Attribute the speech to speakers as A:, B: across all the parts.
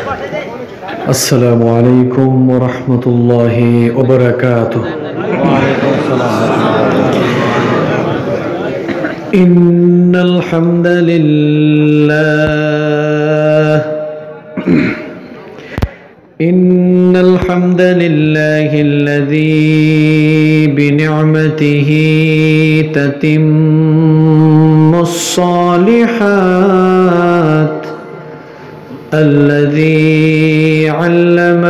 A: अस्सलामु अलैकुम वरहमतुल्लाहि वबरकातुह। इन्नल हम्दलिल्लाहिल्लज़ी बिनिअमतिही ततिम्मुस्सालिहात الذي علم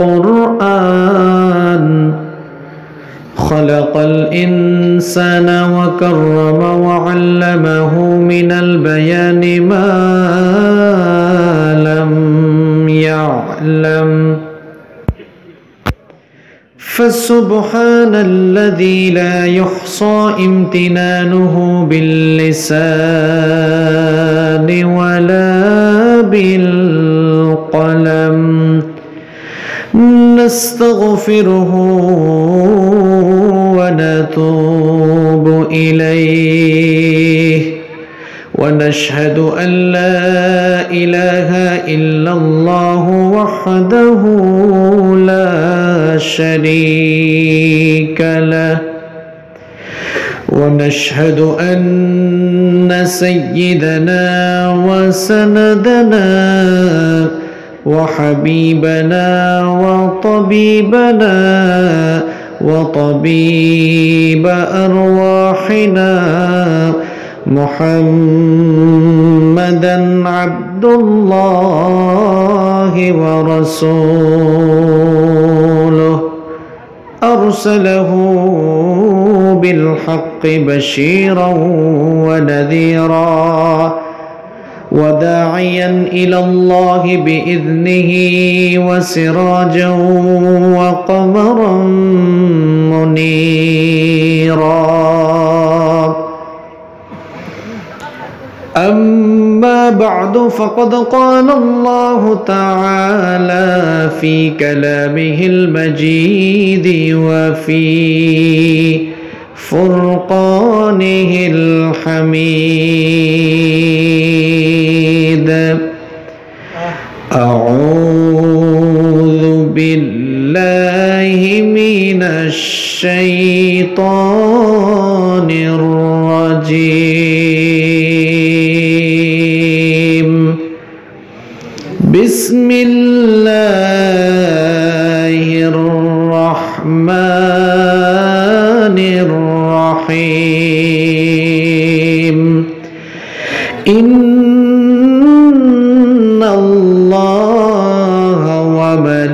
A: القرآن خلق الإنسان وكرم وعلمه من البيان ما لم يعلم فسبحان الذي لا يحصى امتنانه باللسان ولا بالقلم نستغفره ونتوب إليه ونشهد أن لا إله إلا الله وحده لا شريك له ونشهد أن سيدنا وسندنا وحبيبنا وطبيبنا وطبيب أرواحنا محمدا عبد الله ورسوله أرسله بالحق بشيرا ونذيرا وداعيا إلى الله بإذنه وسراجا وقمرا منيرا أما بعد فقد قال الله تعالى في كلامه المجيد وفي فرقانه الحميد أعوذ بالله من الشيطان الرجيم بسم الله الرحمن الرحيم إن الله وملائكته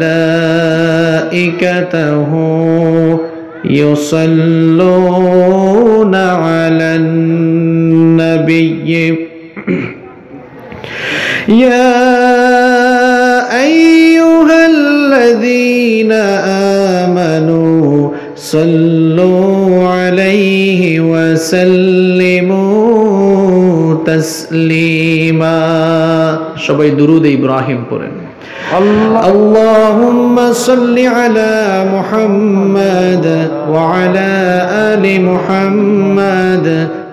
A: يصلون على النبي يا أيها الذين آمنوا صلوا عليه وسلموا تسليما সবাই দুরূদ ইব্রাহিম পড়েন اللهم صل على محمد وعلى آل محمد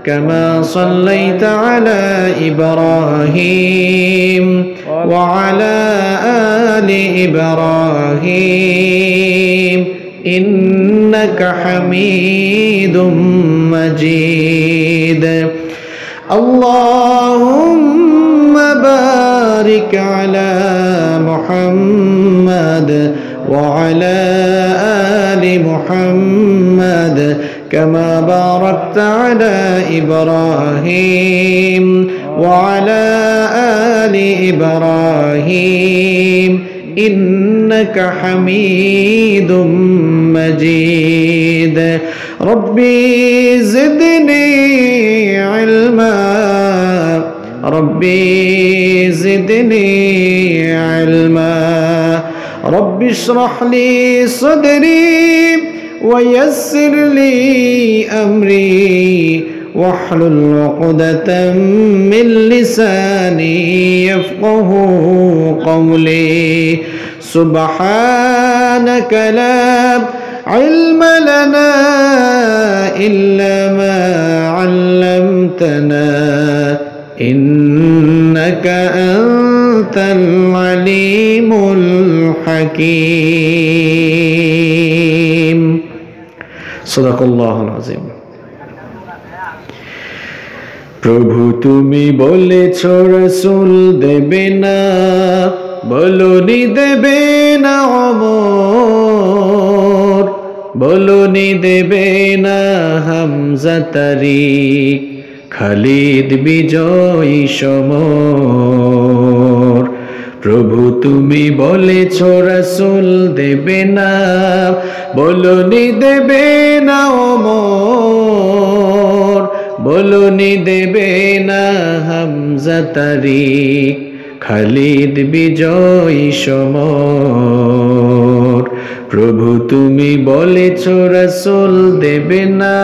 A: كما صليت على إبراهيم وعلى آل إبراهيم إنك حميد مجيد اللهم بارك على محمد وعلى آل محمد كما باركت على إبراهيم وعلى آل إبراهيم إنك حميد مجيد ربي زدني علما ربي زدني علما رب اشرح لي صدري ويسر لي أمري واحلل عقدة من لساني يفقه قولي سبحانك لا علم لنا إلا ما علمتنا إنك أنت আনতাল আলিমুল হাকীম। সাদাকাল্লাহুল আযীম। প্রভু তুমি বলেছ রাসূল দেবে না, বলনি দেবে না ওমর, বলনি দেবে না হামজা তারিক, খালিদ বিজয়ী সমর। প্রভু তুমি বলেছ রাসূল দেবে না, বলনি দেবে না ওমর, বলনি দেবে না হামজা তারিক, খালিদ বিজয়ী সমর। প্রভু তুমি বলেছ রাসূল দেবে না।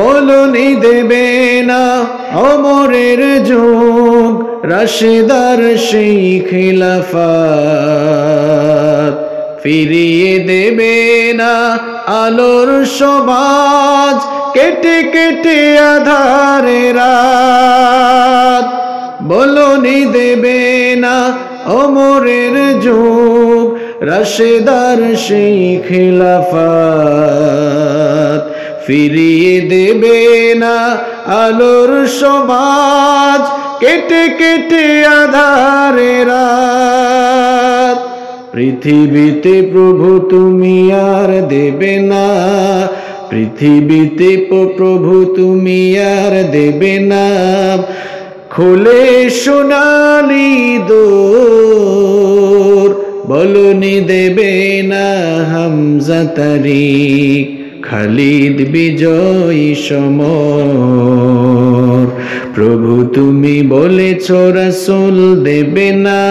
A: বলনি দেবে না ওমরের যুগ, রাশেদার সেই খিলাফত, ফিরিয়ে দেবে না আলোর সমাজ, কেটে কেটে আধারে রাত। বলনি দেবে না ওমরের যুগ, রাশেদার সেই খিলাফত, ফিরিয়ে দেবে না আলোর সমাজ, কেটে কেটে আধারে রাত। পৃথিবীতে প্রভু তুমি আর দেবে না, পৃথিবীতে প্রভু তুমি আর দেবে না, খুলে সোনালি দোর। বলনি দেবে না হামজা তারিক, খালিদ বিজয়ী সমর। প্রভু তুমি বলেছ রাসূল দেবে না,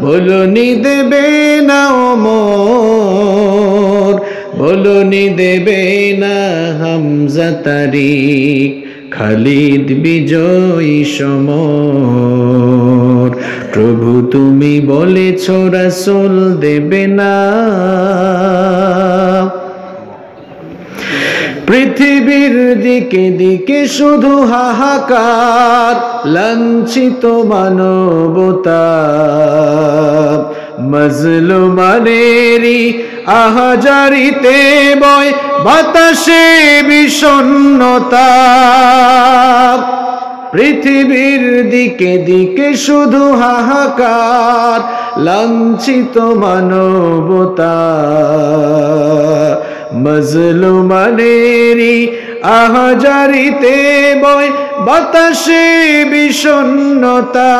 A: বলনি দেবে না ওমর, বলনি দেবে না হামজা তারিক, খালিদ বিজয়ী সমর। প্রভু তুমি বলেছ রাসূল দেবে না। পৃথিবীর দিকে দিকে শুধু হাহাকার, লাঞ্ছিত মানবতা, মজলুমানেরই আহাজারিতে বয় বাতাসে বিষণ্ণতা। পৃথিবীর দিকে দিকে শুধু হাহাকার, লাঞ্ছিত মানবতা, মজলুমানেরই আহাজারিতে বয় বাতাসে বিষণ্ণতা।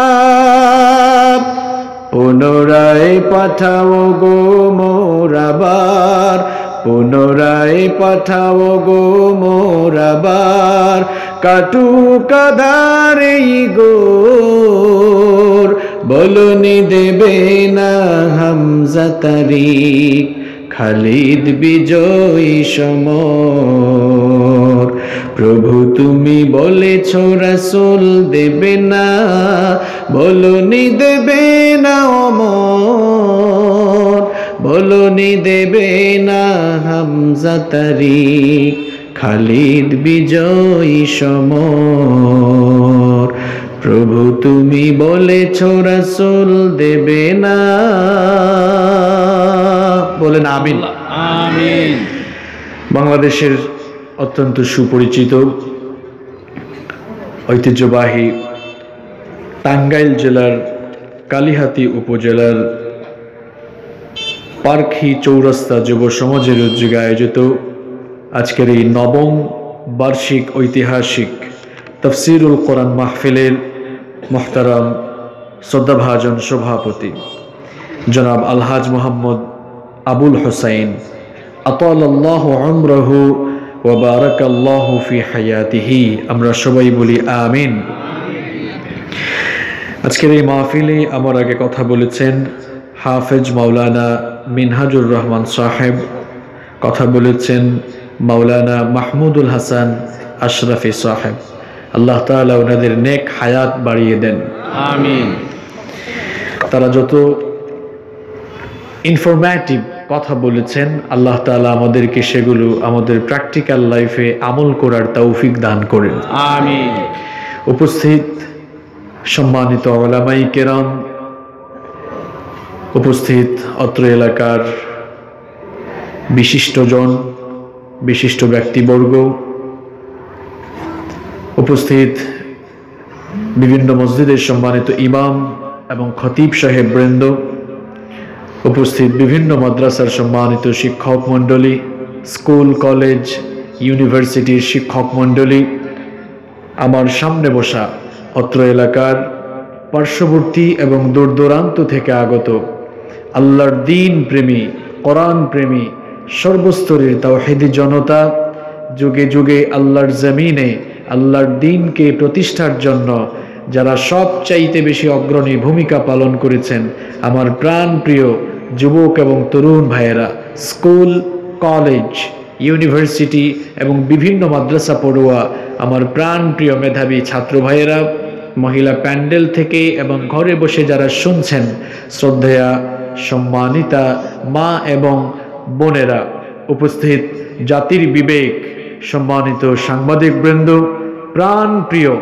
A: পুনরায় পাঠাও গো মোর আবার, পুনরায় পাঠাও গো মোর আবার, কাটুক আঁধারে গোর। বলনি দেবে না হামজা তারিক, খালিদ বিজয়ী সমর। প্রভু তুমি বলেছ রাসূল দেবে না, বলনি দেবে না ওমর, বলনি দেবে না হামজা তারিক, খালিদ বিজয়ী সমর। প্রভু তুমি বলেছ রাসূল দেবে না। বলেন আমিন।
B: আমিন।
A: বাংলাদেশের অত্যন্ত সুপরিচিত ঐতিহ্যবাহী টাঙ্গাইল জেলার কালিহাতী উপজেলার পার্খী চৌরাস্তা যুব সমাজের উদ্যোগে আয়োজিত আজকের এই নবম বার্ষিক ঐতিহাসিক তাফসীরুল কোরআন মাহফিলের মুহতারাম শ্রদ্ধাভাজন সভাপতি জনাব আলহাজ মোহাম্মদ আবুল হোসাইন আতালাল্লাহু উমরাহু ওয়া বারাকাল্লাহু ফি হায়াতিহি, আমরা সবাই বলি আমিন। আজকের এই মাহফিলে আমার আগে কথা বলেছেন হাফেজ মাওলানা মিনহাজুর রহমান সাহেব, কথা বলেছেন মাওলানা মাহমুদুল হাসান আশরাফি সাহেব। আল্লাহ তাআলা ওনাদের নেক হায়াত বাড়িয়ে দেন, আমিন। তারা যত ইনফরমেটিভ কথা বলেছেন, আল্লাহ তাআলা আমাদেরকে সেগুলো আমাদের প্র্যাকটিক্যাল লাইফে আমল করার তৌফিক দান করেন।
B: আমিন।
A: উপস্থিত সম্মানিত উলামায়ে কেরাম, উপস্থিত অত্র এলাকার বিশিষ্টজন, বিশিষ্ট ব্যক্তিবর্গ, উপস্থিত বিভিন্ন মসজিদের সম্মানিত ইমাম এবং খতিব সাহেব বৃন্দ, উপস্থিত বিভিন্ন মাদ্রাসার সম্মানিত শিক্ষক মণ্ডলী, স্কুল কলেজ ইউনিভার্সিটির শিক্ষক মণ্ডলী, আমার সামনে বসা অত্র এলাকার পার্শ্ববর্তী এবং দূর দূরান্ত থেকে আগত আল্লাহর দ্বীন প্রেমী, কোরআন প্রেমী, সর্বস্তরের তাওহীদি জনতা, যুগে যুগে আল্লাহর জমিনে আল্লাহর দ্বীনকে প্রতিষ্ঠার জন্য যারা সবচাইতে বেশি অগ্রণী ভূমিকা পালন করেছেন, আমার প্রাণ প্রিয় যুবক এবং তরুণ ভাইয়েরা, স্কুল কলেজ ইউনিভার্সিটি এবং বিভিন্ন মাদ্রাসা পড়ুয়া আমার প্রাণ প্রিয় মেধাবী ছাত্র ভাইয়েরা, মহিলা প্যান্ডেল থেকে এবং ঘরে বসে যারা শুনছেন, শ্রদ্ধেয়া সম্মানিতা মা এবং বোনেরা, উপস্থিত জাতির বিবেক সম্মানিত সাংবাদিক বৃন্দ, প্রাণ প্রিয়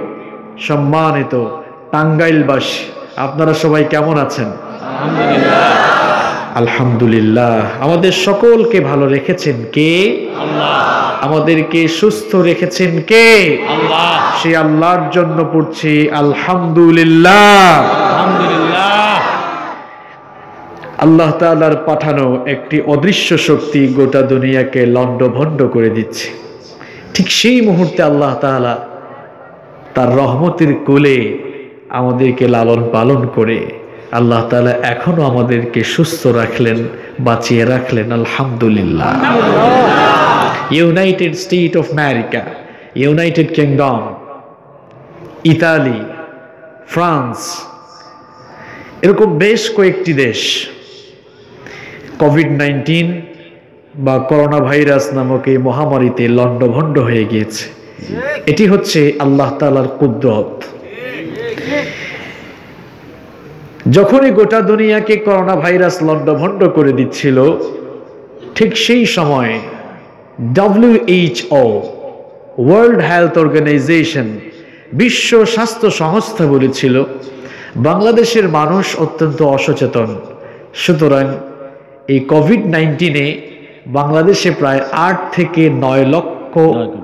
A: সম্মানিত টাঙ্গাইলবাসী, আপনারা সবাই কেমন আছেন? আলহামদুলিল্লাহ। আমাদের সকলকে ভালো রেখেছেন কে? আল্লাহ। আমাদেরকে সুস্থ রেখেছেন কে? আল্লাহ। সেই আল্লাহর জন্য পড়ছি আলহামদুলিল্লাহ।
B: আলহামদুলিল্লাহ।
A: আল্লাহ তাআলার পাঠানো একটি অদৃশ্য শক্তি গোটা দুনিয়াকে লণ্ডভণ্ড করে দিচ্ছে। ঠিক সেই মুহূর্তে আল্লাহ তাআলা তার রহমতের কোলে আমাদেরকে লালন পালন করে আল্লাহ তাআলা এখনো আমাদেরকে সুস্থ রাখলেন, বাঁচিয়ে রাখলেন। আলহামদুলিল্লাহ। United state of America, United kingdom, Italy, France, এরকম বেশ কয়েকটি দেশ কোভিড-19 বা করোনা ভাইরাস নামক এই মহামারীতে লণ্ডভণ্ড হয়ে গিয়েছে। এটি হচ্ছে আল্লাহ তাআলার কুদরত। যখনই গোটা দুনিয়াকে করোনা ভাইরাস লণ্ডভণ্ড করে দিচ্ছিল, ঠিক সেই সময় WHO, ওয়ার্ল্ড হেলথ অর্গানাইজেশন, বিশ্ব স্বাস্থ্য সংস্থা বলেছিল বাংলাদেশের মানুষ অত্যন্ত অসচেতন, সুতরাং এই কোভিড-19-এ বাংলাদেশে প্রায় 8 থেকে 9 লক্ষ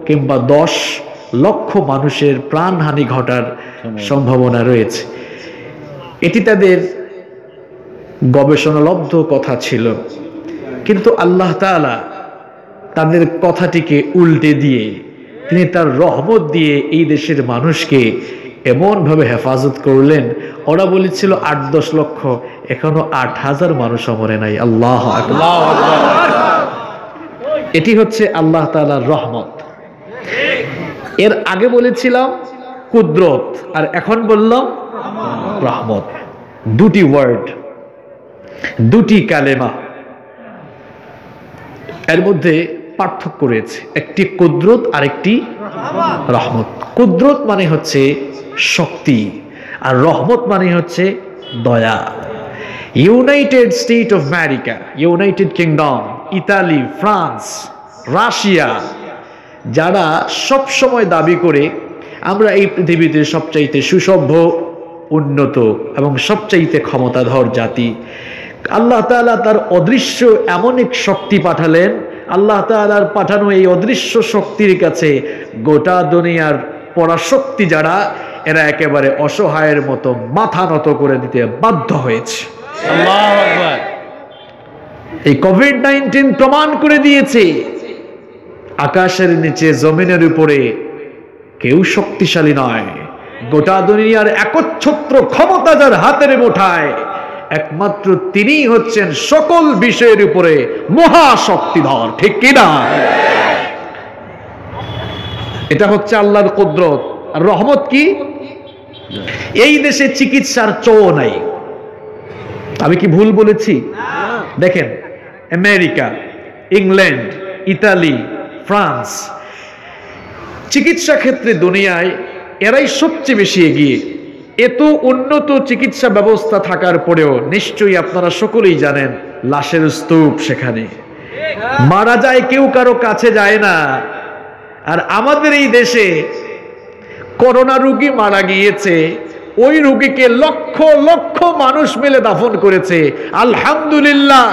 A: কিংবা 10 লক্ষ মানুষের প্রাণহানি ঘটার সম্ভাবনা রয়েছে। এটি তাদের গবেষণালব্ধ কথা ছিল, কিন্তু আল্লাহ তাআলা তাদের কথাটিকে উল্টে দিয়ে তিনি তার রহমত দিয়ে এই দেশের মানুষকে এমনভাবে হেফাজত করলেন, ওরা বলেছিল 8-10 লক্ষ, এখনো 8,000 মানুষ মরে নাই। আল্লাহু আকবার। এটি হচ্ছে আল্লাহ তাআলার রহমত। এর আগে বলেছিলাম কুদরত, আর এখন বললাম রহমত। দুটি ওয়ার্ড, দুটি কালেমা, এর মধ্যে পার্থক্য রয়েছে। একটি কুদরত আর একটি রহমত। কুদরত মানে হচ্ছে শক্তি, আর রহমত মানে হচ্ছে দয়া। United state of America, United kingdom, Italy, France, Russia, যারা সব সময় দাবি করে আমরা এই পৃথিবীতে সবচাইতে সুসভ্য, উন্নত এবং সবচাইতে ক্ষমতাধর জাতি, আল্লাহ তাআলা তার অদৃশ্য এমন এক শক্তি পাঠালেন। আল্লাহ তাআলার পাঠানো এই অদৃশ্য শক্তির কাছে গোটা দুনিয়ার পরাশক্তি যারা, এরা একেবারে অসহায়ের মতো মাথা নত করে দিতে বাধ্য হয়েছে।
B: আল্লাহু আকবার।
A: এই কোভিড-19 প্রমাণ করে দিয়েছে আকাশের নিচে জমিনের উপরে কেউ শক্তিশালী নয়। গোটা দুনিয়ার একচ্ছত্র ক্ষমতা যার হাতের মুঠায়, একমাত্র তিনিই হচ্ছেন সকল বিষয়ের উপরে মহাশক্তিধর। ঠিক কিনা? এটা হচ্ছে আল্লাহর কুদরত। আর রহমত কি? এই দেশে চিকিৎসার চো নাই। আমি কি ভুল বলেছি? দেখেন, আমেরিকা, ইংল্যান্ড, ইতালি, ফ্রান্স, চিকিৎসা ক্ষেত্রে দুনিয়ায় এরাই সবচেয়ে বেশি এগিয়ে। এত উন্নত চিকিৎসা ব্যবস্থা থাকার পরেও নিশ্চয়ই আপনারা সকলেই জানেন লাশের স্তূপ সেখানে, মারা যায় কেউ কারো কাছে যায় না। আর আমাদের এই দেশে করোনা রোগী মারা গিয়েছে, ওই রোগীকে লক্ষ লক্ষ মানুষ মিলে দাফন করেছে, আলহামদুলিল্লাহ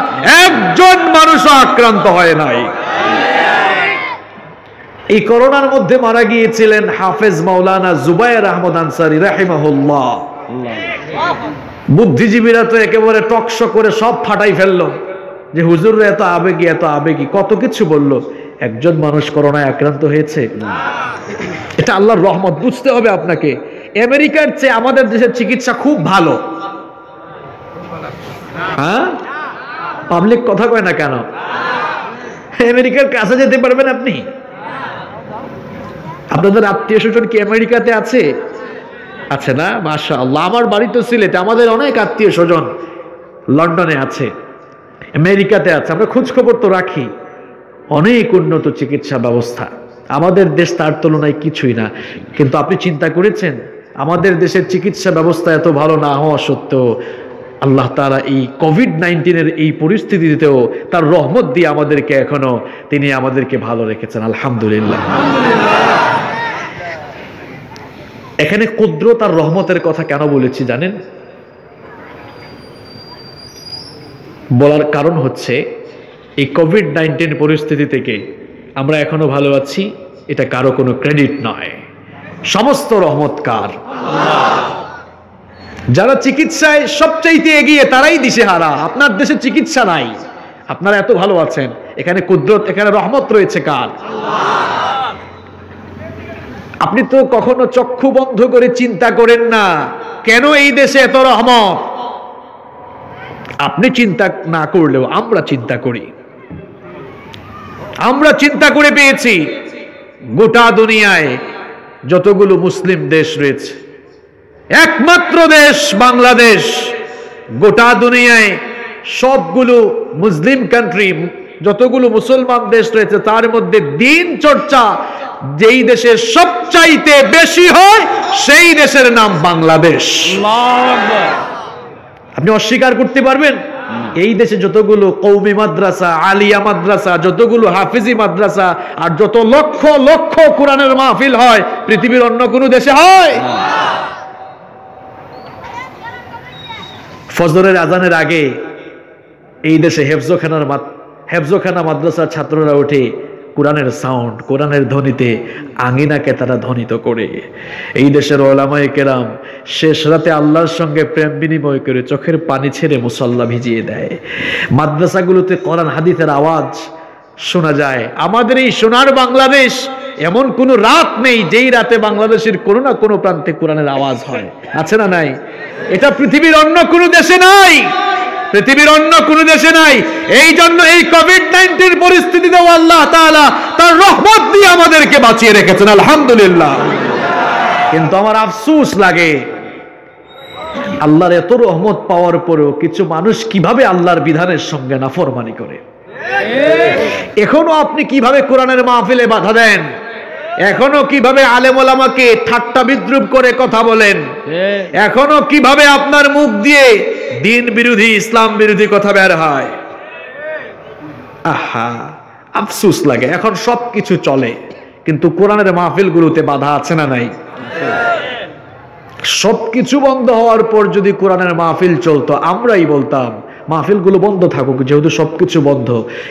A: একজন মানুষও আক্রান্ত হয় নাই। এই করোনার মধ্যে মারা গিয়েছিলেন হাফেজ মাওলানা জুবায়ের আহমদ আনসারী রাহিমাহুল্লাহ। বুদ্ধিজীবীরা তো একেবারে টকশো করে সব ফাটাই ফেললো যে হুজুররা এত আবেগী এত আবেগী, কত কিছু বলল। একজন মানুষ করোনায় আক্রান্ত হয়েছে, এটা আল্লাহর রহমত। বুঝতে হবে আপনাকে, আমেরিকার চেয়ে আমাদের দেশের চিকিৎসা খুব ভালো। হ্যাঁ, পাবলিক কথা কয় না কেন? আমেরিকার কাছে যেতে পারবেন আপনি? আপনাদের আত্মীয় স্বজন কি আমেরিকাতে আছে? আছে না? মাশাআল্লাহ। আমার বাড়ি তো সিলেটে, আমাদের অনেক আত্মীয় স্বজন লন্ডনে আছে, আমেরিকাতে আছে। আমরা খোঁজ খবর তো রাখি। অনেক উন্নত চিকিৎসা ব্যবস্থা, আমাদের দেশ তার তুলনায় কিছুই না। কিন্তু আপনি চিন্তা করেছেন আমাদের দেশের চিকিৎসা ব্যবস্থা এত ভালো না হওয়া সত্ত্বেও আল্লাহ তাআলা এই কোভিড-19 এই পরিস্থিতিতেও তার রহমত দিয়ে আমাদেরকে এখনো তিনি আমাদেরকে ভালো রেখেছেন, আলহামদুলিল্লাহ। এখানে কুদরত আর রহমতের কথা কেন বলেছি জানেন? বলার কারণ হচ্ছে এই কোভিড-19 পরিস্থিতি থেকে আমরা এখনো ভালো আছি, এটা কারো কোনো ক্রেডিট নয়, সমস্ত রহমত কার? যারা চিকিৎসায় সবচাইতে এগিয়ে তারাই দিশেহারা। আপনার দেশে চিকিৎসা নাই, আপনারা এত ভালো আছেন, এখানে কুদরত, এখানে রহমত রয়েছে কার? আপনি তো কখনো চক্ষু বন্ধ করে চিন্তা করেন না কেন এই দেশে এত রহমত। আপনি চিন্তা না করলেও আমরা চিন্তা করি। আমরা চিন্তা করে পেয়েছি গোটা দুনিয়ায় যতগুলো মুসলিম দেশ রয়েছে, একমাত্র দেশ বাংলাদেশ। গোটা দুনিয়ায় সবগুলো মুসলিম কান্ট্রি, যতগুলো মুসলমান দেশ রয়েছে তার মধ্যে দিন চর্চা যেই দেশে সবচাইতে বেশি হয় সেই দেশের নাম বাংলাদেশ। আপনি অস্বীকার করতে পারবেন? এই দেশে যতগুলো কওমি মাদ্রাসা, আলিয়া মাদ্রাসা, যতগুলো হাফিজি মাদ্রাসা আর যত লক্ষ লক্ষ কোরআনের মাহফিল হয় পৃথিবীর অন্য কোনো দেশে হয়? ফজরের আজানের আগে এই দেশে হেফজোখানা মাদ্রাসার ছাত্ররা উঠে কোরআনের সাউন্ড, কোরআনের ধ্বনিতে আঙ্গিনাকে তারা ধ্বনিত করে। এই দেশের ওলামায়ে কেরাম শেষ রাতে আল্লাহর সঙ্গে প্রেম বিনিময় করে চোখের পানি ছেড়ে মুসল্লা ভিজিয়ে দেয়। মাদ্রাসাগুলোতে কোরআন হাদিসের আওয়াজ শোনা যায়। আমাদের এই সোনার বাংলাদেশ, এমন কোনো রাত নেই যেই রাতে বাংলাদেশের কোনো না কোনো প্রান্তে কোরআনের আওয়াজ হয়, আছে না নাই? এটা পৃথিবীর অন্য কোনো দেশে নাই, পৃথিবীর অন্য কোনো দেশে নাই। এই জন্য এই কোভিড-19 পরিস্থিতিতেও আল্লাহ তাআলা তার রহমত দিয়ে আমাদেরকে বাঁচিয়ে রেখেছেন, আলহামদুলিল্লাহ। কিন্তু আমার আফসোস লাগে আল্লাহর এত রহমত পাওয়ার পরেও কিছু মানুষ কিভাবে আল্লাহর বিধানের সঙ্গে নাফরমানি করে। এখনো আপনি কিভাবে কোরআনের মাহফিলে বাধা দেন, এখনো কিভাবে আলেম ওলামাকে ঠাট্টা বিদ্রুপ করে কথা বলেন, এখনো কিভাবে আপনার মুখ দিয়ে দিন বিরোধী, ইসলাম বিরোধী কথা বের হয়। আহা, আফসোস লাগে। এখন সবকিছু চলে কিন্তু কোরআনের মাহফিলগুলোতে বাধা আছে না নাই? সবকিছু বন্ধ হওয়ার পর যদি কোরআনের মাহফিল চলতো আমরাই বলতাম মাহফিলগুলো বন্ধ থাকুক, যেহেতু সবকিছু বন্ধ।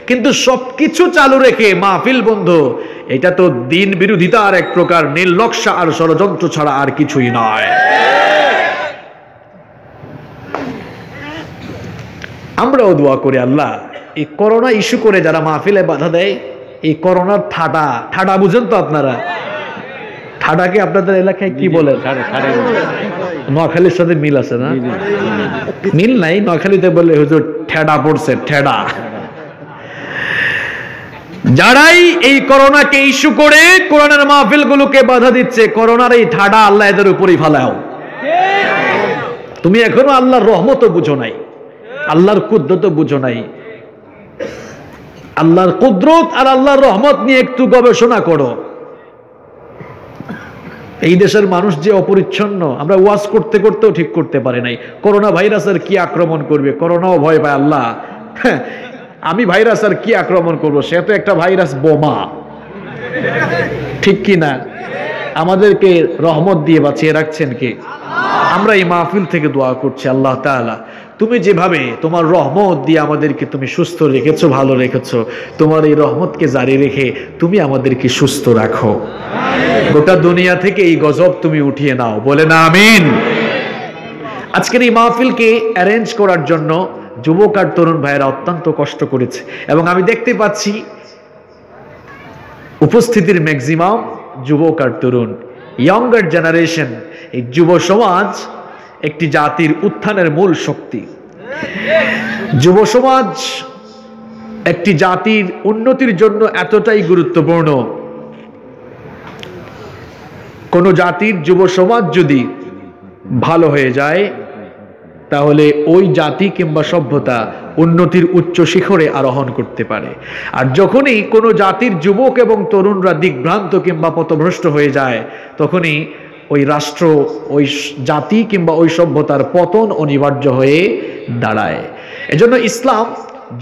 A: কিন্তু সবকিছু চালু রেখে মাহফিল বন্ধ, এটা তো দিন বিরোধিতা আর এক প্রকার নির্লজ্জা আর ষড়যন্ত্র ছাড়া আর কিছুই নয়। আমরাও দোয়া করি আল্লাহ এই করোনা ইস্যু করে যারা মাহফিলে বাধা দেয়, এই করোনার ঠাডা বুঝেন তো আপনারা? ঠাডাকে আপনাদের এলাকায় কি বলেন? নোয়াখালীর সাথে মিল আছে না? মিল নাই। নোয়াখালীতে বলে হুজুর ঠেডা পড়ছে, ঠেডা। যারাই এই করোনাকে ইস্যু করে কোরআনের মাহফিলগুলোকে বাধা দিচ্ছে, করোনার এই ঠাডা আল্লাহ এদের উপরই ফালাও। তুমি এখনো আল্লাহর রহমতও বুঝো নাই, আল্লাহর কুদরতও বুঝো নাই। আল্লাহর কুদরত আর আল্লাহর রহমত নিয়ে একটু গবেষণা করো। এই দেশের মানুষ যে অপরিচ্ছন্ন, আমরা ওয়াজ করতে করতেও ঠিক করতে পারি নাই। করোনা ভাইরাসের কি আক্রমণ করবে, করোনাও ভয় পায়। আল্লাহ আমি ভাইরাস আর কি আক্রমণ করব, সে তো একটা ভাইরাস বোমা, ঠিক কি না? আমাদেরকে রহমত দিয়ে বাঁচিয়ে রাখছেন কে? আমরা এই মাহফিল থেকে দোয়া করছি, আল্লাহ তাআলা তুমি যেভাবে তোমার রহমত দিয়ে আমাদেরকে তুমি সুস্থ রেখেছো, ভালো রেখেছো, তোমার এই রহমতকে জারি রেখে তুমি আমাদেরকে সুস্থ রাখো। গোটা দুনিয়া থেকে এই গজব তুমি উঠিয়ে নাও, বলে না আমিন। আজকের এই মাহফিলকে অ্যারেঞ্জ করার জন্য যুবক আর তরুণ ভাইয়েরা অত্যন্ত কষ্ট করেছে, এবং আমি দেখতে পাচ্ছি উপস্থিতির ম্যাক্সিমাম যুবক আর তরুণ, ইয়ঙ্গার জেনারেশন। এই যুব সমাজ একটি জাতির উত্থানের মূল শক্তি। যুব সমাজ একটি জাতির উন্নতির জন্য এতটাই গুরুত্বপূর্ণ। কোন জাতির যুব সমাজ যদি ভালো হয়ে যায়, তাহলে ওই জাতি কিংবা সভ্যতা উন্নতির উচ্চ শিখরে আরোহণ করতে পারে। আর যখনই কোনো জাতির যুবক এবং তরুণরা দিকভ্রান্ত কিংবা পথভ্রষ্ট হয়ে যায়, তখনই ওই রাষ্ট্র, ওই জাতি কিংবা ওই সভ্যতার পতন অনিবার্য হয়ে দাঁড়ায়। এজন্য ইসলাম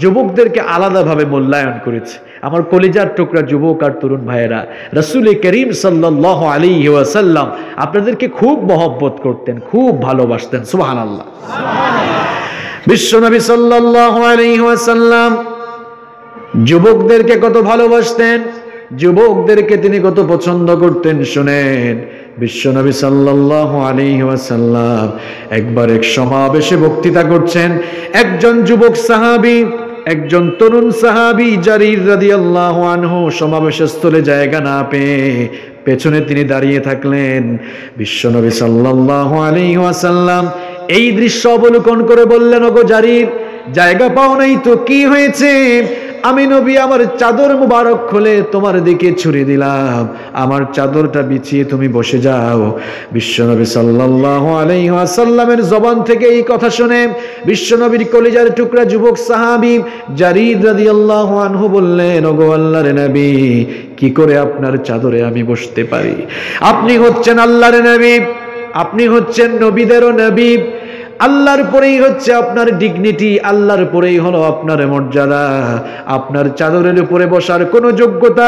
A: যুবকদেরকে আলাদাভাবে মূল্যায়ন করেছে। আমার কলিজার টুকরা যুবক আর তরুণ ভাইয়েরা, রাসূল করিম সাল্লাল্লাহু আলাইহি ওয়াসাল্লাম আপনাদেরকে খুব মহব্বত করতেন, খুব ভালোবাসতেন। সুবহানাল্লাহ। বিশ্বনবী সাল্লাল্লাহু আলাইহি ওয়াসাল্লাম যুবকদেরকে কত ভালোবাসতেন, যুবকদেরকে তিনি কত পছন্দ করতেন শুনেন। বিশ্বনবী সাল্লাল্লাহু আলাইহি ওয়াসাল্লাম একবার এক সমাবেশে বক্তৃতা করছেন। একজন যুবক সাহাবী, একজন তরুণ সাহাবী জারির রাদিয়াল্লাহু আনহু সমাবেশের স্থলে জায়গা না পেয়ে পেছনে তিনি দাঁড়িয়ে থাকলেন। বিশ্বনবী সাল্লাল্লাহু আলাইহি ওয়াসাল্লাম এই দৃশ্য অবলোকন করে বললেন, ওগো জারির, জায়গা পাও নাই তো কি হয়েছে? আমি নবী আমার চাদর মুবারক খুলে তোমার দিকে ছুড়ে দিলাম, আমার চাদরটা বিছিয়ে তুমি বসে যাও। বিশ্বনবী সাল্লাল্লাহু আলাইহি ওয়াসাল্লামের জবান থেকে এই কথা শুনে বিশ্বনবীর কলিজার টুকরা যুবক সাহাবী জারির রাদিয়াল্লাহু আনহু বললেন, ওগো আল্লাহর নবী, কি করে আপনার চাদরে আমি বসতে পারি? আপনি হচ্ছেন আল্লাহর নবী, আপনি হচ্ছেন নবীদেরও নবী, আল্লাহর পরেই হচ্ছে আপনার ডিগনিটি, আল্লাহর পরেই হলো আপনার মর্যাদা। আপনার চাদরের উপরে বসার কোনো যোগ্যতা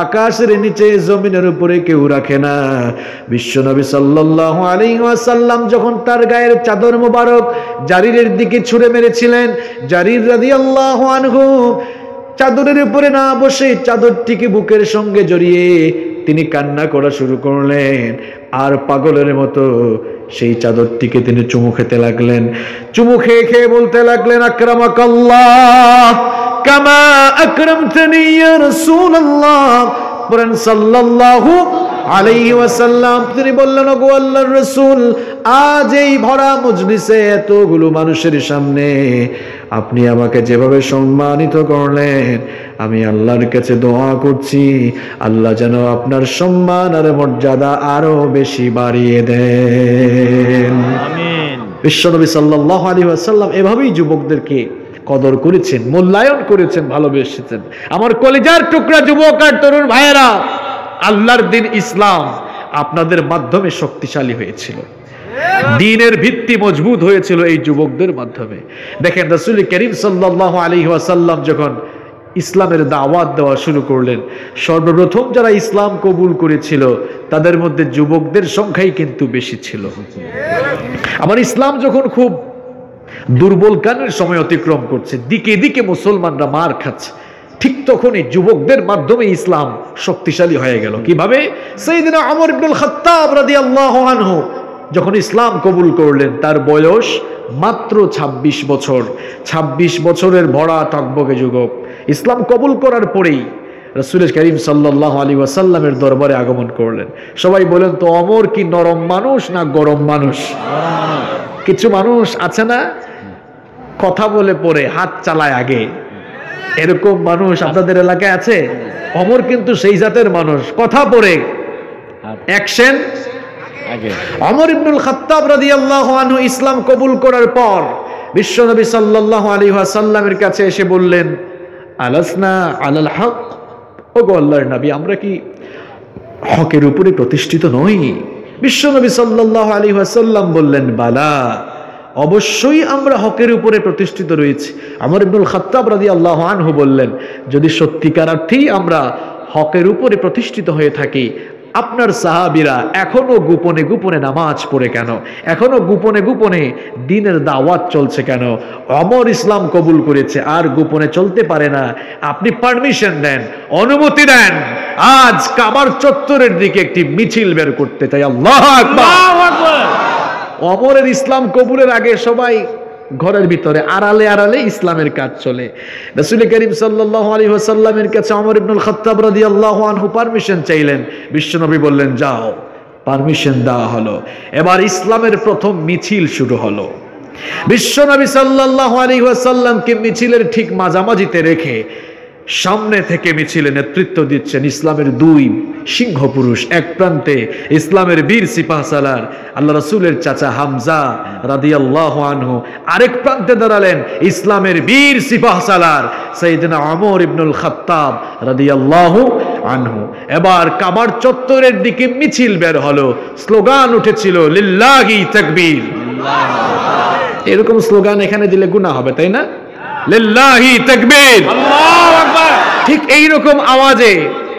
A: আকাশের নিচে জমিনের উপরে কেউ রাখে না। বিশ্বনবী সাল্লাল্লাহু আলাইহি ওয়াসাল্লাম যখন তার গায়ের চাদর মোবারক জারিরের দিকে ছুঁড়ে মেরেছিলেন, জারির রাদিয়াল্লাহু আনহু চাদরের উপরে না বসে চাদরটিকে বুকের সঙ্গে জড়িয়ে তিনি কান্না করা শুরু করলেন, আর পাগলের মতো সেই চাদরটিকে তিনি চুমু খেতে লাগলেন। চুমু খেয়ে খেয়ে বলতে লাগলেন, আকরামাকাল্লাহ কামা আকরামতানি ইয়া রাসূলুল্লাহ। পড়েন সাল্লাল্লাহু আলাইহি ওয়াসাল্লাম। তিনি বললেন, ওগো আল্লাহর রাসূল, আজ এই ভরা মজলিসে এতগুলো মানুষের সামনে আপনি আমাকে যেভাবে সম্মানিত করলেন, আমি আল্লাহর কাছে দোয়া করছি আল্লাহ যেন আপনার সম্মান আর মর্যাদা আরো বেশি বাড়িয়ে দেন। আমিন। বিশ্বনবী সাল্লাল্লাহু আলাইহি ওয়াসাল্লাম এভাবেই যুবকদেরকে কদর করেছেন, মূল্যায়ন করেছেন, ভালোবেসেছেন। আমার কলিজার টুকরা যুবক আর তরুণ ভাইয়েরা, আল্লাহর দ্বীন ইসলাম আপনাদের মাধ্যমে শক্তিশালী হয়েছিল, দ্বীনের ভিত্তি মজবুত হয়েছিল এই যুবকদের মাধ্যমে। দেখেন রাসূল করিম সাল্লাল্লাহু আলাইহি ওয়াসাল্লাম যখন ইসলামের দাওয়াত দেওয়া শুরু করলেন, সর্বপ্রথম যারা ইসলাম কবুল করেছিল তাদের মধ্যে যুবকদের সংখ্যাই কিন্তু বেশি ছিল। আমার ইসলাম যখন খুব দুর্বল কানের সময় অতিক্রম করছে, দিকে দিকে মুসলমানরা মার খাচ্ছে, ঠিক তখনই যুবকদের মাধ্যমে ইসলাম শক্তিশালী হয়ে গেল। কিভাবে? সাইয়েদনা ওমর ইবনুল খাত্তাব রাদিয়াল্লাহু আনহু যখন ইসলাম কবুল করলেন, তার বয়স মাত্র ২৬ বছর। ২৬ বছরের ভরা টকবকে যুবক ইসলাম কবুল করার পরেই রাসূল করিম সাল্লাল্লাহু আলাইহি ওয়াসাল্লামের দরবারে আগমন করলেন। সবাই বলেন তো, ওমর কি নরম মানুষ না গরম মানুষ? কিছু মানুষ আছে না, কথা বলে পরে হাত চালায় আগে, এরকম মানুষ আপনাদের এলাকায় আছে? ওমর কিন্তু সেই জাতের মানুষ, কথা পরে অ্যাকশন আগে। ওমর ইবনুল খাত্তাব রাদিয়াল্লাহু আনহু ইসলাম কবুল করার পর বিশ্বনবী সাল্লাল্লাহু আলাইহি ওয়াসাল্লামের কাছে এসে বললেন, আলাসনা আলাল হক, ওগো আল্লাহর নবী, আমরা কি হকের উপরে প্রতিষ্ঠিত নই? বিশ্বনবী সাল্লাল্লাহু আলাইহি ওয়াসাল্লাম বললেন, বালা অবশ্যই আমরা হকের উপরে প্রতিষ্ঠিত রয়েছি। ওমর ইবনুল খাত্তাব রাদিয়াল্লাহু আনহু বললেন, যদি সত্যিকার অর্থেই আমরা হকের উপরে প্রতিষ্ঠিত হয়ে থাকি, আপনার সাহাবীরা এখনো গোপনে গোপনে নামাজ পড়ে কেন, এখনো গোপনে গোপনে দ্বীনের দাওয়াত চলছে কেন? ওমর ইসলাম কবুল করেছে আর গোপনে চলতে পারে না। আপনি পারমিশন দেন, অনুমতি দেন, আজ কাবার চত্বরের দিকে একটি মিছিল বের করতে চাই। আল্লাহু আকবার।
B: আল্লাহু আকবার।
A: ওমরের ইসলাম কবুলের আগে সবাই ঘরের ভিতরে আড়ালে আড়ালে ইসলামের কাজ চলে। রাসূল করিম সাল্লাল্লাহু আলাইহি ওয়াসাল্লামের কাছে ওমর ইবনুল খাত্তাব রাদিয়াল্লাহু আনহু পারমিশন চাইলেন। বিশ্বনবী বললেন, যাও। পারমিশন দেওয়া হলো। এবার ইসলামের প্রথম মিছিল শুরু হলো। বিশ্বনবী সাল্লাল্লাহু আলাইহি ওয়াসাল্লামকে মিছিলের ঠিক মাঝামাঝিতে রেখে সামনে থেকে মিছিলে নেতৃত্ব দিচ্ছেন ইসলামের দুই সিংহ পুরুষ। এক প্রান্তে ইসলামের বীর সিপাহসালার আল্লাহ রাসূলের চাচা হামজা রাদিয়াল্লাহু আনহু, আরেক প্রান্তে দাঁড়ালেন ইসলামের বীর সিপাহসালার সাইয়েদনা ওমর ইবনুল খাত্তাব রাদিয়াল্লাহু আনহু। এবার কাবার চত্বরের দিকে মিছিল বের হলো। স্লোগান উঠেছিল, লিল্লাহি তাকবীর। এরকম স্লোগান এখানে দিলে গুনাহ হবে, তাই না? লিল্লাহি তাকবীর,
B: আল্লাহু আকবার।
A: ঠিক এইরকম আওয়াজে,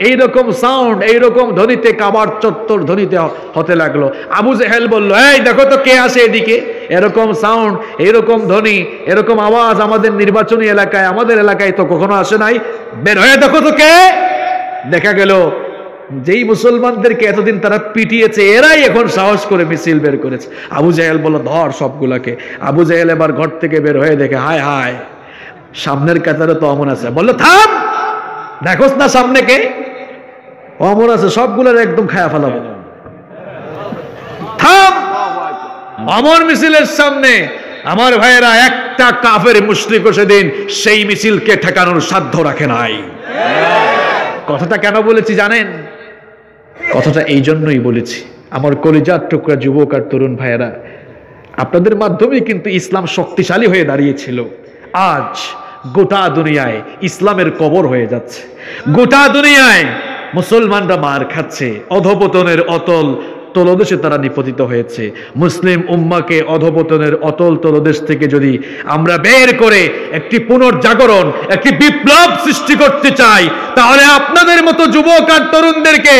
A: এইরকম সাউন্ড, এইরকম ধ্বনিতে কাবার চত্বর ধ্বনিতে হতে লাগলো। আবু জেহেল বলল, এই দেখো তো কে আসে এদিকে। এরকম সাউন্ড, এরকম ধ্বনি, এরকম আওয়াজ আমাদের নির্বাচনী এলাকায়, আমাদের এলাকায় তো কখনো আসে নাই। বের হয়ে দেখো তো কে। দেখা গেল যেই মুসলমানদেরকে এতদিন তারা পিটিয়েছে, এরাই এখন সাহস করে মিছিল বের করেছে। আবু জেহেল বলল, ধর সবগুলাকে। আবু জেহেল এবার ঘর থেকে বের হয়ে দেখে, হায় হায়, সামনের কাতারে তো অমর আছে। বললো, থাম, দেখোস না সামনে কে? অমর আছে, সবগুলোর একদম খায়া ফেলাবো। থাম। অমর মিছিলের সামনে আমার ভাইয়েরা একটা কাফের মুশরিকও সেদিন সেই মিছিলকে ঠেকানোর সাধ্য রাখে নাই। কথাটা কেন বলেছি জানেন? কথাটা এই জন্যই বলেছি, আমার কলিজার টুকরা যুবক আর তরুণ ভাইয়েরা, আপনাদের মাধ্যমেই কিন্তু ইসলাম শক্তিশালী হয়ে দাঁড়িয়েছিল। আজ গোটা দুনিয়ায় ইসলামের কবর হয়ে যাচ্ছে। গোটা দুনিয়ায় মুসলমানরা মার খাচ্ছে, অধপতনের অতল তলদেশে তারা নিপতিত হয়েছে। মুসলিম উম্মাকে অধপতনের অতল তলদেশ থেকে যদি আমরা বের করে একটি পুনর্জাগরণ, একটি বিপ্লব সৃষ্টি করতে চাই, তাহলে আপনাদের মতো যুবক আর তরুণদেরকে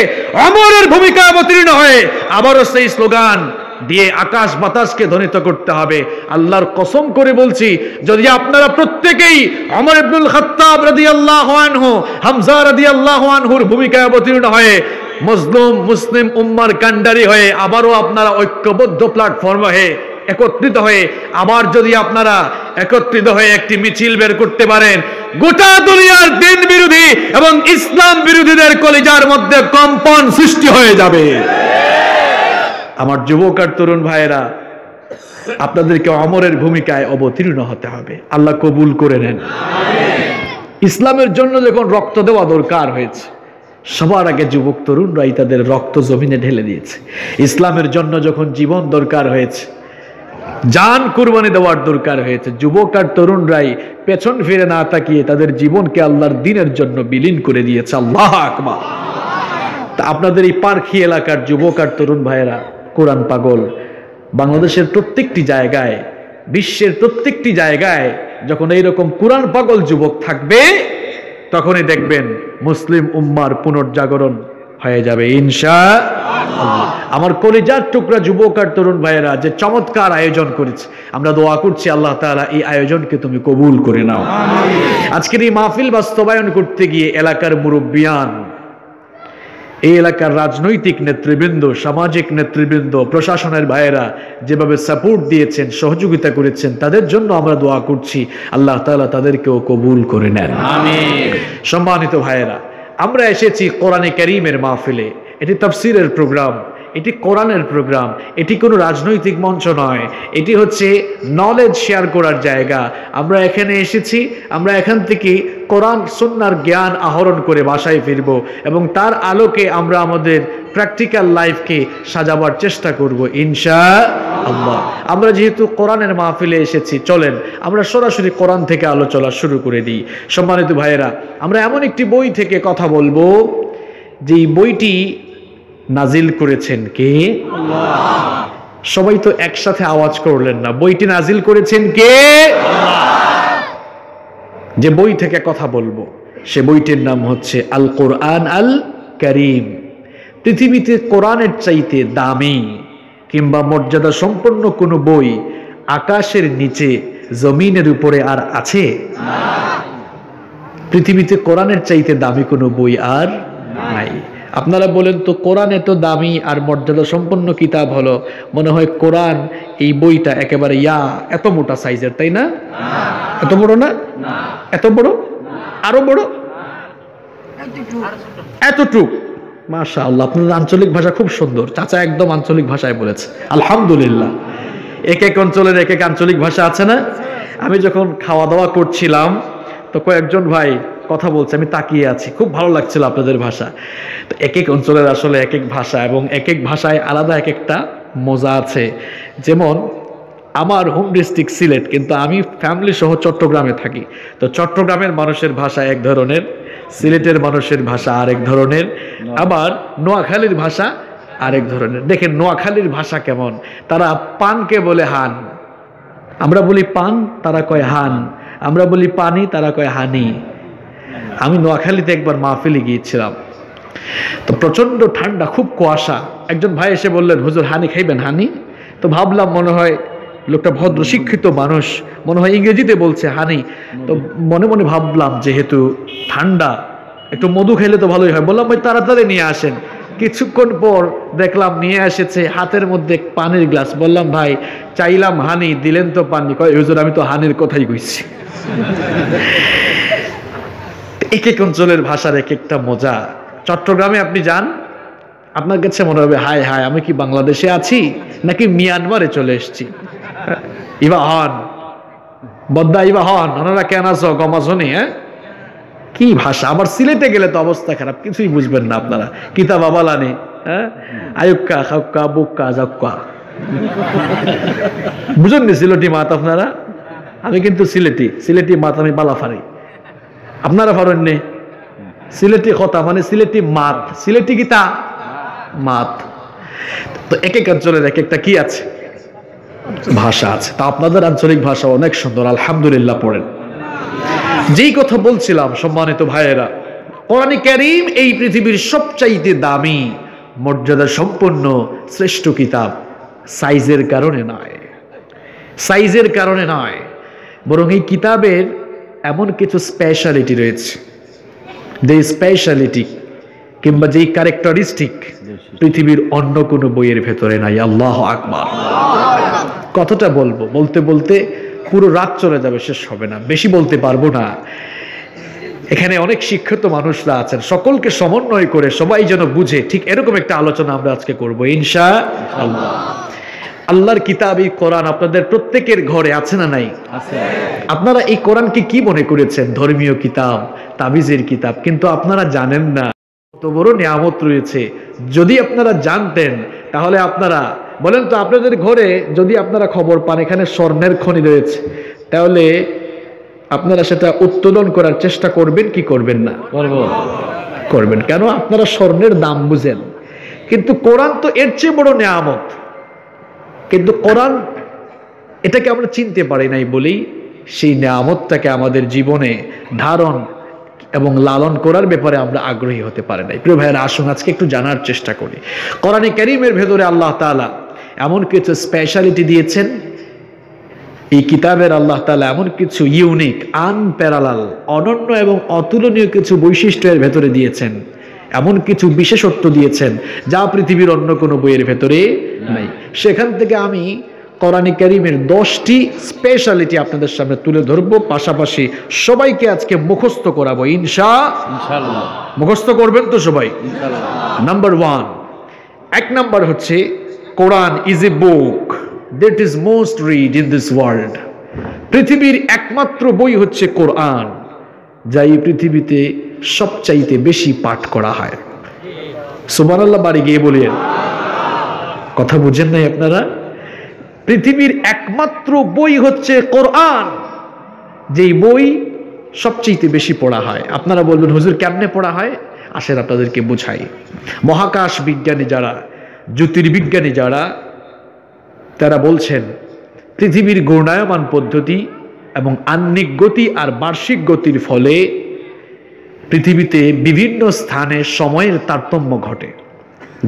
A: ওমরের ভূমিকা অবতীর্ণ হয়ে আবারও সেই স্লোগান দিয়ে আকাশ বাতাসকে ধ্বনিত করতে হবে। আল্লাহর কসম করে বলছি, যদি আপনারা প্রত্যেকেই ওমর ইবনুল খাত্তাব রাদিয়াল্লাহু আনহু, হামজা রাদিয়াল্লাহু আনহুর ভূমিকায় অবতীর্ণ হয়ে মজলুম মুসলিম উম্মার কান্ডারি হয়ে আবারও আপনারা ঐক্যবদ্ধ প্ল্যাটফর্ম হয়ে একত্রিত হয়ে আবার যদি আপনারা একত্রিত হয়ে একটি মিছিল বের করতে পারেন, গোটা দুনিয়ার দিন বিরোধী এবং ইসলাম বিরোধীদের কলিজার মধ্যে কম্পন সৃষ্টি হয়ে যাবে। আমার যুবক আর তরুণ ভাইয়েরা, আপনাদেরকে ওমরের ভূমিকায় অবতীর্ণ হতে হবে। আল্লাহ কবুল করে নেন। ইসলামের জন্য যখন রক্ত দেওয়া দরকার হয়েছে, সবার আগে যুবক তরুণরাই তাদের রক্ত জমিনে ঢেলে দিয়েছে। ইসলামের জন্য যখন জীবন দরকার হয়েছে, জান কুরবানি দেওয়ার দরকার হয়েছে, যুবক আর তরুণরাই পেছন ফিরে না তাকিয়ে তাদের জীবনকে আল্লাহর দ্বীনের জন্য বিলীন করে দিয়েছে। আল্লাহু আকবার। তা আপনাদের এই পার্কি এলাকার যুবক আর তরুণ ভাইয়েরা, কোরআন পাগল বাংলাদেশের প্রত্যেকটি জায়গায়, বিশ্বের প্রত্যেকটি জায়গায় যখন এইরকম কোরআন পাগল যুবক থাকবে, তখনই দেখবেন মুসলিম উম্মার পুনর্জাগরণ হয়ে যাবে ইনশাআল্লাহ। আমার কলিজার টুকরা যুবক আর তরুণ ভাইয়েরা, যে চমৎকার আয়োজন করেছে, আমরা দোয়া করছি আল্লাহ তাআলা এই আয়োজনকে তুমি কবুল করে নাও। আজকের এই মাহফিল বাস্তবায়ন করতে গিয়ে এলাকার মুরব্বিয়ান, এই এলাকার রাজনৈতিক নেতৃবৃন্দ, সামাজিক নেতৃবৃন্দ, প্রশাসনের ভাইয়েরা যেভাবে সাপোর্ট দিয়েছেন, সহযোগিতা করেছেন, তাদের জন্য আমরা দোয়া করছি আল্লাহ তাআলা তাদেরকেও কবুল করে নেন।
B: আমিন।
A: সম্মানিত ভাইয়েরা, আমরা এসেছি কোরআনে কারীমের মাহফিলে। এটি তাফসীরের প্রোগ্রাম, এটি কোরআনের প্রোগ্রাম, এটি কোনো রাজনৈতিক মঞ্চ নয়। এটি হচ্ছে নলেজ শেয়ার করার জায়গা। আমরা এখানে এসেছি, আমরা এখান থেকে কোরআন সুন্নাহর জ্ঞান আহরণ করে বাসায় ফিরব এবং তার আলোকে আমরা আমাদের প্র্যাকটিক্যাল লাইফকে সাজাবার চেষ্টা করব ইনশাআল্লাহ। আমরা যেহেতু কোরআনের মাহফিলে এসেছি, চলেন আমরা সরাসরি কোরআন থেকে আলোচনা শুরু করে দিই। সম্মানিত ভাইয়েরা, আমরা এমন একটি বই থেকে কথা বলবো যেই বইটি নাজিল করেছেন কে? আল্লাহ। সবাই তো একসাথে আওয়াজ করলেন না। বইটি নাজিল করেছেন কে? যে বই থেকে কথা বলবো সে বইটির নাম হচ্ছে আল কোরআন আল কারীম। পৃথিবীতে কোরআনের চাইতে দামি কিংবা মর্যাদা সম্পন্ন কোনো বই আকাশের নিচে জমিনের উপরে আর আছে? পৃথিবীতে কোরআনের চাইতে দামি কোনো বই আর নাই। আপনারা বলেন তো, কোরআন এত দামি আর মর্যাদা সম্পন্ন কিতাব হলো, মনে হয় কোরআন এই বইটা একেবারে এত মোটা সাইজের, তাই না? এত বড় না? এত বড়? আরো বড়? এতটুক? মাশাআল্লাহ, আপনাদের আঞ্চলিক ভাষা খুব সুন্দর। চাচা একদম আঞ্চলিক ভাষায় বলেছে, আলহামদুলিল্লাহ। এক এক অঞ্চলের এক এক আঞ্চলিক ভাষা আছে না? আমি যখন খাওয়া দাওয়া করছিলাম তো কয়েকজন ভাই কথা বলছে, আমি তাকিয়ে আছি, খুব ভালো লাগছিল আপনাদের ভাষা। তো এক এক অঞ্চলের আসলে এক এক ভাষা, এবং এক এক ভাষায় আলাদা এক একটা মজা আছে। যেমন আমার হোম ডিস্ট্রিক্ট সিলেট, কিন্তু আমি ফ্যামিলি সহ চট্টগ্রামে থাকি। তো চট্টগ্রামের মানুষের ভাষা এক ধরনের, সিলেটের মানুষের ভাষা আরেক ধরনের, আবার নোয়াখালীর ভাষা আরেক ধরনের। দেখেন নোয়াখালীর ভাষা কেমন, তারা পানকে বলে হান, আমরা বলি পান, তারা কয় হান। আমরা বলি পানি, তারা কয় হানি। আমি নোয়াখালীতে একবার মাহফিলে গিয়েছিলাম, তো প্রচন্ড ঠান্ডা, খুব কুয়াশা। একজন ভাই এসে বললেন, হুজুর হানি খাইবেন? হানি। তো ভাবলাম মনে হয় লোকটা ভদ্র শিক্ষিত মানুষ, মনে হয় ইংরেজিতে বলছে হানি। তো মনে মনে ভাবলাম যেহেতু ঠান্ডা, একটু মধু খেলে তো ভালোই হয়। বললাম ভাই তাড়াতাড়ি নিয়ে আসেন। কিছুক্ষণ পর দেখলাম নিয়ে এসেছে হাতের মধ্যে পানির গ্লাস। বললাম ভাই চাইলাম হানি, দিলেন তো পানি। কয় হুজুর আমি তো হানির কথাই কইছি। এক এক অঞ্চলের ভাষার এক একটা মজা। চট্টগ্রামে আপনি যান, আপনার কাছে মনে হবে হায় হায় আমি কি বাংলাদেশে আছি নাকি মিয়ানমারে চলে এসেছি। ইবা হন বদ্দা, ইবা হন, ওনারা কেন আছো গমাজনি? হ্যাঁ, কি ভাষা। আবার সিলেটে গেলে তো অবস্থা খারাপ, কিছুই বুঝবেন না আপনারা। কিতা বাবালানি, হ্যাঁ, আয়ুক্কা খাউক্কা বুক্কা জাক্কা, বুঝেননি সিলেটি মাত আপনারা? আমি কিন্তু সিলেটি মাত আমি বালা ফারি, আপনারা পারেননি। সিলেটি কথা মানে সিলেটি মাত, সিলেটি গীতা মাত। তো এক এক অঞ্চলের এক একটা কি আছে, ভাষা আছে। তা আপনাদের আঞ্চলিক ভাষা অনেক সুন্দর, আলহামদুলিল্লাহ পড়েন। যেই কথা বলছিলাম সম্মানিত ভাইয়েরা, কোরআনে কারীম এই পৃথিবীর সবচাইতে দামি, মর্যাদা সম্পন্ন শ্রেষ্ঠ কিতাব। সাইজের কারণে নয়, সাইজের কারণে নয়, বরং এই কিতাবের এমন কিছু স্পেশালিটি রয়েছে, যে স্পেশালিটি কিংবা যেই ক্যারেক্টারিস্টিক পৃথিবীর অন্য কোনো বইয়ের ভেতরে নাই। আল্লাহু আকবার। কতটা বলবো, বলতে বলতে পুরো রাত চলে যাবে, শেষ হবে না, বেশি বলতে পারবো না। এখানে অনেক শিক্ষিত মানুষরা আছেন, সকলকে সমন্বয় করে সবাই যেন বুঝে, ঠিক এরকম একটা আলোচনা আমরা আজকে করবো ইনশাআল্লাহ। আল্লাহর কিতাব এই কোরআন আপনাদের প্রত্যেকের ঘরে আছে না নাই? আপনারা এই কোরআনকে কি মনে করেছেন? ধর্মীয় কিতাব, তাবিজের কিতাব। কিন্তু আপনারা জানেন না কত বড় নিয়ামত রয়েছে। যদি আপনারা জানতেন তাহলে আপনারা বলেন তো, আপনাদের ঘরে যদি আপনারা খবর পান এখানে স্বর্ণের খনি রয়েছে, তাহলে আপনারা সেটা উত্তোলন করার চেষ্টা করবেন কি করবেন না? করবেন। কেন? আপনারা স্বর্ণের দাম বুঝেন। কিন্তু কোরআন তো এর চেয়ে বড় নিয়ামত। কিন্তু কোরআন এটাকে আমরা চিনতে পারি নাই বলেই সেই নিয়ামতটাকে আমাদের জীবনে ধারণ এবং লালন করার ব্যাপারে আমরা আগ্রহী হতে পারি নাই। প্রিয় ভাইয়েরা, আসুন আজকে একটু জানার চেষ্টা করি। কোরআনে কারীমের ভেতরে আল্লাহ তাআলা এমন কিছু স্পেশালিটি দিয়েছেন, এই কিতাবের আল্লাহ তাআলা এমন কিছু ইউনিক, আনপ্যারালাল, অনন্য এবং অতুলনীয় কিছু বৈশিষ্ট্য এর ভেতরে দিয়েছেন, এমন কিছু বিশেষত্ব দিয়েছেন যা পৃথিবীর অন্য কোনো বইয়ের ভেতরে নাই। সেখান থেকে আমি কোরআনে কারীমের 10টি স্পেশালিটি আপনাদের সামনে তুলে ধরবো, পাশাপাশি সবাইকে আজকে মুখস্থ করাবো ইনশাআল্লাহ। মুখস্থ করবেন তো সবাই? নাম্বার 1, 1 নাম্বার হচ্ছে Quran is a book that is most read in this world. পৃথিবীর একমাত্র বই হচ্ছে কোরআন, যা এই পৃথিবীতে সবচাইতে বেশি পাঠ করা হয়। সুবহানাল্লাহ, বাড়ি গিয়ে বলেন। কথা বুঝেন নাই আপনারা? পৃথিবীর একমাত্র বই হচ্ছে কোরআন, যেই বই সবচেয়ে বেশি পড়া হয়। আপনারা বলবেন হুজুর কেমনে পড়া হয়? আসেন আপনাদেরকে বুঝাই। মহাকাশ বিজ্ঞানী যারা, জ্যোতির্বিজ্ঞানী যারা, তারা বলছেন পৃথিবীর ঘূর্ণায়মান পদ্ধতি এবং আহ্নিক গতি আর বার্ষিক গতির ফলে পৃথিবীতে বিভিন্ন স্থানে সময়ের তারতম্য ঘটে।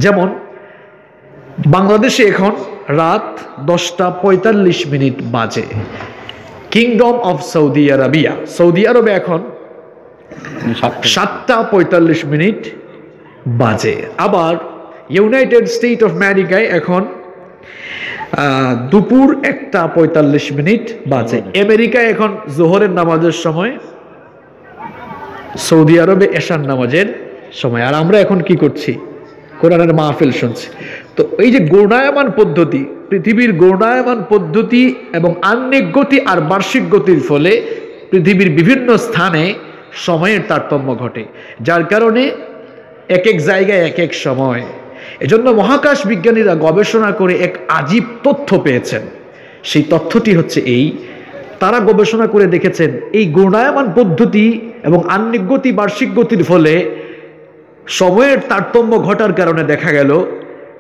A: যেমন বাংলাদেশে এখন রাত 10:45 বাজে। Kingdom of Saudi Arabia, Saudi আরবে এখন 7:45 বাজে। আবার ইউনাইটেড স্টেট অফ আমেরিকায় এখন দুপুর 1:45 বাজে। আমেরিকায় এখন জোহরের নামাজের সময়, সৌদি আরবে এশার নামাজের সময়। আর আমরা এখন কি করছি? কোরআনের মাহফিল শুনছি। তো এই যে ঘূর্ণায়মান পদ্ধতি, পৃথিবীর ঘূর্ণায়মান পদ্ধতি এবং আহ্নিক গতি আর বার্ষিক গতির ফলে পৃথিবীর বিভিন্ন স্থানে সময়ের তারতম্য ঘটে, যার কারণে এক এক জায়গায় এক এক সময়। এজন্য মহাকাশ বিজ্ঞানীরা গবেষণা করে এক আজীব তথ্য পেয়েছেন। সেই তথ্যটি হচ্ছে এই, তারা গবেষণা করে দেখেছেন এই ঘূর্ণায়মান পদ্ধতি এবং আহ্নিক গতি বার্ষিক গতির ফলে সময়ের তারতম্য ঘটার কারণে দেখা গেল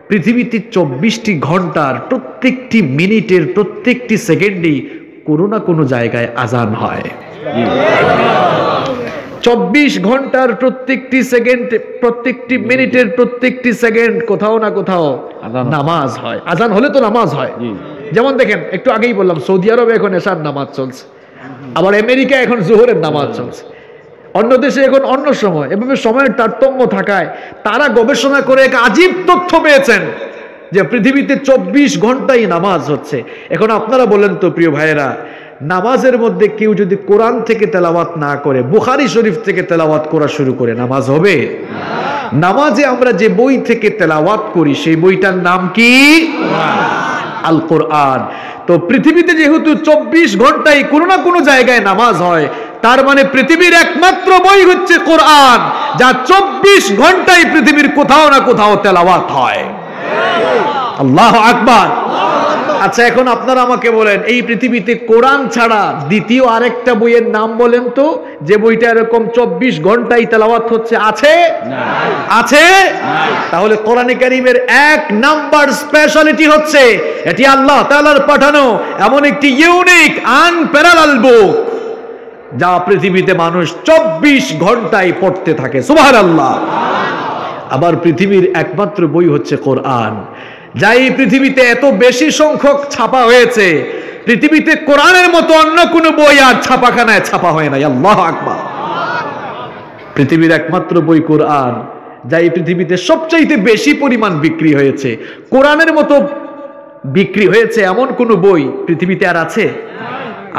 A: পৃথিবীতে 24টি ঘন্টার প্রত্যেকটি মিনিটের প্রত্যেকটি সেকেন্ডেই কোনো না কোনো জায়গায় আজান হয়। 24 ঘন্টার প্রত্যেকটি সেকেন্ড, প্রত্যেকটি মিনিটের প্রত্যেকটি সেকেন্ড কোথাও না কোথাও নামাজ হয়। আজান হলে তো নামাজ হয়। যেমন দেখেন, একটু আগেই বললাম সৌদি আরবে এখন এশার নামাজ চলছে, আবার আমেরিকা এখন জোহরের নামাজ চলছে, অন্য দেশে এখন অন্য সময়। এভাবে সময়ের তারতম্য থাকায় তারা গবেষণা করে এক আজীব তথ্য পেয়েছেন যে পৃথিবীতে 24 ঘন্টাই নামাজ হচ্ছে। এখন আপনারা বলেন তো প্রিয় ভাইয়েরা, নামাজের মধ্যে কেউ যদি কোরআন থেকে তেলাওয়াত না করে, বুখারী শরীফ থেকে তেলাওয়াত করা শুরু করে, নামাজ হবে? নামাজে আমরা যে বই থেকে তেলাওয়াত করি সেই বইটার নাম কি? আল কোরআন। তো পৃথিবীতে যেহেতু 24 ঘন্টায় কোনো না কোনো জায়গায় নামাজ হয়, তার মানে পৃথিবীর একমাত্র বই হচ্ছে কোরআন, যা 24 ঘন্টায় পৃথিবীর কোথাও না কোথাও তেলাওয়াত হয়। আল্লাহু আকবার। আচ্ছা, এখন আপনারা আমাকে বলেন, এই পৃথিবীতে কোরআন ছাড়া দ্বিতীয় আরেকটা বইয়ের নাম বলেন তো, যে বইটা এরকম 24 ঘন্টায় তেলাওয়াত হচ্ছে? আছে? আছে? তাহলে কোরআনে কারীমের 1 নাম্বার স্পেশালিটি হচ্ছে এটি আল্লাহ তাআলার পাঠানো এমন একটি ইউনিক আনপ্যারালাল বুক, যা পৃথিবীতে মানুষ 24 ঘন্টায় পড়তে থাকে। সুবহানাল্লাহ। আবার পৃথিবীর একমাত্র বই হচ্ছে কোরআন, যা এই পৃথিবীতে এত বেশি সংখ্যক ছাপা হয়েছে, পৃথিবীতে কোরআনের মতো অন্য কোনো বই আর ছাপাখানায় ছাপা হয় না। আল্লাহু আকবার। পৃথিবীর একমাত্র বই কোরআন, যা এই পৃথিবীতে সবচাইতে বেশি পরিমাণ বিক্রি হয়েছে। কোরআনের মতো বিক্রি হয়েছে এমন কোনো বই পৃথিবীতে আর আছে?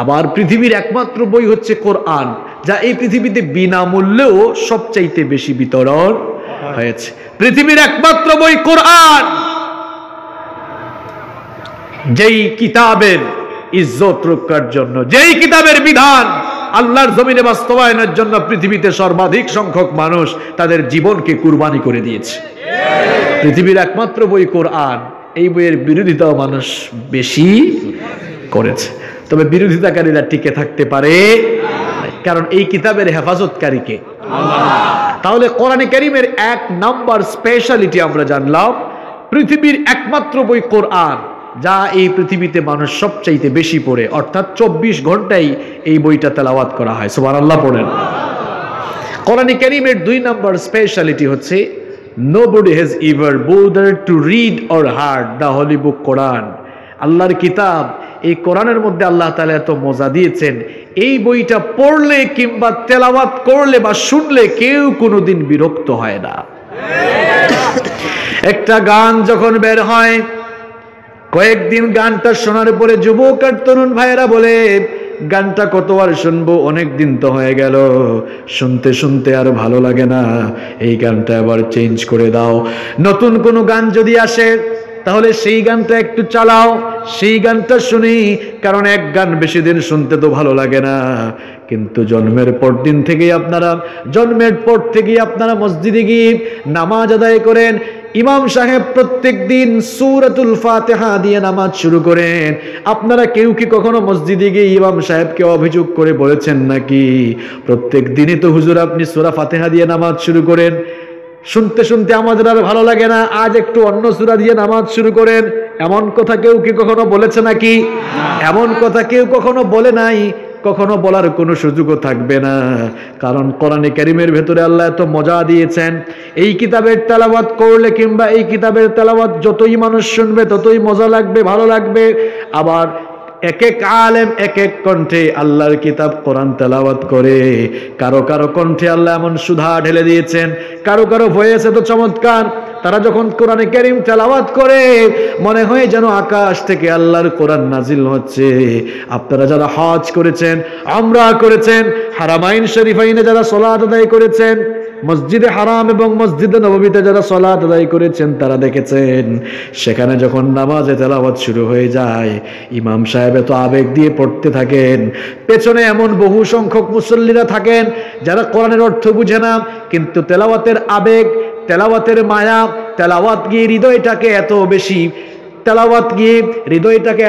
A: আবার পৃথিবীর একমাত্র বই হচ্ছে কোরআন, যা এই পৃথিবীতে বিনামূল্যেও সবচাইতে বেশি বিতরণ হয়েছে। পৃথিবীর একমাত্র বই কোরআন, যেই কিতাবের ইজ্জত রক্ষার জন্য, যেই কিতাবের বিধান আল্লাহর জমিনে বাস্তবায়নের জন্য পৃথিবীতে সর্বাধিক সংখ্যক মানুষ তাদের জীবনকে কুরবানি করে দিয়েছে। পৃথিবীর একমাত্র বই কোরআন, এই বইয়ের বিরোধিতাও মানুষ বেশি করেছে, তবে বিরোধিতাকারীরা টিকে থাকতে পারে, কারণ এই কিতাবের হেফাজতকারী কে? আল্লাহ। তাহলে কোরআনে কারীমের 1 নাম্বার স্পেশালিটি আমরা জানলাম, পৃথিবীর একমাত্র বই কোরআন, যা এই পৃথিবীতে মানুষ সবচাইতে বেশি পড়ে, অর্থাৎ 24 ঘন্টায় এই বইটা তেলাওয়াত করা হয়। সুবহানাল্লাহ পড়েন। কোরআনে কারীমের 2 নাম্বার স্পেশালিটি হচ্ছে nobody has ever bothered to read or heard the holy book Quran। আল্লাহর কিতাব, এই কোরআনের মধ্যে আল্লাহ তাআলা এত মজা দিয়েছেন, এই বইটা পড়লে কিংবা তেলাওয়াত করলে বা শুনলে কেউ কোনোদিন বিরক্ত হয় না। একটা গান যখন বের হয়, কয়েকদিন গানটা শোনার পরে যুবক আর তরুণ ভাইয়েরা বলে, গানটা কতবার শুনবো, অনেক দিন তো হয়ে গেল, শুনতে শুনতে আর ভালো লাগে না, এই গানটা আবার চেঞ্জ করে দাও। নতুন কোনো গান যদি আসে তাহলে সেই গানটা একটু চালাও, সেই গানটা শুনি, কারণ এক গান বেশি দিন শুনতে তো ভালো লাগে না। কিন্তু জন্মের পর থেকেই আপনারা মসজিদে গিয়ে নামাজ আদায় করেন, ইমাম সাহেব প্রত্যেক দিন সূরাতুল ফাতিহা দিয়ে নামাজ শুরু করেন। আপনারা কেউ কি কখনো মসজিদে গিয়ে ইমাম সাহেবকে অভিযোগ করে বলেছেন নাকি, প্রত্যেক দিনই তো হুজুর আপনি সূরা ফাতিহা দিয়ে নামাজ শুরু করেন, শুনতে শুনতে আমাদের আর ভালো লাগে না, আজ একটু অন্য সূরা দিয়ে নামাজ শুরু করেন, এমন কথা কেউ কি কখনো বলেছে নাকি? এমন কথা কেউ কখনো বলে নাই, কখনো বলার কোনো সুযোগও থাকবে না। কারণ কোরআনে কারীমের ভেতরে আল্লাহ এত মজা দিয়েছেন, এই কিতাবের তেলাওয়াত করলে কিংবা এই কিতাবের তেলাওয়াত যতই মানুষ শুনবে ততই মজা লাগবে, ভালো লাগবে। আবার এক এক আলেম এক এক কণ্ঠে আল্লাহর কিতাব কোরআন তেলাওয়াত করে, কারো কারো কণ্ঠে আল্লাহ এমন সুধা ঢেলে দিয়েছেন, কারো কারো ভয়েস এত চমৎকার, তারা যখন কোরআনে কারীম তেলাওয়াত করে মনে হয় যেন আকাশ থেকে আল্লাহর কোরআন নাজিল হচ্ছে। আপনারা যারা হজ করেছেন, উমরা করেছেন, হারামাইন শরীফাইনে যারা সালাত আদায় করেছেন, মসজিদে হারাম এবং মসজিদে নববীতে যারা সালাত আদায় করেছেন, তারা দেখেছেন সেখানে যখন নামাজে তেলাওয়াত শুরু হয়ে যায়, ইমাম সাহেব এত আবেগ দিয়ে পড়তে থাকেন, পেছনে এমন বহু সংখ্যক মুসল্লিরা থাকেন যারা কোরআনের অর্থ বুঝে না, কিন্তু তেলাওয়াতের আবেগ, তেলাওয়াতের মায়া, তেলাওয়াত গিয়ে হৃদয়টাকে এত বেশি, তেলাওয়াত গিয়ে হৃদয়টাকে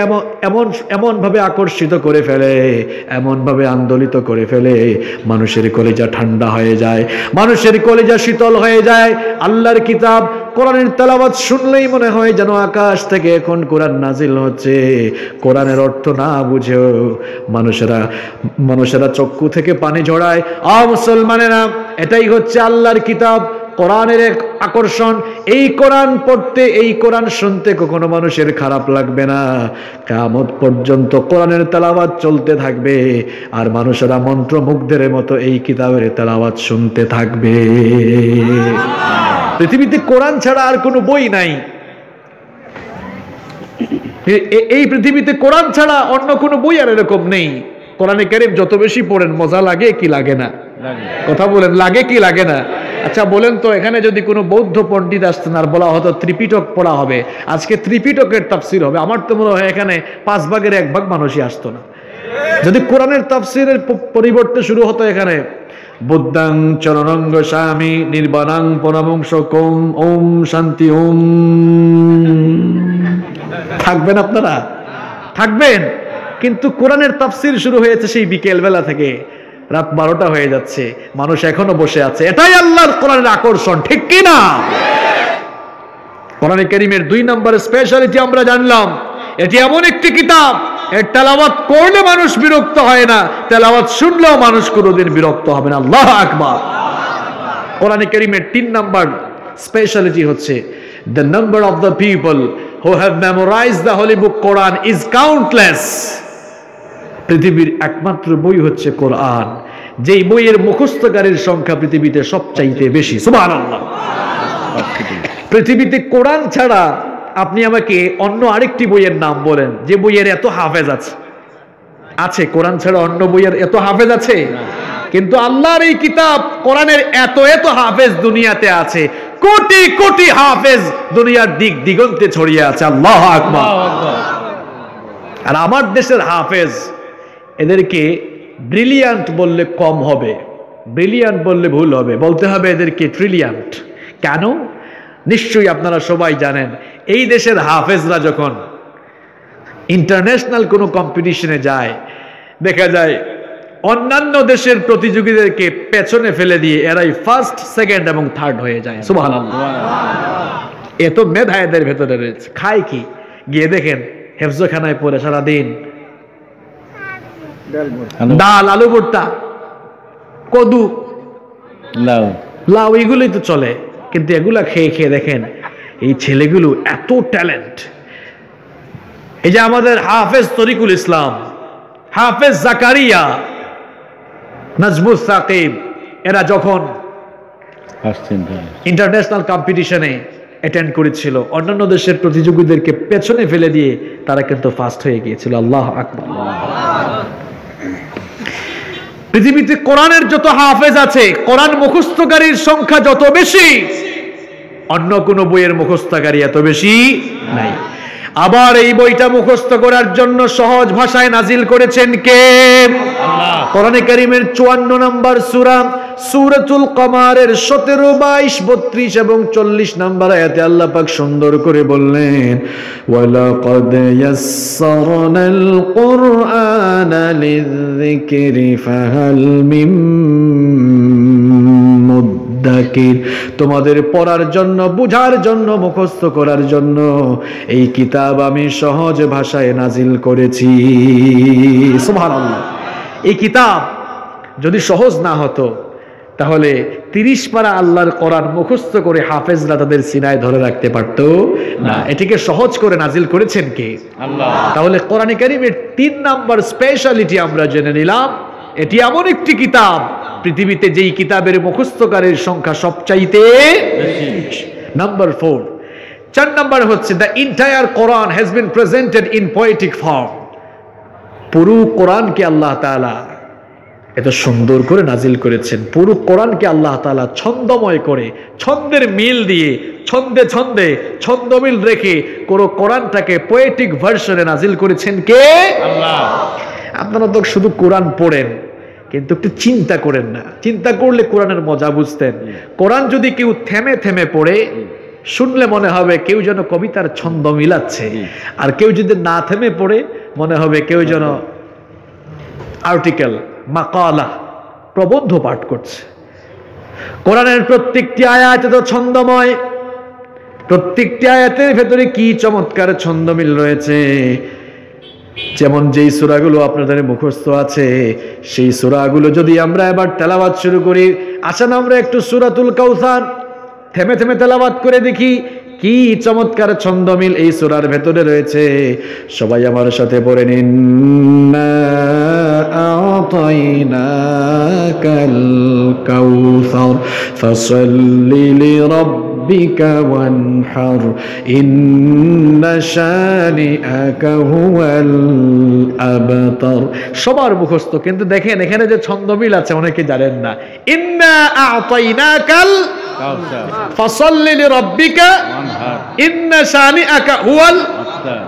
A: এমন ভাবে আকর্ষিত করে ফেলে, এমন ভাবে আন্দোলিত করে ফেলে, মানুষের কলিজা ঠান্ডা হয়ে যায়, মানুষের কলিজা শীতল হয়ে যায়। আল্লাহর কিতাব কোরআনের তেলাওয়াত শুনলেই মনে হয় যেন আকাশ থেকে এখন কোরআন নাজিল হচ্ছে। কোরআনের অর্থ না বুঝেও মানুষেরা চক্ষু থেকে পানি ঝরায়। মুসলমানেরা, এটাই হচ্ছে আল্লাহর কিতাব, কোরআনের এক আকর্ষণ। এই কোরআন পড়তে, এই কোরআন শুনতে কখনো মানুষের খারাপ লাগবে না। কিয়ামত পর্যন্ত কোরআনের তেলাওয়াত চলতে থাকবে, আর মানুষেরা মন্ত্রমুগ্ধের মতো এই কিতাবের তেলাওয়াত শুনতে থাকবে। পৃথিবীতে কোরআন ছাড়া আর কোনো বই নাই, এই পৃথিবীতে কোরআন ছাড়া অন্য কোনো বই আর এরকম নেই। কোরআনে কারীম যত বেশি পড়েন মজা লাগে কি লাগে না? কথা বলেন, লাগে কি লাগে না? আচ্ছা বলেন তো, এখানে যদি কোনো বৌদ্ধ পণ্ডিত আসতেন আর বলা হতো ত্রিপিটক পড়া হবে, আজকে ত্রিপিটকের তাফসীর হবে, আমার তো মনে হয় এখানে 5 ভাগের 1 ভাগ মানুষই আসতো না। যদি কোরআনের তাফসীরের পরিবর্তে শুরু হতো এখানে বুদ্ধাং চরণঙ্গ স্বামী নির্বাণাং পরমংসকম ওম শান্তি ওম, থাকবেন আপনারা? থাকবেন? কিন্তু কোরআনের তাফসীর শুরু হয়েছে সেই বিকেল বেলা থেকে, রাত 12টা হয়ে যাচ্ছে, মানুষ এখনো বসে আছে। এটাই আল্লাহর কোরআনের আকর্ষণ, ঠিক কি না? কোরআনে কারীমের 2 নম্বর স্পেশালিটি আমরা জানলাম, এটি এমন একটি কিতাব, এর তেলাওয়াত করলে মানুষ বিরক্ত হয় না, তেলাওয়াত শুনলেও মানুষ কোনোদিন বিরক্ত হবে না। আল্লাহু আকবার। কোরআনে কারীমের 3 নম্বর স্পেশালিটি হচ্ছে the number of the people who have memorized the holy book Quran is countless. পৃথিবীর একমাত্র বই হচ্ছে কোরআন, যেই বইয়ের মুখস্থকারীর সংখ্যা পৃথিবীতে সবচাইতে বেশি। সুবহানাল্লাহ। পৃথিবীতে কোরআন ছাড়া আপনি আমাকে অন্য আরেকটি বইয়ের নাম বলেন যে বইয়ের এত হাফেজ আছে? আছে? কোরআন ছাড়া অন্য বইয়ের এত হাফেজ আছে? কিন্তু আল্লাহর এই কিতাব কোরআনের এত হাফেজ দুনিয়াতে আছে, কোটি কোটি হাফেজ দুনিয়ার দিক দিগন্তে ছড়িয়ে আছে। আল্লাহু আকবার। আর আমার দেশের হাফেজ, এদেরকে ব্রিলিয়ান্ট বললে কম হবে, ব্রিলিয়ান্ট বললে ভুল হবে, বলতে হবে এদেরকে ট্রিলিয়ান্ট। কেন? নিশ্চয়ই আপনারা সবাই জানেন, এই দেশের হাফেজরা যখন ইন্টারন্যাশনাল কোনো কম্পিটিশনে যায়, দেখা যায় অন্যান্য দেশের প্রতিযোগীদেরকে পেছনে ফেলে দিয়ে এরাই ফার্স্ট, সেকেন্ড এবং থার্ড হয়ে যায়। সুবহানাল্লাহ। এত মেধা এদের ভেতরে রয়েছে। খায় কি? গিয়ে দেখেন হেফজখানায় পড়ে সারাদিন ডাল, আলু ভর্তা, কদু, লাউ এগুলোই তো চলে, কিন্তু এগুলা খেয়ে খেয়ে দেখেন এই ছেলেগুলো এত ট্যালেন্ট। এই যে আমাদের হাফেজ তরিকুল ইসলাম, হাফেজ জাকারিয়া, নাজমুস সাকিব, এরা যখন ইন্টারন্যাশনাল কম্পিটিশনে অ্যাটেন্ড করেছিল, অন্যান্য দেশের প্রতিযোগীদেরকে পেছনে ফেলে দিয়ে তারা কিন্তু ফার্স্ট হয়ে গিয়েছিল। আল্লাহু আকবার। পৃথিবীতে কোরআনের যত হাফেজ আছে, কোরআন মুখস্থকারীর সংখ্যা যত বেশি, অন্য কোন বইয়ের মুখস্থকারী এত বেশি নাই। আবার এই বইটা মুখস্থ করার জন্য সহজ ভাষায় নাজিল করেছেন কে? আল্লাহ। কোরআনে কারীমের 54 নম্বর সূরা সূরাতুল কমারের 17, 22, 32 এবং 40 নম্বর আয়াতে আল্লাহ পাক সুন্দর করে বললেন, ওয়ালাকাদ ইয়াসসারনাল কুরআনা লিযিকরি ফাহাল মিন মুদ্দাকির। যাকির, তোমাদের পড়ার জন্য, বুঝার জন্য, মুখস্থ করার জন্য এই কিতাব আমি সহজ ভাষায় নাজিল করেছি। সুবহানাল্লাহ। এই কিতাব যদি সহজ না হতো তাহলে 30 পারা আল্লাহর কোরআন মুখস্থ করে হাফেজরা তাদের সিনায় ধরে রাখতে পারতো না। এটিকে সহজ করে নাজিল করেছেন কে? আল্লাহ। তাহলে কোরআনে কারীমের 3 নাম্বার স্পেশালিটি আমরা জেনে নিলাম, এটি এমন একটি কিতাব পৃথিবীতে যেই কিতাবের মুখস্থকারীর সংখ্যা সবচাইতে বেশি। নাম্বার 4, 4 নাম্বার হচ্ছে the entire Quran has been presented in poetic form. পুরো কোরআনকে আল্লাহ তাআলা এত সুন্দর করে নাজিল করেছেন। পুরো কোরআনকে আল্লাহ তাআলা ছন্দময় করে, ছন্দের মিল দিয়ে, ছন্দে ছন্দে ছন্দমিল রেখে পুরো কোরআনটাকে পোয়েটিক ভার্সনে নাজিল করেছেন কে? আল্লাহ। আপনারা তো শুধু কোরআন পড়েন কিন্তু একটু চিন্তা করেন না। চিন্তা করলে কোরআনের মজা বুঝতেন। কোরআন যদি কেউ থেমে থেমে পড়ে শুনলে মনে হবে কেউ যেন কবিতার ছন্দ মিলাচ্ছে, আর কেউ যদি না থেমে পড়ে মনে হবে কেউ যেন আর্টিকেল, মাকালা, প্রবন্ধ পাঠ করছে। কোরআনের প্রত্যেকটি আয়াত তো ছন্দময়, প্রত্যেকটি আয়াতের ভেতরে কি চমৎকার ছন্দমিল রয়েছে। যেমন যেই সূরাগুলো আপনাদের মুখস্থ আছে সেই সূরাগুলো যদি আমরা এবার তেলাওয়াত শুরু করি, আসেন আমরা একটু সূরাতুল কাউসার থেমে থেমে তেলাওয়াত করে দেখি কি চমৎকার ছন্দমিল এই সূরার ভেতরে রয়েছে। সবাই আমার সাথে পড়ে নিন, ইন্না আ'তাইনাকাল কাউসার ফাসাল্লি লিরাব্বিকা ওয়ানহার ইন্না শানিআকা হুয়াল আবতার। সবার মুখস্থ, কিন্তু দেখেন এখানে যে ছন্দমিল আছে অনেকে জানেন না। ইন্না আ'তাইনাকাল কাউসার ফাসাল্লি লিরাব্বিকা ওয়ানহার ইন্না শানিআকা হুয়াল আবতার।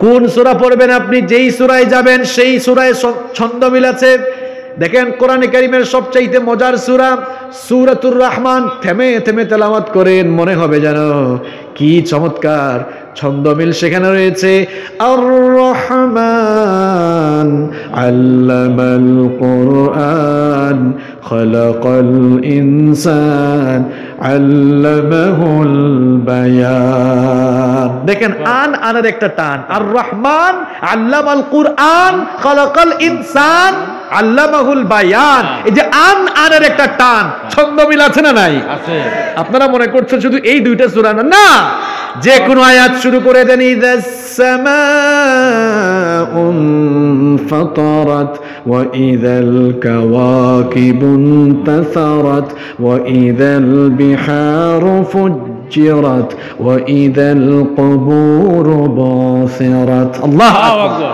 A: কোন সূরা পড়বেন আপনি, যেই সূরায় যাবেন সেই সূরায় ছন্দমিল আছে। দেখেন কোরআনে কারীমের সবচাইতে মজার সূরা সূরাতুর রহমান, থেমে থেমে তেলাওয়াত করেন মনে হবে যেন কি চমৎকার ছন্দমিল সেখানে রয়েছে। আর রহমান আল্লামাল কুরআন খালাকাল ইনসান আল্লামাহুল বায়ান। দেখেন আনের একটা টান, আর রহমান আল্লামাল কুরআন খালাকাল ইনসান আল্লামাহুল বায়ান। এই যে আনের একটা টান, ছন্দমিল আছে না নাই? আছে। আপনারা মনে করছেন শুধু এই দুইটা সূরা না, যে কোনো আয়াত শুরু করে দেন, ইযাস সামাউন ফাতারাত ওয়া ইযাল কাওয়াকিবুন তাসারাত ওয়া ইযাল বিহারু ফুজ্জিরাত ওয়া ইযাল কুবুরু বাসিরাত। আল্লাহু আকবার।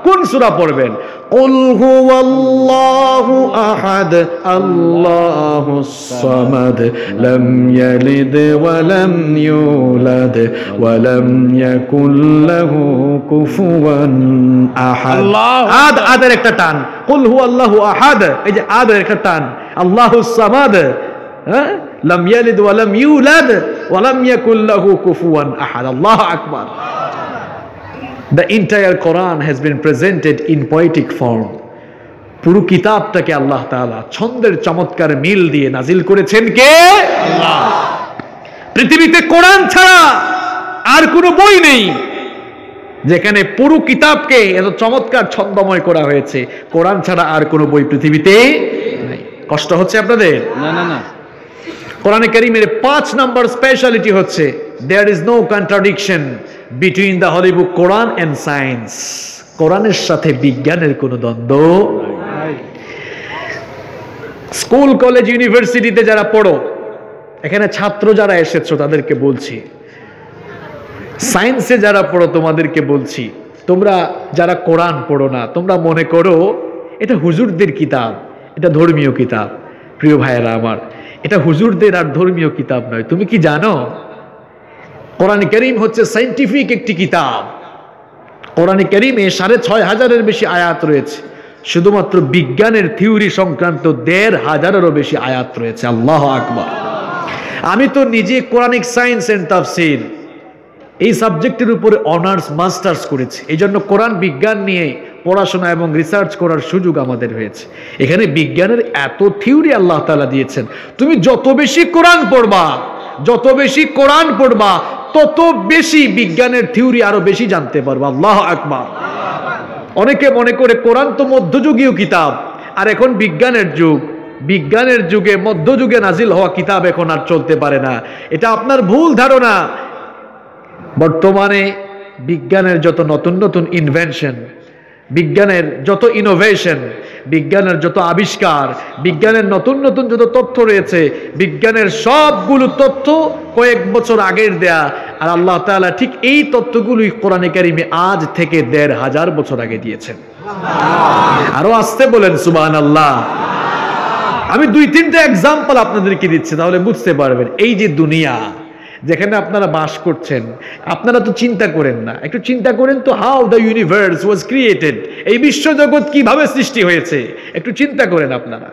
A: কোন সূরা পড়বেন? কুল হুয়াল্লাহু আহাদ আল্লাহুস সামাদ লাম ইয়ালিদ ওয়া লাম ইউলাদ ওয়া লাম ইয়াকুল লাহু কুফুয়ান আহাদ। আদের একটা টান, কুল হুয়াল্লাহু আহাদ, এই যে আদের একটা টান, আল্লাহুস সামাদ, লাম ইয়ালিদ ওয়া লাম ইউলাদ ওয়া লাম ইয়াকুল লাহু কুফুয়ান আহাদ। আল্লাহু আকবার। The entire Quran has been presented in poetic form. পুরো কিতাবটাকে আল্লাহ তাআলা ছন্দের চমৎকার মিল দিয়ে নাজিল করেছেন কে? আল্লাহ। পৃথিবীতে কোরআন ছাড়া আর কোনো বই নেই যেখানে পুরো কিতাবকে এত চমৎকার ছন্দময় করা হয়েছে। কোরআন ছাড়া আর কোনো বই পৃথিবীতে নাই। কষ্ট হচ্ছে আপনাদের? না না না। কোরআনে কারীমের 5 নাম্বার স্পেশালিটি হচ্ছে there is no contradiction between the holy book Quran and science. কোরআনের সাথে বিজ্ঞানের কোনো দ্বন্দ্ব নাই। স্কুল, কলেজ, ইউনিভার্সিটিতে যারা পড়ো, এখানে ছাত্র যারা এসেছো তাদেরকে বলছি, সায়েন্সে যারা পড়ো তোমাদেরকে বলছি, তোমরা যারা কোরআন পড়ো না তোমরা মনে করো এটা হুজুরদের কিতাব, এটা ধর্মীয় কিতাব। প্রিয় ভাইয়েরা আমার, এটা হুজুরদের আর ধর্মীয় কিতাব নয়। তুমি কি জানো কোরআন কারীম হচ্ছে সায়েন্টিফিক একটি কিতাব। কোরআন কারীমে 6500-এর বেশি আয়াত রয়েছে। শুধুমাত্র বিজ্ঞানের থিওরি সংক্রান্ত 1500-এরও বেশি আয়াত রয়েছে। আল্লাহু আকবার। আমি তো নিজে কোরআনিক সায়েন্স এন্ড তাফসীর এই সাবজেক্টের উপরে অনার্স মাস্টার্স করেছি। এই জন্য কোরআন বিজ্ঞান নিয়ে পড়াশোনা এবং রিসার্চ করার সুযোগ আমাদের হয়েছে। এখানে বিজ্ঞানের এত থিওরি আল্লাহ তাআলা দিয়েছেন, তুমি যত বেশি কোরআন পড়বা, যত বেশি কোরআন পড়বা, তত বেশি বিজ্ঞানের থিওরি আরো বেশি জানতে পারবা। আল্লাহু আকবার। অনেকে মনে করে কোরআন তো মধ্যযুগীয় কিতাব, আর এখন বিজ্ঞানের যুগ, বিজ্ঞানের যুগে মধ্যযুগে নাজিল হওয়া কিতাব এখন আর চলতে পারে না। এটা আপনার ভুল ধারণা। বর্তমানে বিজ্ঞানের যত নতুন নতুন ইনভেনশন, বিজ্ঞানের যত ইনোভেশন, বিজ্ঞানের যত আবিষ্কার, বিজ্ঞানের নতুন নতুন যত তথ্য রয়েছে, বিজ্ঞানের সবগুলো তথ্য কয়েক বছর আগের দেয়া, আর আল্লাহ তাআলা ঠিক এই তথ্যগুলোই কোরআনে কারিমে আজ থেকে ১৫০০ বছর আগে দিয়েছেন। আরো আসতে বলেন সুবহানাল্লাহ। আমি ২-৩টা এক্সাম্পল আপনাদেরকে দিচ্ছি, তাহলে বুঝতে পারবেন এই যে দুনিয়া যেখানে আপনারা বাস করছেন, আপনারা তো চিন্তা করেন না, একটু চিন্তা করেন তো, how the universe was created, এই বিশ্বজগৎ কিভাবে সৃষ্টি হয়েছে, একটু চিন্তা করেন আপনারা।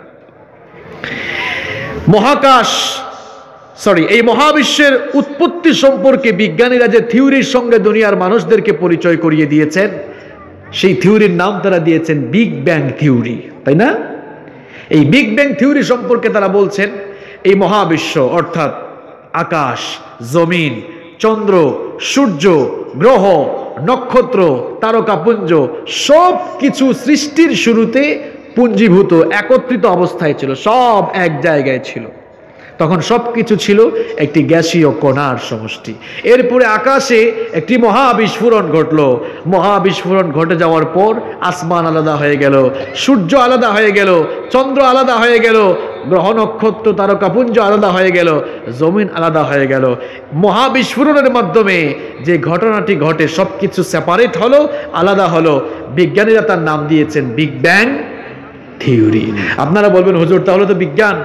A: এই মহাবিশ্বের উৎপত্তি সম্পর্কে বিজ্ঞানীরা যে থিওরির সঙ্গে দুনিয়ার মানুষদেরকে পরিচয় করিয়ে দিয়েছেন, সেই থিওরির নাম তারা দিয়েছেন বিগ ব্যাং থিওরি, তাই না? এই বিগ ব্যাং থিওরি সম্পর্কে তারা বলছেন এই মহাবিশ্ব অর্থাৎ আকাশ, জমিন, চন্দ্র, সূর্য, গ্রহ, নক্ষত্র, তারকাপুঞ্জ সব কিছু সৃষ্টির শুরুতে পুঞ্জীভূত একত্রিত অবস্থায় ছিল, সব এক জায়গায় ছিল। তখন সবকিছু ছিল একটি গ্যাসীয় কণার সমষ্টি। এরপরে আকাশে একটি মহাবিস্ফোরণ ঘটলো। মহাবিস্ফোরণ ঘটে যাওয়ার পর আসমান আলাদা হয়ে গেল, সূর্য আলাদা হয়ে গেল, চন্দ্র আলাদা হয়ে গেল, গ্রহ নক্ষত্র তারকাপুঞ্জ আলাদা হয়ে গেল, জমিন আলাদা হয়ে গেল। মহাবিস্ফোরণের মাধ্যমে যে ঘটনাটি ঘটে সবকিছু সেপারেট হলো, আলাদা হলো। বিজ্ঞানীরা তার নাম দিয়েছেন বিগ ব্যাং থিওরি। আপনারা বলবেন হুজুর তাহলে তো বিজ্ঞান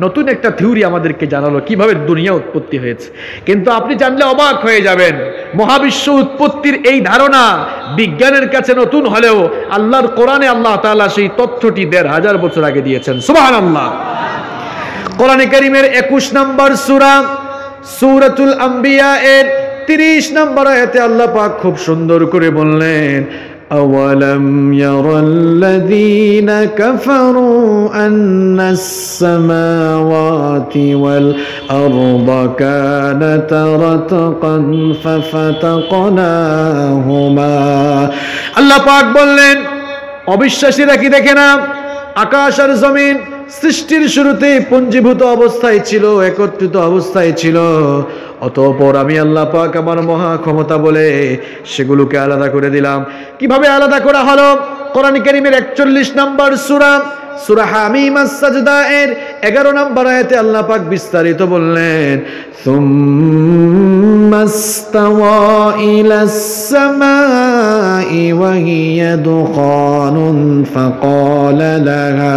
A: নতুন একটা থিওরি আমাদেরকে জানালো কিভাবে দুনিয়া উৎপত্তি হয়েছে, কিন্তু আপনি জানলে অবাক হয়ে যাবেন। মহাবিশ্ব উৎপত্তির এই ধারণা বিজ্ঞানের কাছে নতুন হলেও আল্লাহর কোরআনে আল্লাহ তাআলা সেই তথ্যটি ১৫০০ বছর আগে দিয়েছেন। সুবহানাল্লাহ। কোরআনে কারীমের ২১ নম্বর সূরা সূরাতুল আম্বিয়া এর ৩০ নম্বর আয়াতে আল্লাহ পাক খুব সুন্দর করে বললেন, أولم ير الذين كفروا أن السماوات والأرض كانتا رتقا ففتقناهما। আল্লাহ পাক বললেন অবিশ্বাসীরা কি দেখে না, আকাশ আর জমিন সৃষ্টির শুরুতে পুঞ্জীভূত অবস্থায় ছিল, একত্রিত অবস্থায় ছিল, অতঃপর আমি আল্লাহ পাক আমার মহা ক্ষমতা বলে সেগুলোকে আলাদা করে দিলাম। কিভাবে আলাদা করা হলো? কোরআন কারীমের ৪১ নম্বর সূরা সূরা হামিম আস-সাজদা এর ১১ নম্বর আয়াতে আল্লাহ পাক বিস্তারিত বললেন, সুম্মাস্তাওয়া ইলাস সামাই ওয়া হিয়া দুখানুন ফাকালা লাহা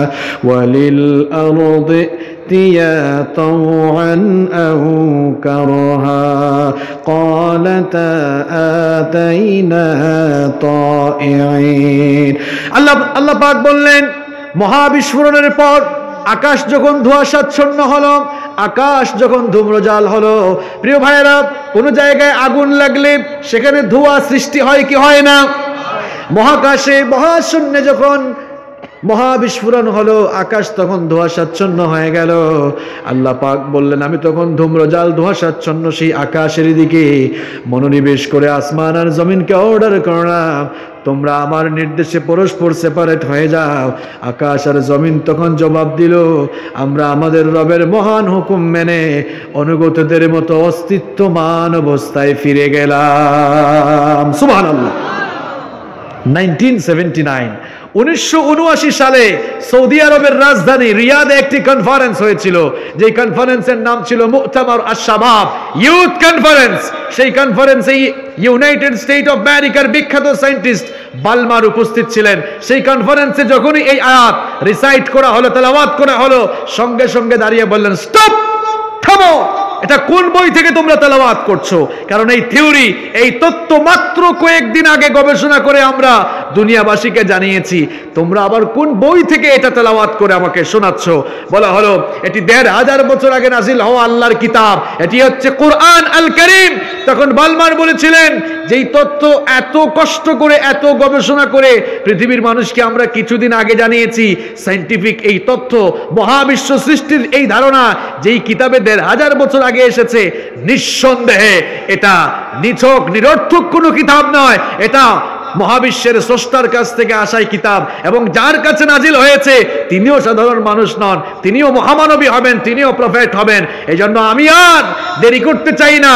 A: ওয়ালিল আরদি ائتيا طوعا أو كرها قالتا آتينا طائعين। আল্লাহ পাক বললেন মহাবিস্ফোরণের পর আকাশ যখন ধোঁয়াশাচ্ছন্ন হলো, আকাশ যখন ধূম্রজাল হলো, প্রিয় ভাইয়েরা, কোন জায়গায় আগুন লাগলে সেখানে ধোঁয়া সৃষ্টি হয় কি হয় না? মহাকাশে মহাশূন্যে যখন মহাবিস্ফোরণ হলো, আকাশ তখন ধোঁয়াশাচ্ছন্ন হয়ে গেল। আল্লাহ পাক বললেন আমি তখন ধূম্রজাল ধোঁয়াশাচ্ছন্ন সেই আকাশের দিকে মনোনিবেশ করে আসমান আর জমিনকে অর্ডার করলাম, তোমরা আমার নির্দেশে পরস্পর সেপারেট হয়ে যাও। আকাশ আর জমিন তখন জবাব দিল, আমরা আমাদের রবের মহান হুকুম মেনে অনুগতদের মতো অস্তিত্বমান অবস্থায় ফিরে গেলাম। সুবহানাল্লাহ। 1979 1979 সালে সৌদি আরবের রাজধানী রিয়াদে একটি কনফারেন্স হয়েছিল, যে কনফারেন্সের নাম ছিল মু'তামার আশ-শাবাব, ইউথ কনফারেন্স। সেই কনফারেন্সে ইউনাইটেড স্টেট অফ আমেরিকার বিখ্যাত সায়েন্টিস্ট বালমার উপস্থিত ছিলেন। সেই কনফারেন্সে যখনই এই আয়াত রিসাইট করা হলো, তেলাওয়াত করা হলো, সঙ্গে সঙ্গে দাঁড়িয়ে বললেন স্টপ, থামো, এটা কোন বই থেকে তোমরা তেলাওয়াত করছো? কারণ এই থিওরি, এই তত্ত্ব মাত্র কয়েকদিন আগে গবেষণা করে আমরা দুনিয়াবাসীকে জানিয়েছি, তোমরা আবার কোন বই থেকে এটা তেলাওয়াত করে আমাকে শোনাচ্ছ? বলা হলো এটি ১৫০০ বছর আগে নাজিল হওয়া আল্লাহর কিতাব, এটি হচ্ছে কোরআন আল কারীম। তখন বালমার বলেছিলেন যেই তথ্য এত কষ্ট করে এত গবেষণা করে পৃথিবীর মানুষকে আমরা কিছুদিন আগে জানিয়েছি, সায়েন্টিফিক এই তথ্য, মহাবিশ্ব সৃষ্টির এই ধারণা যেই কিতাবে ১৫০০ বছর আগে এসেছে, নিঃসন্দেহে এটা নিছক নিরর্থক কোনো কিতাব নয়, এটা মহাবিশ্বের স্রষ্টার কাছ থেকে আসাই কিতাব। এবং যার কাছে নাজিল হয়েছে তিনিও সাধারণ মানুষ নন, তিনিও মহামানবী হবেন, তিনিও প্রফেট হবেন। এই জন্য আমি আর দেরি করতে চাই না,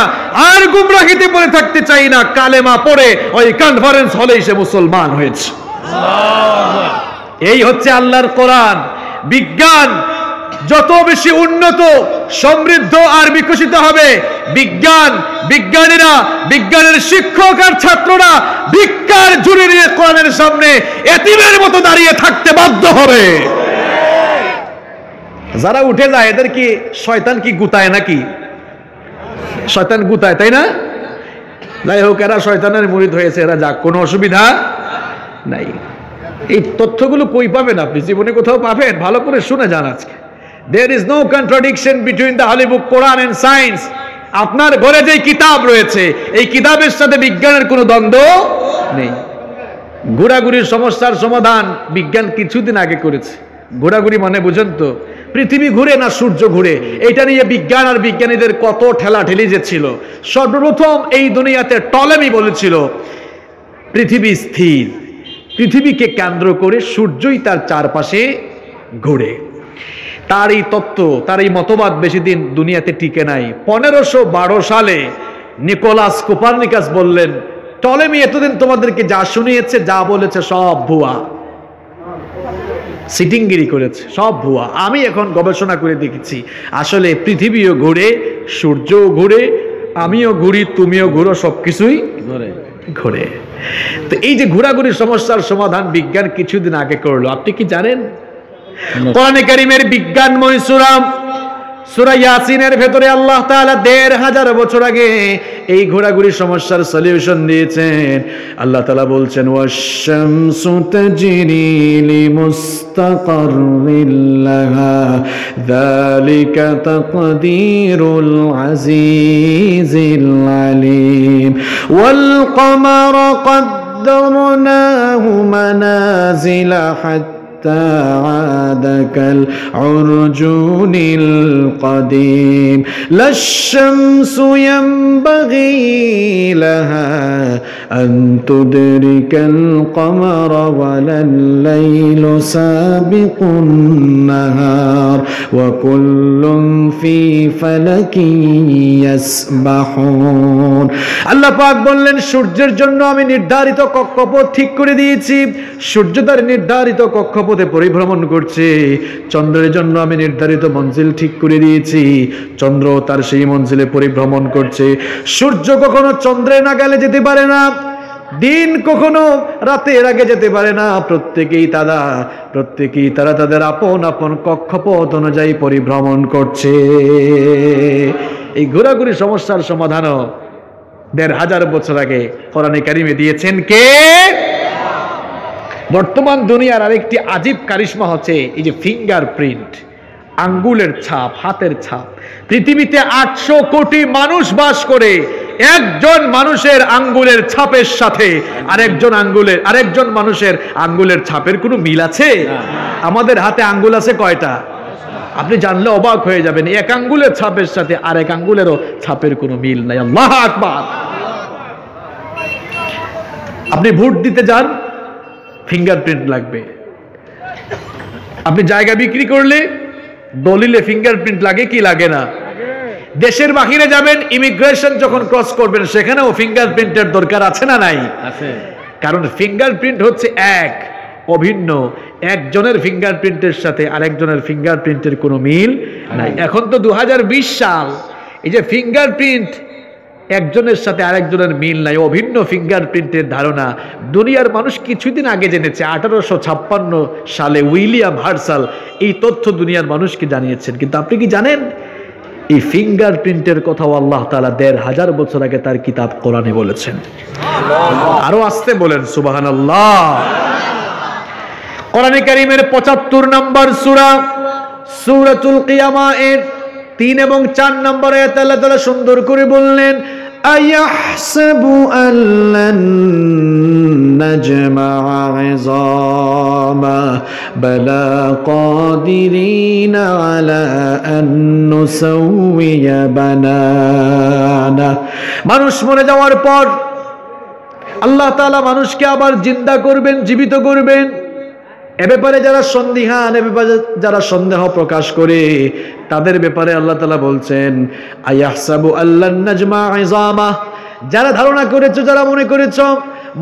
A: আর গুমরাহিতে পড়ে থাকতে চাই না। কালেমা পড়ে ওই কনফারেন্স হলেই সে মুসলমান হয়েছে। এই হচ্ছে আল্লাহর কোরআন। বিজ্ঞান যত বেশি উন্নত, সমৃদ্ধ আর বিকশিত হবে, বিজ্ঞানীরা, বিজ্ঞানের শিক্ষক আর ছাত্ররা ভিক্ষার ঝুড়ি নিয়ে কোরআনের সামনে এতিমের মতো দাঁড়িয়ে থাকতে বাধ্য হবে। যারা উঠে যায় এদের কি শয়তান কি গুতায় নাকি? শয়তান গুতায়, তাই না? যাই হোক, এরা শয়তানের মুরিদ হয়েছে, এরা যাক, কোনো অসুবিধা নাই। এই তথ্যগুলো কই পাবেন? আপনি জীবনে কোথাও পাবেন? ভালো করে শুনে যান আজকে। There is no contradiction between the Holy Book, Quran and science. আপনার ঘরে যে কিতাব রয়েছে, এই কিতাবের সাথে বিজ্ঞানের কোনো দ্বন্দ্ব নেই। ঘোরাঘুরির সমস্যার সমাধান বিজ্ঞান কিছুদিন আগে করেছে। ঘোরাঘুরি মানে বুঝেন তো, পৃথিবী ঘুরে না সূর্য ঘুরে, এটা নিয়ে বিজ্ঞান আর বিজ্ঞানীদের কত ঠেলাঠেলি যে ছিল। সর্বপ্রথম এই দুনিয়াতে টলেমি বলেছিল পৃথিবী স্থির, পৃথিবীকে কেন্দ্র করে সূর্যই তার চারপাশে ঘুরে। তার এই তত্ত্ব, তার এই মতবাদ বেশি দিন দুনিয়াতে টিকে নাই। 1512 সালে নিকোলাস কোপারনিকাস বললেন, টলেমি এতদিন তোমাদেরকে যা শুনিয়েছে, যা বলেছে সব ভুয়া, সিটিংগিরি করেছে, সব ভুয়া। আমি এখন গবেষণা করে দেখেছি আসলে পৃথিবীও ঘুরে, সূর্যও ঘুরে, আমিও ঘুরি, তুমিও ঘুরো, সবকিছুই ঘুরে। তো এই যে ঘোরাঘুরির সমস্যার সমাধান বিজ্ঞান কিছুদিন আগে করলো, আপনি কি জানেন? কোরআনে কারীমের বিজ্ঞানময় সূরা ইয়াসিনের ভেতরে আল্লাহ তাআলা ১৫০০ বছর আগে এই ঘোরাঘুরির সমস্যার সলিউশন দিয়েছেন। আল্লাহ তাআলা বলছেন, ওয়াশ-শামসু তাজরি লিমুস্তাকাররিন লাহা যালিকা তাকদীরুল আজিজিল আলীম ওয়াল কমারা قدرناه منازل حتى عاد كالعرجون القديم لا الشمس ينبغي لها أن تدرك القمر ولا الليل سابق النهار وكل في فلك يسبحون। আল্লাহ পাক বললেন, সূর্যের জন্য আমি নির্ধারিত কক্ষপথ ঠিক করে দিয়েছি, সূর্য তার নির্ধারিত কক্ষপথে পরিভ্রমণ করছে। চন্দ্রের জন্য আমি নির্ধারিত মঞ্জিল ঠিক করে দিয়েছি, চন্দ্র তার সেই মঞ্জিলে পরিভ্রমণ করছে। সূর্য কখনো চন্দ্রের নাগালে যেতে পারে না, দিন কখনো রাতের আগে যেতে পারে না। প্রত্যেকেই তারা তাদের আপন আপন কক্ষপথ অনুযায়ী পরিভ্রমণ করছে। এই ঘোরাঘুরি সমস্যার সমাধানও ১৫০০ বছর আগে কোরআনে কারিমে দিয়েছেন কে? বর্তমান দুনিয়ার আরেকটি আজীব কারিশমা হচ্ছে এই যে ফিঙ্গারপ্রিন্ট, আঙ্গুলের ছাপ, হাতের ছাপ। পৃথিবীতে ৮০০ কোটি মানুষ বাস করে, একজন মানুষের আঙ্গুলের ছাপের সাথে আরেকজন মানুষের আঙ্গুলের ছাপের কোনো মিল আছে? আমাদের হাতে আঙ্গুল আছে কয়টা? আপনি জানলে অবাক হয়ে যাবেন, এক আঙ্গুলের ছাপের সাথে আরেক আঙ্গুলেরও ছাপের কোনো মিল নাই। আল্লাহু আকবার। আপনি ভোট দিতে যান, ফিঙ্গারপ্রিন্ট লাগবে। আপনি জায়গা বিক্রি করলে দলিলে ফিঙ্গারপ্রিন্ট লাগে কি লাগে না? দেশের বাহিরে যাবেন, ইমিগ্রেশন যখন ক্রস করবেন সেখানেও ফিঙ্গারপ্রিন্টের দরকার আছে না নাই? আছে। কারণ ফিঙ্গারপ্রিন্ট হচ্ছে এক, অভিন্ন। একজনের ফিঙ্গারপ্রিন্টের সাথে আরেকজনের ফিঙ্গারপ্রিন্টের কোনো মিল নাই। এখন তো 2020 সাল, এই যে ফিঙ্গারপ্রিন্ট একজনের সাথে আরেকজনের মিল নাই, অভিন্ন ফিঙ্গারপ্রিন্টের ধারণা দুনিয়ার মানুষ কিছুদিন আগে জেনেছে। 1856 সালে উইলিয়াম হার্সাল এই তথ্য দুনিয়ার মানুষকে জানিয়েছেন। কিন্তু আপনি কি জানেন এই ফিঙ্গারপ্রিন্টের কথাও আল্লাহ তাআলা ১৫০০ বছর আগে তার কিতাব কোরআনে বলেছেন। আরো আসতে বলেন সুবহানাল্লাহ। কোরআনে কারীমের ৭৫ নম্বর সূরা সূরাতুল কিয়ামা এর ৩ এবং ৪ নম্বর আয়াতে আল্লাহ তাআলা সুন্দর করে বললেন, আয়াহসাবু আল্লান নাজমা'a 'ইযামা বালা কাদিরিনা আলা আন নুসাউইয়া বানানা। মানুষ মরে যাওয়ার পর আল্লাহ তাআলা মানুষকে আবার জিন্দা করবেন, জীবিত করবেন। এ ব্যাপারে যারা সন্দিহান, এ ব্যাপারে যারা সন্দেহ প্রকাশ করে, তাদের ব্যাপারে আল্লাহ তাআলা বলছেন আয়াহসাবু আল্লান নাজমা'a 'ইযামা, যারা ধারণা করেছো, যারা মনে করেছো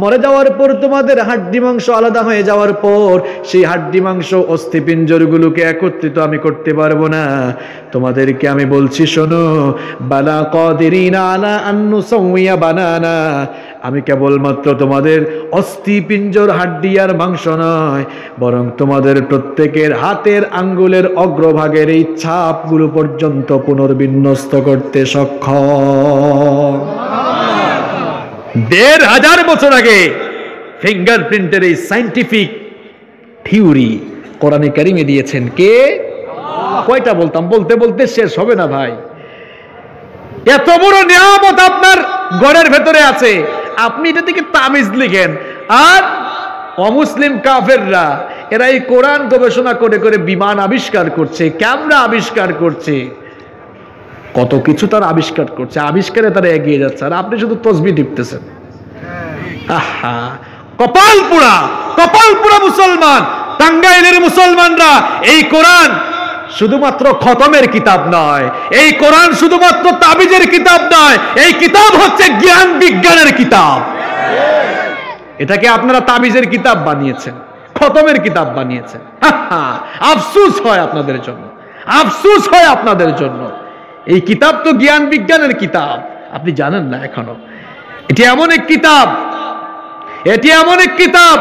A: মরে যাওয়ার পর তোমাদের হাড্ডি মাংস আলাদা হয়ে যাওয়ার পর সেই হাড্ডি মাংস অস্থিপিঞ্জরগুলোকে একত্রিত আমি করতে পারবো না, তোমাদেরকে আমি বলছি শোনো, বালা কাদিরিনা আলা আন নুসাউইয়া বানানা, আমি কেবলমাত্র তোমাদের অস্থিপিঞ্জর, হাড্ডি আর মাংস নয়, বরং তোমাদের প্রত্যেকের হাতের আঙ্গুলের অগ্রভাগের এই ছাপগুলো পর্যন্ত পুনর্বিন্যস্ত করতে সক্ষম। ১৫০০ বছর আগে ফিঙ্গারপ্রিন্টের এই সায়েন্টিফিক থিওরি কোরআনে কারিমে দিয়েছেন কে? কয়টা বলতাম, বলতে বলতে শেষ হবে না ভাই। এত বড় নিয়ামত আপনার ঘরের ভেতরে আছে, আপনি এটা থেকে তাবিজ লিখেন, আর অমুসলিম কাফেররা এরা এই কোরআন গবেষণা করে করে বিমান আবিষ্কার করছে, ক্যামেরা আবিষ্কার করছে, কত কিছু তারা আবিষ্কার করছে, আবিষ্কারে তারা এগিয়ে যাচ্ছে, আর আপনি শুধু তসবিহ টিপতেছেন। আহা, কপাল পোড়া মুসলমান, টাঙ্গাইলের মুসলমানরা। এই কোরআন শুধুমাত্র খতমের কিতাব নয়, এই কোরআন শুধুমাত্র তাবিজের কিতাব নয়, এই কিতাব হচ্ছে জ্ঞান বিজ্ঞানের কিতাব। এটাকে আপনারা তাবিজের কিতাব বানিয়েছেন, খতমের কিতাব বানিয়েছেন। আফসোস হয় আপনাদের জন্য, আফসোস হয় আপনাদের জন্য। এই কিতাব তো জ্ঞান বিজ্ঞানের কিতাব, আপনি জানেন না এখনো। এটি এমন এক কিতাব, এটি এমন এক কিতাব,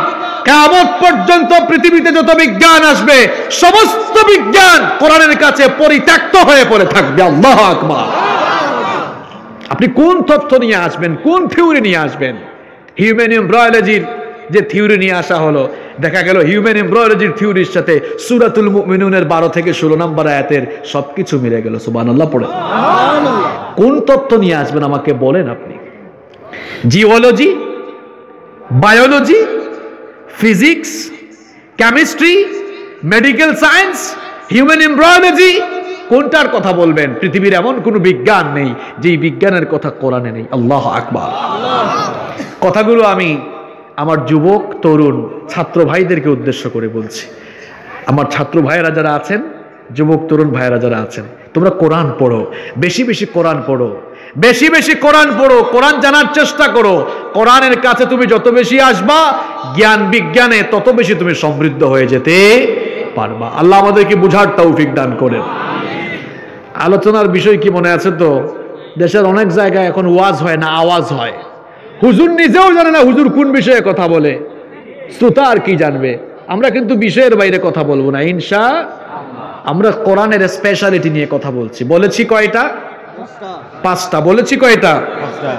A: কিয়ামত পর্যন্ত পৃথিবীতে যত বিজ্ঞান আসবে সমস্ত বিজ্ঞান কোরআনের কাছে পরিত্যক্ত হয়ে পড়ে থাকবে। আল্লাহু আকবার। আপনি কোন তথ্য নিয়ে আসবেন, কোন থিওরি নিয়ে আসবেন? হিউম্যান এমব্রায়োলজির যে থিওরি নিয়ে আসা হলো, দেখা গেল হিউম্যান এমব্রায়োলজির থিওরির সাথে সূরাতুল মুমিনুনের 12 থেকে 16 নম্বর আয়াতের সবকিছু মিলে গেল। সুবহানাল্লাহ পড়ে। কোন তথ্য নিয়ে আসবেন আমাকে বলেন আপনি? Geology, biology, physics, chemistry, medical science, human embryology, কোনটার কথা বলবেন? পৃথিবীর এমন কোন বিজ্ঞান নেই যেই বিজ্ঞানের কথা কোরআনে নেই। আল্লাহু আকবার। কথাগুলো আমি আমার যুবক, তরুণ ছাত্র ভাইদেরকে উদ্দেশ্য করে বলছি। আমার ছাত্র ভাইয়েরা যারা আছেন, যুবক তরুণ ভাইয়েরা যারা আছেন, তোমরা কোরআন পড়ো, বেশি বেশি কোরআন পড়ো, বেশি বেশি কোরআন পড়ো, কোরআন জানার চেষ্টা করো। কোরআনের কাছে তুমি যত বেশি আসবা, জ্ঞান বিজ্ঞানে তত বেশি তুমি সমৃদ্ধ হয়ে যেতে পারবা। আল্লাহ আমাদেরকে বুঝার তৌফিক দান করেন। আলোচনার বিষয় কি মনে আছে তো? দেশের অনেক জায়গায় এখন ওয়াজ হয় না, আওয়াজ হয়। হুজুর নিজেও জানে না হুজুর কোন বিষয়ে কথা বলে, শ্রোতা আর কি জানবে। আমরা কিন্তু বিষয়ের বাইরে কথা বলবো না ইনশাআল্লাহ। আমরা কোরআনের স্পেশালিটি নিয়ে কথা বলছি। বলেছি কয়টা? 5টা। বলেছি কয়টা? 5টা।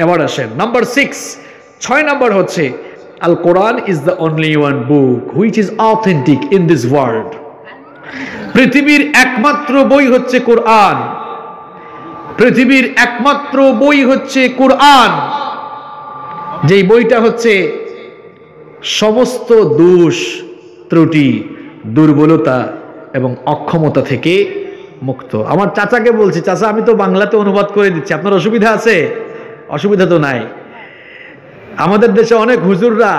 A: এবার আসেন নাম্বার 6 নাম্বার হচ্ছে al Quran is the only one book which is authentic in this world. পৃথিবীর একমাত্র বই হচ্ছে কোরআন। পৃথিবীর একমাত্র বই হচ্ছে কোরআন, যেই বইটা হচ্ছে সমস্ত দোষ, ত্রুটি, দুর্বলতা এবং অক্ষমতা থেকে মুক্ত। আমার চাচাকে বলছি, চাচা আমি তো বাংলাতে অনুবাদ করে দিচ্ছি, আপনার অসুবিধা আছে? অসুবিধা তো নাই। আমাদের দেশে অনেক হুজুররা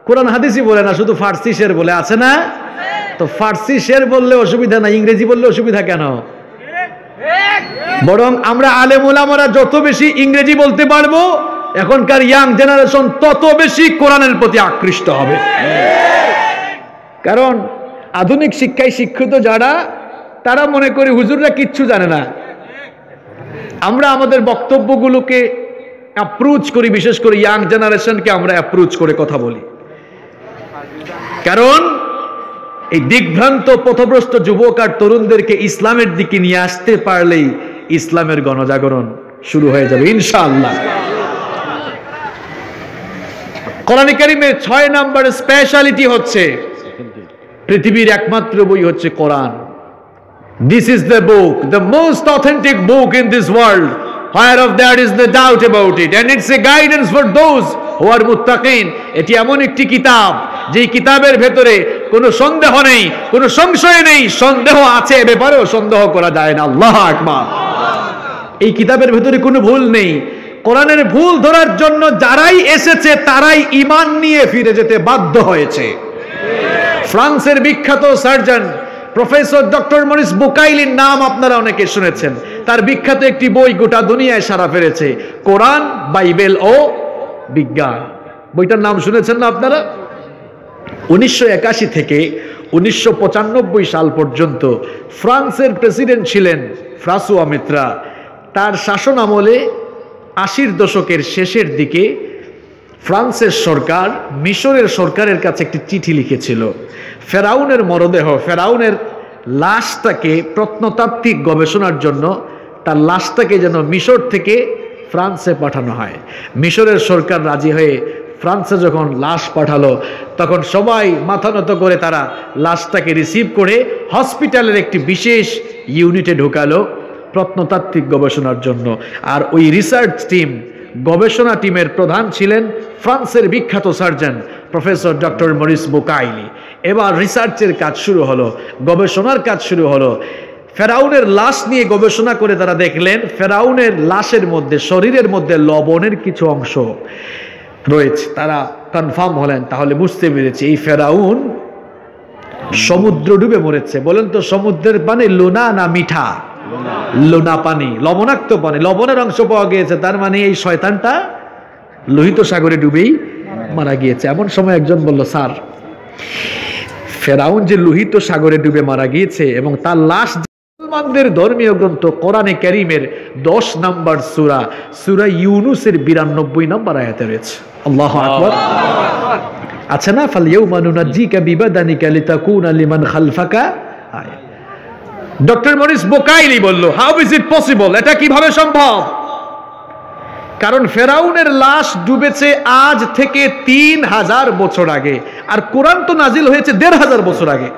A: কোরআন হাদিসই বলে না, শুধু ফার্সি শের বলে, আছে না? তো ফার্সি শের বললে অসুবিধা নাই, ইংরেজি বললে অসুবিধা কেন? বরং আমরা আলেম ওলামারা যত বেশি ইংরেজি বলতে পারবো, এখনকার ইয়াং জেনারেশন তত বেশি কোরআনের প্রতি আকৃষ্ট হবে। কারণ আধুনিক শিক্ষায় শিক্ষিত যারা, তারা মনে করে হুজুররা কিচ্ছু জানে না। আমরা আমাদের বক্তব্যগুলোকে অ্যাপ্রোচ করি, বিশেষ করে ইয়াং জেনারেশনকে আমরা অ্যাপ্রোচ করে কথা বলি। কারণ এই দিগ্ভ্রান্ত পথভ্রষ্ট যুবক আর তরুণদেরকে ইসলামের দিকে নিয়ে আসতে পারলেই ইসলামের গণজাগরণ শুরু হয়ে যাবে ইনশাআল্লাহ। কোরআন কারীমের 6 নম্বর স্পেশালিটি হচ্ছে পৃথিবীর একমাত্র বই হচ্ছে কোরআন। This is the book, the most authentic book in this world, whereof there is no doubt about it, and it's a guidance for those who are muttaqin. এটি এমন একটি কিতাব যেই কিতাবের ভেতরে কোনো সন্দেহ নেই, কোনো সংশয় নেই। সন্দেহ আছে এ ব্যাপারেও সন্দেহ করা যায় না। আল্লাহু আকবার। এই কিতাবের ভেতরে কোনো ভুল নেই। কোরআনের ভুল ধরার জন্য যারাই এসেছে তারাই ঈমান নিয়ে ফিরে যেতে বাধ্য হয়েছে। ফ্রান্সের বিখ্যাত সার্জন প্রফেসর ডক্টর মরিস বুকাইলির নাম আপনারা অনেকে শুনেছেন। তার বিখ্যাত একটি বই গোটা দুনিয়ায় সাড়া ফেলেছে, কোরআন, বাইবেল ও বিজ্ঞান। বইটার নাম শুনেছেন না আপনারা? 1981 থেকে 1995 সাল পর্যন্ত ফ্রান্সের প্রেসিডেন্ট ছিলেন ফ্রাঁসোয়া মিত্রা। তার শাসন আমলে 80 দশকের শেষের দিকে ফ্রান্সের সরকার মিশরের সরকারের কাছে একটি চিঠি লিখেছিল। ফেরাউনের মরদেহ, ফেরাউনের লাশটাকে প্রত্নতাত্ত্বিক গবেষণার জন্য তার লাশটাকে যেন মিশর থেকে ফ্রান্সে পাঠানো হয়। মিশরের সরকার রাজি হয়ে ফ্রান্সে যখন লাশ পাঠালো তখন সবাই মাথা নত করে তারা লাশটাকে রিসিভ করে হসপিটালের একটি বিশেষ ইউনিটে ঢোকালো প্রত্নতাত্ত্বিক গবেষণার জন্য। আর ওই রিসার্চ টিম, গবেষণা টিমের প্রধান ছিলেন ফ্রান্সের বিখ্যাত surgeon professor doctor Morris Bucaille. এবার রিসার্চের কাজ শুরু হলো, গবেষণার কাজ শুরু হলো। ফেরাউনের লাশ নিয়ে গবেষণা করে তারা দেখলেন ফেরাউনের লাশের মধ্যে, শরীরের মধ্যে লবণের কিছু অংশ রয়েছে। তারা কনফার্ম হলেন, তাহলে বুঝতে পেরেছি এই ফেরাউন সমুদ্র ডুবে মরেছে। বলেন তো সমুদ্রের পানি লোনা না মিঠা? লোনা পানি, লবণাক্ত পানি, লবণের অংশ পাওয়া গিয়েছে। তার মানে এই শয়তানটা লোহিত সাগরে ডুবেই মারা গিয়েছে। এমন সময় একজন বলল, স্যার, ফেরাউন যে লোহিত সাগরে ডুবে মারা গিয়েছে এবং তার লাশ মুসলমানদের ধর্মীয় গ্রন্থ কোরআনে কারীমের 10 নম্বর সূরা, সূরা ইউনুসের 92 নম্বর আয়াতে রয়েছে। আল্লাহু আকবার। আচ্ছা না, ফালইয়াউমা নুনাজ্জিকা বিবাদানিকা লিতাকুনা লিমান খালফাকা আয়া। ডক্টর মরিস বুকাইলি বলল, হাউ ইজ ইট পসিবল? এটা কিভাবে সম্ভব? কারণ ফেরাউনের লাশ ডুবেছে আজ থেকে 3000 বছর আগে, আর কোরআন তো নাজিল হয়েছে 1500 বছর আগে।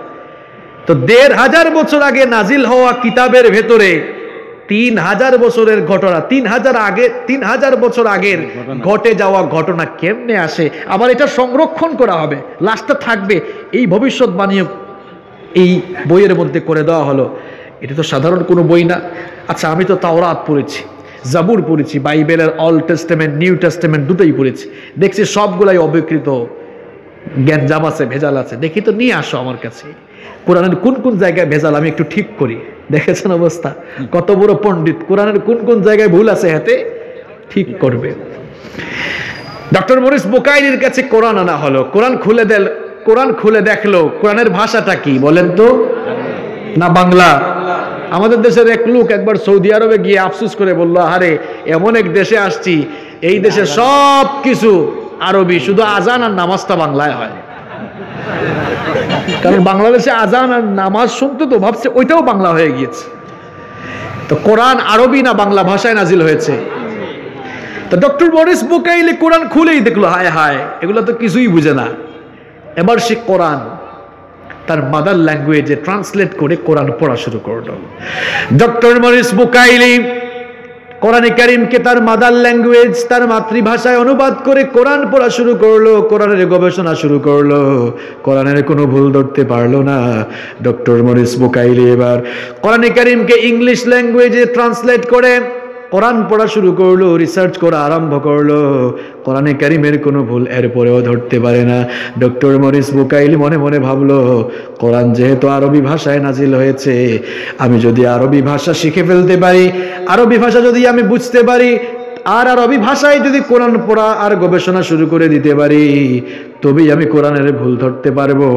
A: তো 1500 বছর আগে নাজিল হওয়া কিতাবের ভেতরে 3000 বছরের ঘটনা, 3000 বছর আগের ঘটে যাওয়া ঘটনা কেমনে আসে? আবার এটা সংরক্ষণ করা হবে, লাশটা থাকবে, এই ভবিষ্যৎবাণী এই বইয়ের মধ্যে করে দেওয়া হলো। এটা তো সাধারণ কোনো বই না। আচ্ছা, আমি তো তাওরাত পড়েছি, জাবুর পড়েছি, বাইবেলের অল্ড টেস্টামেন্ট, নিউ টেস্টামেন্ট দুটোই পড়েছি, দেখছি সবগুলাই অবিকৃত জ্ঞানজাম আছে, ভেজাল আছে। দেখি তো, নিয়ে আসো আমার কাছে, কোরআনের কোন কোন জায়গায় ভেজাল আমি একটু ঠিক করি। দেখেছেন অবস্থা? কত বড় পণ্ডিত, কোরআনের কোন কোন জায়গায় ভুল আছে হাতে ঠিক করবে। ডক্টর মরিস বুকাইলির কাছে কোরআন আনা হলো। কোরআন খুলে দেখলো কোরআনের ভাষাটা কি বলেন তো? না বাংলা। আমাদের দেশের এক লোক একবার সৌদি আরবে গিয়ে আফসোস করে বলল, আরে এমন এক দেশে আসছি, এই দেশে সব কিছু আরবি, শুধু আজান আর নামাজটা বাংলায় হয়। কারণ বাংলাদেশে আজান আর নামাজ শুনতো, তো ভাবছে ওইটাও বাংলা হয়ে গিয়েছে। তো কোরআন আরবি না বাংলা ভাষায় নাজিল হয়েছে? তো ডক্টর মরিস বুকাইলি কোরআন খুলেই দেখলো, হায় হায়, এগুলো তো কিছুই বুঝে না। এবার সে কোরআন তার মাদার ল্যাঙ্গুয়েজে ট্রান্সলেট করে কোরআন পড়া শুরু করলো। ডক্টর মরিস বুকাইলি কোরআনে কারীমকে তার মাদার ল্যাঙ্গুয়েজ, তার মাতৃভাষায় অনুবাদ করে কোরআন পড়া শুরু করলো, কোরআনের গবেষণা শুরু করলো। কোরআনের কোনো ভুল ধরতে পারলো না ডক্টর মরিস বুকাইলি। এবার কোরআনে কারীমকে ইংলিশ ল্যাঙ্গুয়েজে ট্রান্সলেট করে কোরআন পড়া শুরু করলো, রিসার্চ করা আরম্ভ করলো। কোরআনে কারীমের কোনো ভুল এরপরেও ধরতে পারে না। ডক্টর মরিস বুকাইলি মনে মনে ভাবলো, কোরআন যেহেতু আরবি ভাষায় নাজিল হয়েছে, আমি যদি আরবি ভাষা শিখে ফেলতে পারি, আরবি ভাষা যদি আমি বুঝতে পারি, আর আরবি ভাষায় যদি কোরআন পড়া আর গবেষণা শুরু করে দিতে পারি, তবেই আমি কোরআনের ভুল ধরতে পারবো।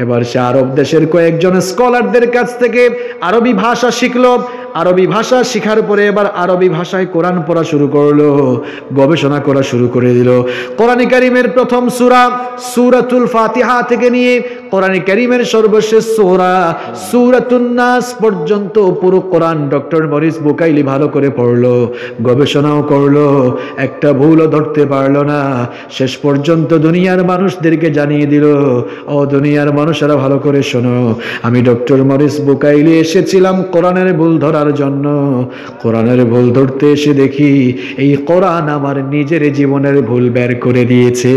A: এবার সে আরব দেশের কয়েকজন স্কলারদের কাছ থেকে আরবি ভাষা শিখলো। আরবি ভাষা শিখার পরে এবার আরবি ভাষায় কোরআন পড়া শুরু করলো, গবেষণা করা শুরু করে দিল। কোরআন কারীমের প্রথম সূরা সূরাতুল ফাতিহা থেকে নিয়ে কোরআন কারীমের সর্বশেষ সূরা সূরাতুন নাস পর্যন্ত পুরো কোরআন ডক্টর মরিস বুকাইলি ভালো করে পড়লো, গবেষণাও করলো, একটা ভুলও ধরতে পারলো না। শেষ পর্যন্ত দুনিয়ার মানুষদেরকে জানিয়ে দিল, ও দুনিয়ার মানুষেরা ভালো করে শোনো, আমি ডক্টর মরিস বুকাইলি এসেছিলাম কোরআনের ভুল ধরার জন্য। কোরআনের ভুল ধরতে এসে দেখি এই কোরআন আমার নিজের জীবনের ভুল বের করে দিয়েছে।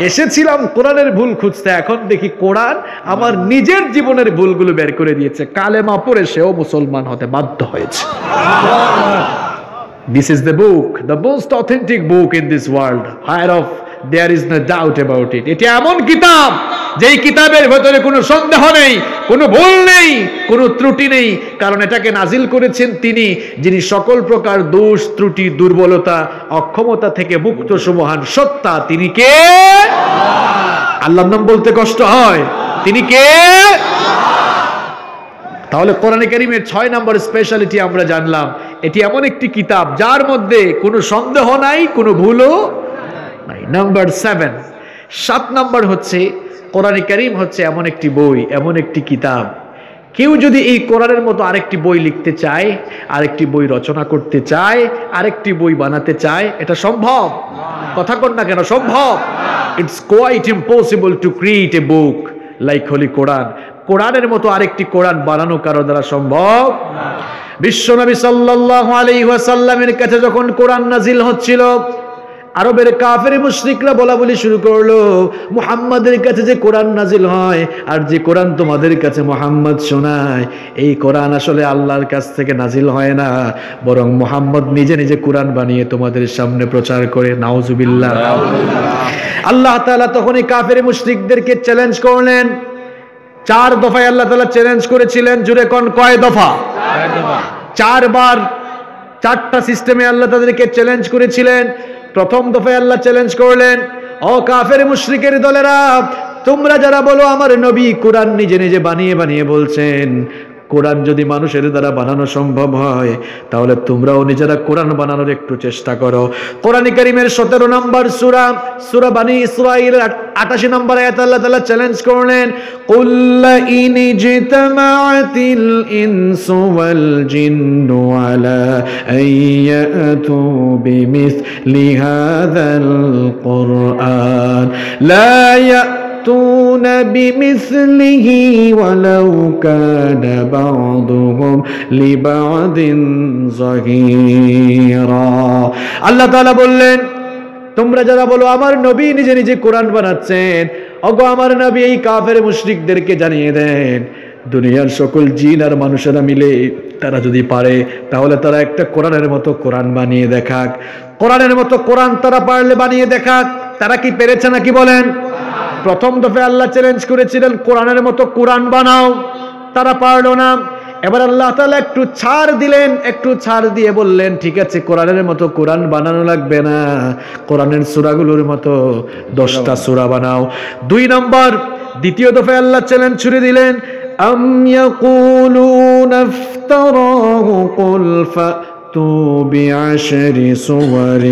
A: এসেছিলাম কোরআনের ভুল খুঁজতে, এখন দেখি কোরআন আমার নিজের জীবনের ভুলগুলো বের করে দিয়েছে। কালেমা পড়ে সেও মুসলমান হতে বাধ্য হয়েছে। This is the book, the most authentic book in this world, whereof there is no doubt about it. এটি এমন কিতাব যেই কিতাবের ভেতরে কোনো সন্দেহ নেই, কোনো ভুল নেই, কোনো ত্রুটি নেই, কারণ এটাকে নাজিল করেছেন তিনি যিনি সকল প্রকার দোষ, ত্রুটি, দুর্বলতা, অক্ষমতা থেকে মুক্ত সুমহান সত্তা। তিনি কে? আল্লাহর নাম বলতে কষ্ট হয়। তিনি কে? তাহলে কোরআনে কারীমের 6 নম্বর স্পেশালিটি আমরা জানলাম, এটি এমন একটি কিতাব যার মধ্যে কোনো সন্দেহ নাই, কোনো ভুলও নাই। নাম্বার 7 নম্বর হচ্ছে কোরআনে কারীম হচ্ছে এমন একটি বই, এমন একটি কিতাব, কেউ যদি এই কোরআনের মতো আরেকটি বই লিখতে চায়, আরেকটি বই রচনা করতে চায়, আরেকটি বই বানাতে চায়, এটা সম্ভব? কথা কন না কেন? সম্ভব। It's quite impossible to create a book like holy Quran. কোরআনের মতো আরেকটি কোরআন বানানো কারো দ্বারা সম্ভব না। বিশ্বনবী সাল্লাল্লাহু আলাইহি ওয়াসাল্লামের কাছে যখন কোরআন নাজিল হচ্ছিল, আরবের কাফের মুশরিকরা বলা বলি শুরু করলো, মুহাম্মাদের কাছে যে কোরআন নাজিল হয় আর যে কোরআন তোমাদের কাছে মুহাম্মদ শোনায়, এই কোরআন আসলে আল্লাহর কাছ থেকে নাজিল হয় না, বরং মুহাম্মদ নিজে নিজে কোরআন বানিয়ে তোমাদের সামনে প্রচার করে। নাউজুবিল্লাহ। আল্লাহ তাআলা তখন এই কাফের মুশরিকদেরকে চ্যালেঞ্জ করলেন। 4 দফায় আল্লাহ তাআলা চ্যালেঞ্জ করেছিলেন। জুড়ে কোন কয় দফা? 4 বার, 4টা সিস্টেমে আল্লাহ তাদেরকে চ্যালেঞ্জ করেছিলেন। প্রথম দফায় আল্লাহ চ্যালেঞ্জ করলেন, ও কাফের মুশরিকের দলেরা, তোমরা যারা বলো আমার নবী কোরআন নিজে নিজে বানিয়ে বানিয়ে বলছেন, কোরআন যদি মানুষের দ্বারা বানানো সম্ভব হয় তাহলে তোমরাও নিজেরা কোরআন বানানোর একটু চেষ্টা করো। কোরআন কারীমের 17 নম্বর সূরা সূরা বনী ইসরাঈলের 88 নম্বর আয়াত আল্লাহ তাআলা চ্যালেঞ্জ করলেন, কুল ইন জিতামাআতিল ইনসু ওয়াল জিন্নু আলা আইয়াতু বিমিসলি হাযাল কুরআন লা يأتون بمثله ولو كان بعضهم لبعض ظهيرا। আল্লাহ তাআলা বললেন, তোমরা যারা বলো আমার নবী নিজে নিজে কোরআন বানাচ্ছেন, ওগো আমার নবী এই কাফের মুশরিকদেরকে জানিয়ে দেন, দুনিয়ার সকল জিন আর মানুষেরা মিলে তারা যদি পারে তাহলে তারা একটা কোরআনের মতো কোরআন বানিয়ে দেখাক। কোরআনের মতো কোরআন তারা পারলে বানিয়ে দেখাক। তারা কি পেরেছে নাকি বলেন? প্রথম দফে আল্লাহ চ্যালেঞ্জ করেছিলেন কোরআনের মতো কোরআন বানাও, তারা পারলো না। এবার আল্লাহ তাআলা একটু ছাড় দিলেন, একটু ছাড় দিয়ে বললেন, ঠিক আছে কোরআনের মতো কোরআন বানানো লাগবে না, কোরআনের সূরাগুলোর মতো 10টা সূরা বানাও। 2 নম্বর, দ্বিতীয় দফে আল্লাহ চ্যালেঞ্জ ছুড়ে দিলেন, আম ইয়াকুলুনা ইফতারাহু কুল فأتوا بعشر صور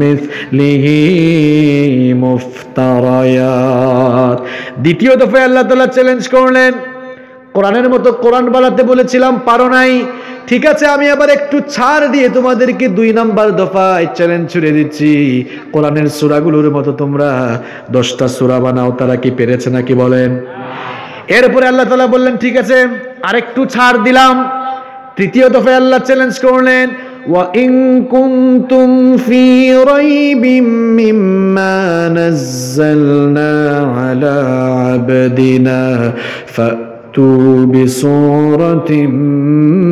A: مثله مفتريات। দ্বিতীয় দফায় আল্লাহ তাআলা চ্যালেঞ্জ করলেন, কোরআনের মতো কোরআন বানাতে বলেছিলাম, পারো নাই, ঠিক আছে আমি আবার একটু ছাড় দিয়ে তোমাদেরকে 2 নম্বর দফায় চ্যালেঞ্জ ছুড়ে দিচ্ছি, কোরআনের সূরাগুলোর মতো তোমরা 10টা সূরা বানাও। তারা কি পেরেছে নাকি বলেন? এরপরে আল্লাহ তাআলা বললেন, ঠিক আছে আরেকটু ছাড় দিলাম। তৃতীয় দফায় আল্লাহ চ্যালেঞ্জ করলেন, ওয়া ইন কুনতুম ফি রাইবিম মিম্মা নাযালনা আলা আবদিনা ফাতু বিসূরাতিম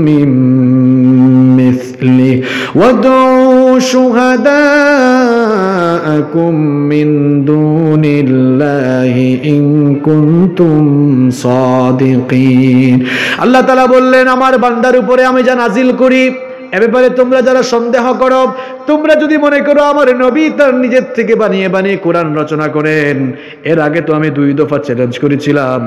A: মিন মিসলি ওয়াদউ শুহাদাআকুম মিন দুনিল্লাহি ইন কুনতুম সাদিকিন। আল্লাহ তাআলা বললেন, আমার বান্দার উপরে আমি যা নাজিল করি এ ব্যাপারে তোমরা যারা সন্দেহ করো, তোমরা যদি মনে করো আমার নবী তার নিজের থেকে বানিয়ে বানিয়ে কোরআন রচনা করেন, এর আগে তো আমি 2 দফা চ্যালেঞ্জ করেছিলাম।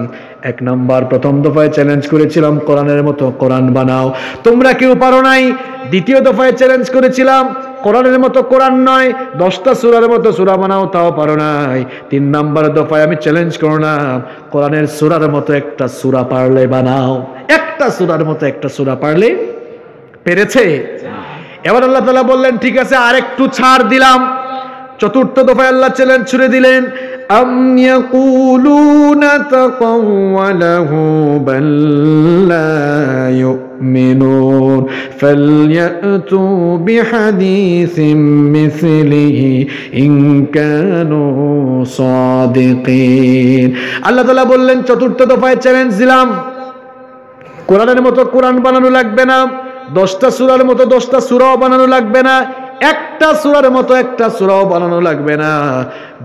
A: 1 নাম্বার, প্রথম দফায় চ্যালেঞ্জ করেছিলাম কোরআনের মতো কোরআন বানাও, তোমরা কেউ পারো নাই। দ্বিতীয় দফায় চ্যালেঞ্জ করেছিলাম কোরআনের মতো কোরআন নয়, 10টা সূরার মতো সূরা বানাও, তাও পারো নাই। 3 নাম্বার দফায় আমি চ্যালেঞ্জ করলাম কোরআনের সূরার মতো একটা সূরা পারলে বানাও। একটা সূরার মতো একটা সূরা পারলে পেরেছে? এবার আল্লাহ তাআলা বললেন ঠিক আছে আর একটু ছাড় দিলাম। চতুর্থ দফায় আল্লাহ চ্যালেঞ্জ ছুড়ে দিলেন, আম ইয়াকুলুনা তাকাওয়ালাহু বাল লা ইউমিনুন ফালইয়াতু বিহাদিসিম মিসলিহি ইন কানু সাদিকিন। আল্লাহ তাআলা বললেন চতুর্থ দফায় চ্যালেঞ্জ দিলাম, কোরআনের মতো কোরআন বানানো লাগবে না, 10টা সূরার মতো 10টা সূরাও বানানো লাগবে না, একটা সূরার মতো একটা সূরাও বানানো লাগবে না।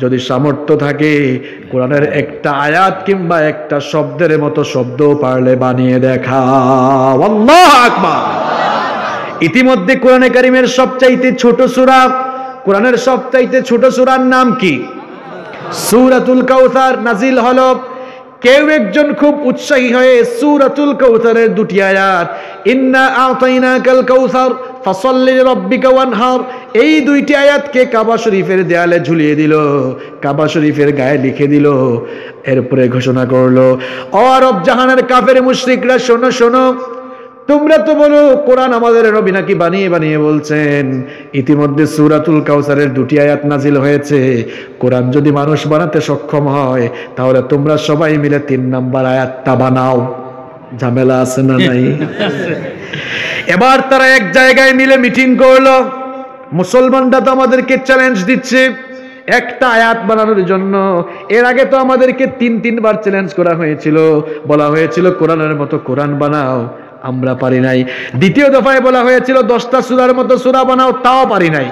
A: যদি সামর্থ্য থাকে কোরআনের একটা আয়াত কিংবা একটা শব্দের মতো শব্দ পারলে বানিয়ে দেখাও। আল্লাহু আকবার। ইতিমধ্যে কোরআনে কারীমের সবচাইতে ছোট সূরা, কোরআনের সবচাইতে ছোট সূরার নাম কি? সূরাতুল কাউসার নাজিল হলো। কেউ একজন খুব উৎসাহী হয়ে সূরাতুল কাউসারের 2টি আয়াত, ইন্না আতাইনাকাল কাউসার ফাসাল্লি লিরাব্বিকা ওয়ানহার, এই 2টি আয়াতকে কাবা শরীফের দেয়ালে ঝুলিয়ে দিল, কাবা শরীফের গায়ে লিখে দিল। এরপরে ঘোষণা করলো, ও আরব জাহানের কাফের মুশরিকরা শোনো শোনো, তোমরা তো বলো কোরআন আমাদের নবী নাকি বানিয়ে বানিয়ে বলছেন। ইতিমধ্যে সূরাতুল কাউসারের 2টি আয়াত নাজিল হয়েছে। কোরআন যদি মানুষ বানাতে সক্ষম হয় তাহলে তোমরা সবাই মিলে 3 নাম্বার আয়াতটা বানাও। ঝামেলা আছে না নাই? এবার তারা এক জায়গায় মিলে মিটিং করলো। মুসলমানরা তো আমাদেরকে চ্যালেঞ্জ দিচ্ছে একটা আয়াত বানানোর জন্য। এর আগে তো আমাদেরকে 3বার চ্যালেঞ্জ করা হয়েছিল, বলা হয়েছিল কোরআনের মতো কোরআন বানাও, আমরা পারি নাই। দ্বিতীয় দফায় বলা হয়েছিল 10টা সূরার মতো সূরা বানাও, তাও পারি নাই।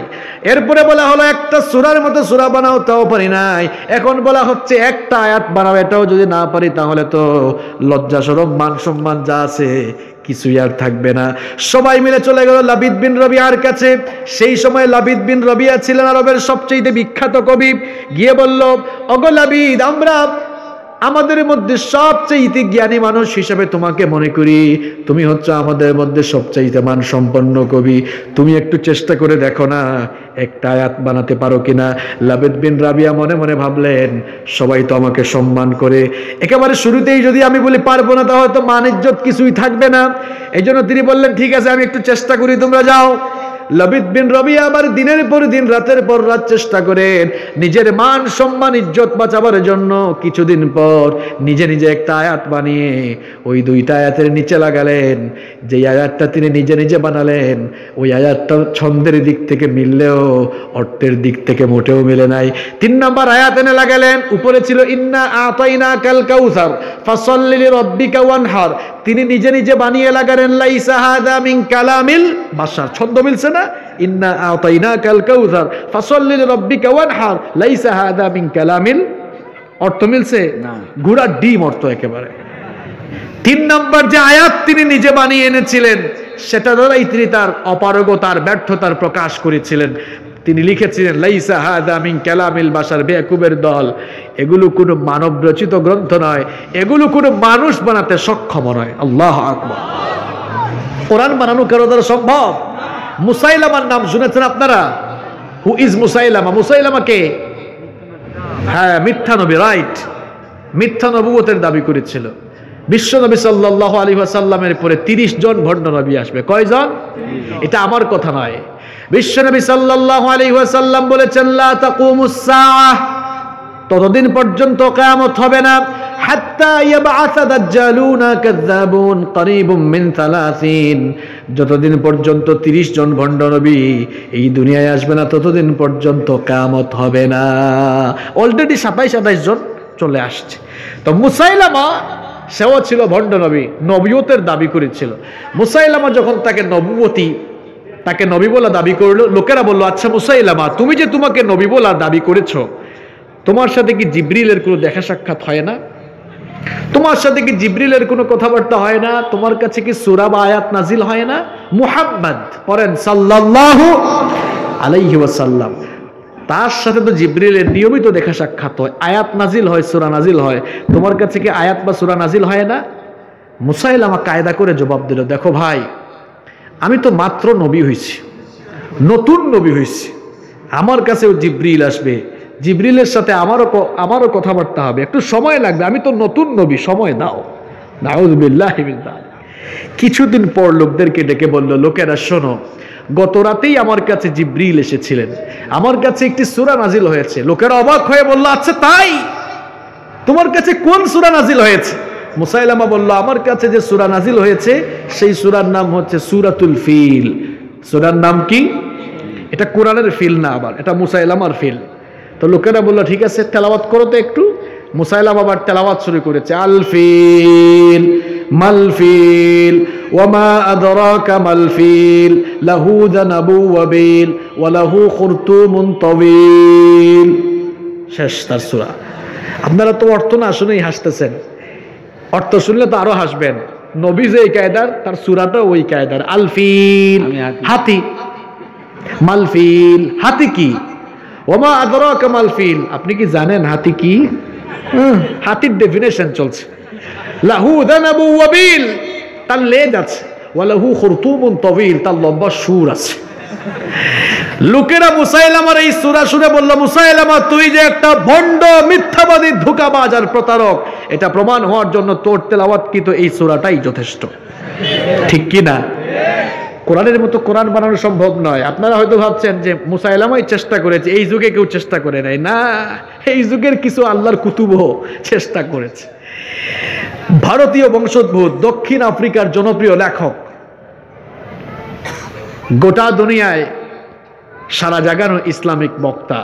A: এরপরে বলা হলো একটা সূরার মতো সূরা বানাও, তাও পারি নাই। এখন বলা হচ্ছে একটা আয়াত বানাও, এটাও যদি না পারি তাহলে তো লজ্জা শরম মান সম্মান যা আছে কিছুই আর থাকবে না। সবাই মিলে চলে গেল লাবিদ বিন রবিয়ার কাছে। সেই সময় লাবিদ বিন রবিয়া ছিলেন আরবের সবচেয়ে বিখ্যাত কবি। গিয়ে বলল, ওগো লাবিদ, আমরা আমাদের মধ্যে সবচেয়ে জ্ঞানী মানুষ হিসেবে তোমাকে মনে করি, তুমি হচ্ছে আমাদের মধ্যে সবচেয়ে মানসম্পন্ন কবি, তুমি একটু চেষ্টা করে দেখো না একটা আয়াত বানাতে পারো কিনা। লাবিদ বিন রাবিয়া মনে মনে ভাবলেন সবাই তো আমাকে সম্মান করে, একেবারে শুরুতেই যদি আমি বলি পারবো না তাহলে তো মান ইজ্জত কিছুই থাকবে না। এই জন্য তিনি বললেন ঠিক আছে আমি একটু চেষ্টা করি, তোমরা যাও। লাবিদ বিন রবিয়া আবার দিনের পর দিন রাতের পর রাত চেষ্টা করেন নিজের মান সম্মান ইজ্জত বাঁচাবার জন্য। কিছুদিন পর নিজে নিজে একটা আয়াত বানিয়ে ওই 2টা আয়াতের নিচে লাগালেন। যে আয়াতটা তিনি নিজে নিজে বানালেন ওই আয়াতটা ছন্দের দিক থেকে মিললেও অর্থের দিক থেকে মোটেও মিলে নাই। 3 নাম্বার আয়াত এনে লাগালেন, উপরে ছিল ইন্না আতাইনাকাল কাউসার ফাসাল্লি লিরাব্বিকা ওয়ানহার। তিনি নিজে নিজে বানিয়ে লাগালেন লাইসা হাযা মিন কালামিল বাশার। ছন্দ মিলছে না? ইন্না আতাইনাকাল কাউসার ফাসাল্লি লিরাব্বিকা ওয়ানহার, লাইসা হাযা মিন কালামিল, অর্থ মিলছে না, ঘোড়ার ডিম অর্থ একেবারে। 3 নাম্বার যে আয়াত তিনি নিজে বানিয়ে এনেছিলেন সেটা দ্বারাই তিনি তার অপারগতার ব্যর্থতার প্রকাশ করেছিলেন। তিনি লিখেছিলেন লাইসা হাযা মিন কালামিল বাশার, বেকুবের দল, এগুলো কোনো মানব রচিত গ্রন্থ নয়, এগুলো কোনো মানুষ বানাতে সক্ষম নয়। আল্লাহু আকবার। কোরআন বানানো কারো দ্বারা সম্ভব? মুসাইলামার নাম শুনেছেন আপনারা? Who is মুসাইলামা? মুসাইলামা কে? হ্যাঁ, মিথ্যা নবী, রাইট। মিথ্যা নবুয়তের দাবি করেছিল। বিশ্ব নবী সাল্লাল্লাহু আলাইহি ওয়াসাল্লামের পরে 30 জন ভণ্ড নবী আসবে। কয়জন? এটা আমার কথা নয়, বিশ্ব নবী সাল্লাল্লাহু আলাইহি ওয়াসাল্লাম বলেছেন লা তাকুমুস সাআহ, ততদিন পর্যন্ত কিয়ামত হবে না, হাত্তা ইয়াবআসা দাজ্জালুনা কাযাবুন করিবুম মিন 30, যতদিন পর্যন্ত 30 জন ভণ্ড নবী এই দুনিয়ায় আসবে না ততদিন পর্যন্ত কিয়ামত হবে না। অলরেডি 27 জন চলে আসছে। তো মুসাইলামা সেও ছিল ভণ্ড নবী, নবুয়তের দাবি করেছিল। মুসাইলামা যখন তাকে নবী বলা দাবি করলো, লোকেরা বলল আচ্ছা মুসাইলামা, তুমি যে তোমাকে নবী বলা দাবি করেছো, তোমার সাথে কি জিবরিলের কোনো দেখা সাক্ষাৎ হয় না? তোমার সাথে কি জিবরিলের কোনো কথাবার্তা হয় না? তোমার কাছে কি সূরা বা আয়াত নাজিল হয় না? মুহাম্মদ পড়েন সাল্লাল্লাহু আলাইহি ওয়াসাল্লাম, তার সাথে তো জিবরিলের নিয়মিত দেখা সাক্ষাৎ হয়, আয়াত নাজিল হয়, সূরা নাজিল হয়। তোমার কাছে কি আয়াত বা সূরা নাজিল হয় না? মুসাইলামা কায়দা করে জবাব দিল, দেখো ভাই, আমি তো মাত্র নবী হইছি, নতুন নবী হইছি, আমার কাছেও জিবরিল আসবে, জিবরিলের সাথে আমারও কথাবার্তা হবে, একটু সময় লাগবে, আমি তো নতুন নবী, সময় দাও। নাউযুবিল্লাহি মিন যালিক। কিছুদিন পর লোকদেরকে ডেকে বলল, লোকেরা শোনো, গত রাতেই আমার কাছে জিবরিল এসেছিলেন, আমার কাছে একটি সূরা নাজিল হয়েছে। লোকেরা অবাক হয়ে বলল, আচ্ছা তাই, তোমার কাছে কোন সূরা নাজিল হয়েছে? মুসাইলামা বলল, আমার কাছে যে সূরা নাজিল হয়েছে সেই সূরার নাম হচ্ছে সূরাতুল ফিল। সূরার নাম কি? এটা কোরআনের ফিল না, আবার এটা মুসাইলামার ফিল। তো লোকেরা বলল, ঠিক আছে, তেলাওয়াত করো তো একটু। মুসাইলামা আবার তেলাওয়াত শুরু করেছে, আল ফিল মাল ফিল ওয়ামা আদরাকা মাল ফিল লাহু যানাবু ওয়া বিল ওয়া লাহু খুরতুমুন তাওয়িল। শেষ তার সূরা। আপনারা তো অর্থ না শুনেই হাসতেছেন, অর্থ শুনলে তো আরো হাসবেন। নবী যে এই কায়দার, তার সূরাটা ওই কায়দার। আল ফিল হাতি, মাল ফিল হাতি কি? ওমা আদরাকা মাল ফিল, আপনি কি জানেন হাতি কি? হাতির ডেফিনেশন চলছে। লাহু যানাবু ওয়া বিল, তার লেজ আছে, ওয়া লাহু খুরতুমুন তাওয়িল, তার লম্বা সুর আছে। লোকেরা মুসাইলামার এই সূরা শুনে বলল, মুসাইলামা তুই যে একটা ভণ্ড, মিথ্যাবাদী, ধোঁকাবাজ আর প্রতারক, এটা প্রমাণ হওয়ার জন্য তোর তেলাওয়াত কি তো এই সূরাটাই যথেষ্ট। ঠিক কি না? কোরআনের মতো কোরআন বানানো সম্ভব নয়। আপনারা হয়তো ভাবছেন যে মুসাইলামাই চেষ্টা করেছে, এই যুগে কেউ চেষ্টা করে নাই। না, এই যুগের কিছু আল্লাহর কুতুবও চেষ্টা করেছে। ভারতীয় বংশোদ্ভূত দক্ষিণ আফ্রিকার জনপ্রিয় লেখক, গোটা দুনিয়ায় সারা জাগানো ইসলামিক বক্তা,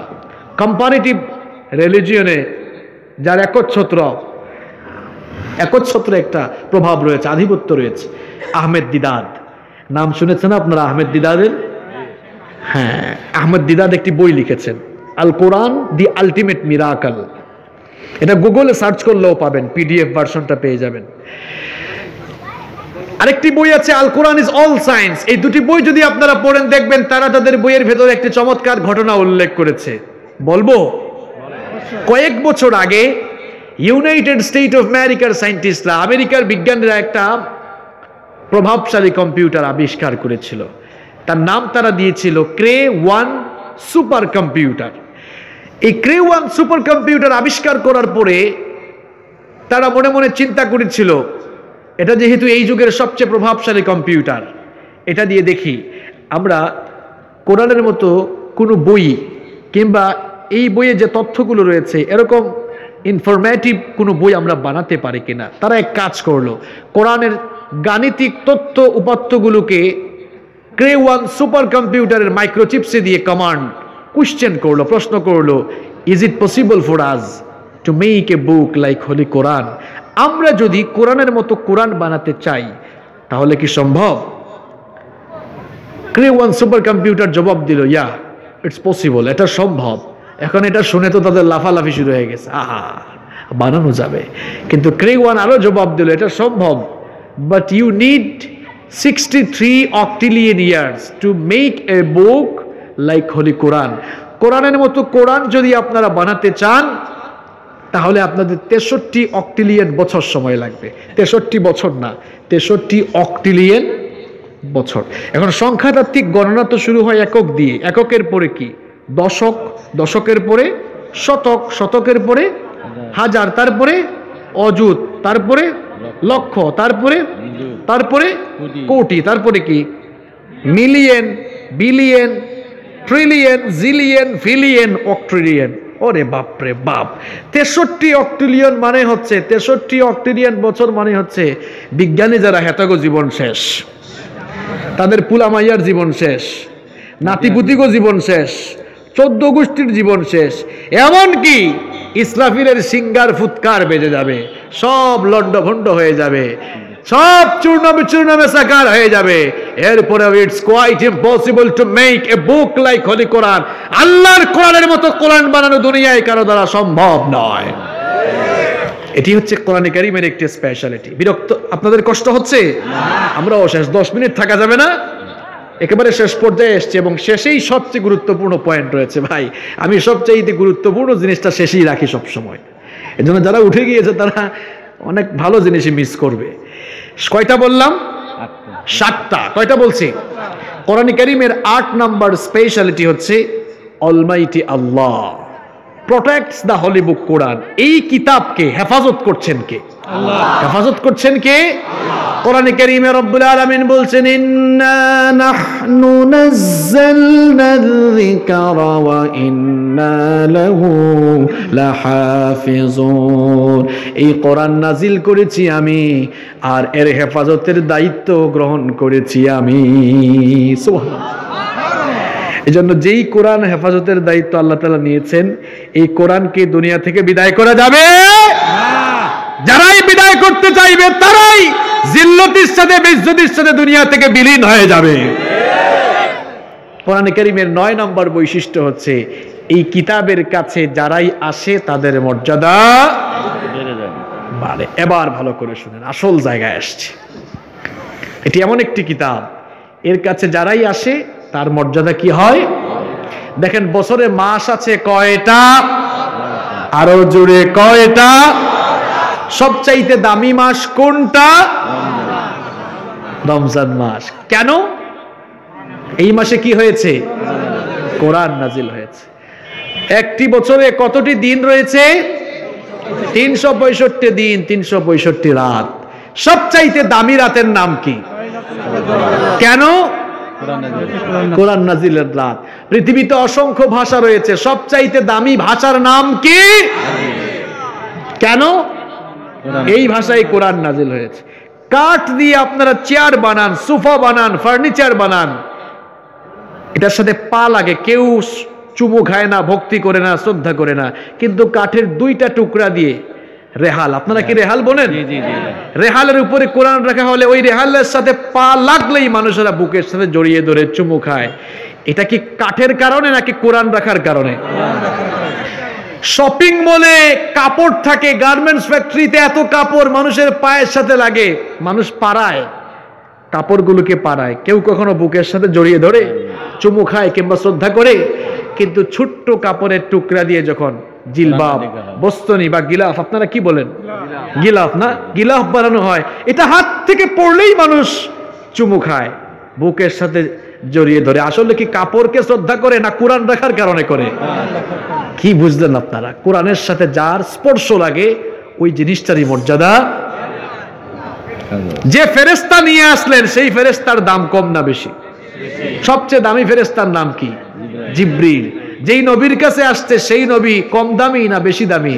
A: কম্পারেটিভ রিলিজিয়নে যার একচ্ছত্র একটা প্রভাব রয়েছে, আধিপত্য রয়েছে, আহমেদ দিদাদ। নাম শুনেছেন আপনারা আহমেদ দিদাদের? হ্যাঁ, আহমেদ দিদাদ একটি বই লিখেছেন, আল কোরআন দি আলটিমেট মিরাকল। এটা গুগলে সার্চ করলেও পাবেন, পিডিএফ ভার্সনটা পেয়ে যাবেন। আরেকটি বই আছে, আল কোরআন ইজ অল সায়েন্স। এই দুটি বই যদি আপনারা পড়েন, দেখবেন তারা তাদের বইয়ের ভেতরে একটি চমৎকার ঘটনা উল্লেখ করেছে। বলবো? কয়েক বছর আগে ইউনাইটেড স্টেট অফ আমেরিকার সায়েন্টিস্টরা, আমেরিকার বিজ্ঞানীরা একটা প্রভাবশালী কম্পিউটার আবিষ্কার করেছিল। তার নাম তারা দিয়েছিল ক্রে-1 সুপার কম্পিউটার। এই ক্রে-1 সুপার কম্পিউটার আবিষ্কার করার পরে তারা মনে মনে চিন্তা করেছিল, এটা যেহেতু এই যুগের সবচেয়ে প্রভাবশালী কম্পিউটার, এটা দিয়ে দেখি আমরা কোরআনের মতো কোনো বই কিংবা এই বইয়ে যে তথ্যগুলো রয়েছে এরকম ইনফরমেটিভ কোনো বই আমরা বানাতে পারি কিনা। তারা এক কাজ করলো, কোরআনের গাণিতিক তথ্য উপাত্তগুলোকে ক্রে-1 সুপার কম্পিউটারের মাইক্রোচিপসে দিয়ে কোয়েশ্চেন করলো, প্রশ্ন করলো, is it possible for us to make a book like holy Quran? আমরা যদি কোরআনের মতো কোরআন বানাতে চাই তাহলে কি সম্ভব? ক্রে-1 সুপার কম্পিউটার জবাব দিল, ইয়া ইটস পসিবল, এটা সম্ভব। এখন এটা শুনে তো তাদের লাফালাফি শুরু হয়ে গেছে, আহা বানানো যাবে। কিন্তু ক্রে-1 আরো জবাব দিল, এটা সম্ভব, but you need 63 octillion years to make a book like holy Quran. কোরআনের মতো কোরআন যদি আপনারা বানাতে চান তাহলে আপনাদের 63 অক্টিলিয়ন বছর সময় লাগবে। 63 বছর না, 63 অক্টিলিয়ন বছর। এখন সংখ্যাতাত্ত্বিক গণনা তো শুরু হয় একক দিয়ে, এককের পরে কি দশক, দশকের পরে শতক, শতকের পরে হাজার, তারপরে অযুত, তারপরে লক্ষ, তারপরে কোটি, তারপরে কি মিলিয়ন, বিলিয়ন, ট্রিলিয়ন, জিলিয়ন, ফিলিয়ন, অক্ট্রিলিয়ন। ওরে বাপরে বাপ, 63 অক্টিলিয়ন মানে হচ্ছে 63 অক্টিলিয়ন বছর মানে হচ্ছে বিজ্ঞানী যারা হেতাগো জীবন শেষ, তাদের পুলামাইয়ার জীবন শেষ, নাতিপুতিগো জীবন শেষ, 14 গোষ্ঠীর জীবন শেষ, এমনকি ইসরাফিলের সিঙ্গার ফুৎকার বেজে যাবে, সব লন্ডভন্ড হয়ে যাবে, সব চূর্ণ বিচূর্ণ মেসাকার হয়ে যাবে। এরপরে it's quite impossible to make a book like holy Quran. আল্লাহর কোরআনের মতো কোরআন বানানো দুনিয়ায় কারো দ্বারা সম্ভব নয়। এটি হচ্ছে কোরআনে কারীমের একটি স্পেশালিটি। বিরক্ত আপনাদের কষ্ট হচ্ছে? আমরাও শেষ 10 মিনিট থাকা যাবে না, একেবারে শেষ পর্যায়ে এসছে এবং শেষেই সবচেয়ে গুরুত্বপূর্ণ পয়েন্ট রয়েছে। ভাই আমি সবচেয়ে গুরুত্বপূর্ণ জিনিসটা শেষেই রাখি সব সময়, এজন্য যারা উঠে গিয়েছে তারা অনেক ভালো জিনিসই মিস করবে। কয়টা বললাম? 7টা। কয়টা বলছি? কোরআনে কারীমের 8 নাম্বার স্পেশালিটি হচ্ছে almighty Allah protects the holy book Quran. এই কিতাবকে হেফাজত করছেন কে? আল্লাহ। হেফাজত করছেন কে? কোরআনে কারীমে রব্বুল আলামিন বলছেন ইন্না নাহনু নাযালনায যিকরা ওয়া ইন্না লাহু লাহাফিজুন। এই কোরআন নাজিল করেছি আমি আর এর হেফাজতের দায়িত্ব গ্রহণ করেছি আমি। সুবহানাল্লাহ। এজন্য যেই কোরআন হেফাজতের দায়িত্ব আল্লাহ তাআলা নিয়েছেন, এই কোরআনকে দুনিয়া থেকে বিদায় করা যাবে না। যারাই বিদায় করতে চাইবে তারাই জিল্লতির সাথে বেইজ্জতির সাথে দুনিয়া থেকে বিলীন হয়ে যাবে। কোরআনে কারীমের 9 নম্বর বৈশিষ্ট্য হচ্ছে এই কিতাবের কাছে যারাই আসে তাদের মর্যাদা বাড়ে। এবার ভালো করে শুনেন, আসল জায়গায় আসছে। এটি এমন একটি কিতাব, এর কাছে যারাই আসে তার মর্যাদা কি হয়? দেখেন বছরে মাস আছে কয়টা? আরো জোরে কয়টা? সবচাইতে দামি মাস কোনটা? রমজান মাস। কেন? এই মাসে কি হয়েছে? কোরআন নাজিল হয়েছে। একটি বছরে কতটি দিন রয়েছে? 365 দিন, 365 রাত। সবচাইতে দামি রাতের নাম কি? কেন? কোরআন নাজিলের রাত। পৃথিবীতে অসংখ্য ভাষা রয়েছে, সবচাইতে দামি ভাষার নাম কি? কেন? এই ভাষায় কোরআন নাজিল হয়েছে। কাঠ দিয়ে আপনারা চেয়ার বানান, সোফা বানান, ফার্নিচার বানান, এটার সাথে পা লাগে, কেউ চুমু খায় না, ভক্তি করে না, শ্রদ্ধা করে না, কিন্তু কাঠের 2টা টুকরা দিয়ে রেহাল, আপনারা কি রেহাল বলেন? রেহালের উপরে কোরআন রাখা হলে ওই রেহালের সাথে পা লাগলেই মানুষেরা বুকের সাথে জড়িয়ে ধরে চুমু খায়। এটা কি কাঠের কারণে নাকি কোরআন রাখার কারণে? শপিং মলে কাপড় থাকে, গার্মেন্টস ফ্যাক্টরিতে এত কাপড় মানুষের পায়ের সাথে লাগে, মানুষ পাড়ায় কাপড়গুলোকে পাড়ায়, কেউ কখনো বুকের সাথে জড়িয়ে ধরে চুমু খায় কিংবা শ্রদ্ধা করে। কিন্তু ছোট্ট কাপড়ের টুকরা দিয়ে যখন জিলবাব, বস্তনি বা গিলাফ, আপনারা কি বলেন? গিলাফ না, গিলাফ বানানো হয়, এটা হাত থেকে পড়লেই মানুষ চুমু খায়, বুকের সাথে জড়িয়ে ধরে। আসলে কি কাপড়কে শ্রদ্ধা করে না কোরআন রাখার কারণে করে? কি বুঝলেন আপনারা? কোরআনের সাথে যার স্পর্শ লাগে ওই জিনিসটারই মর্যাদা। যে ফেরেশতা নিয়ে আসলেন সেই ফেরেশতার দাম কম না বেশি? সবচেয়ে দামি ফেরেশতার নাম কি? জিবরিল। যেই নবীর কাছে আসছে সেই নবী কম দামি না বেশি দামি?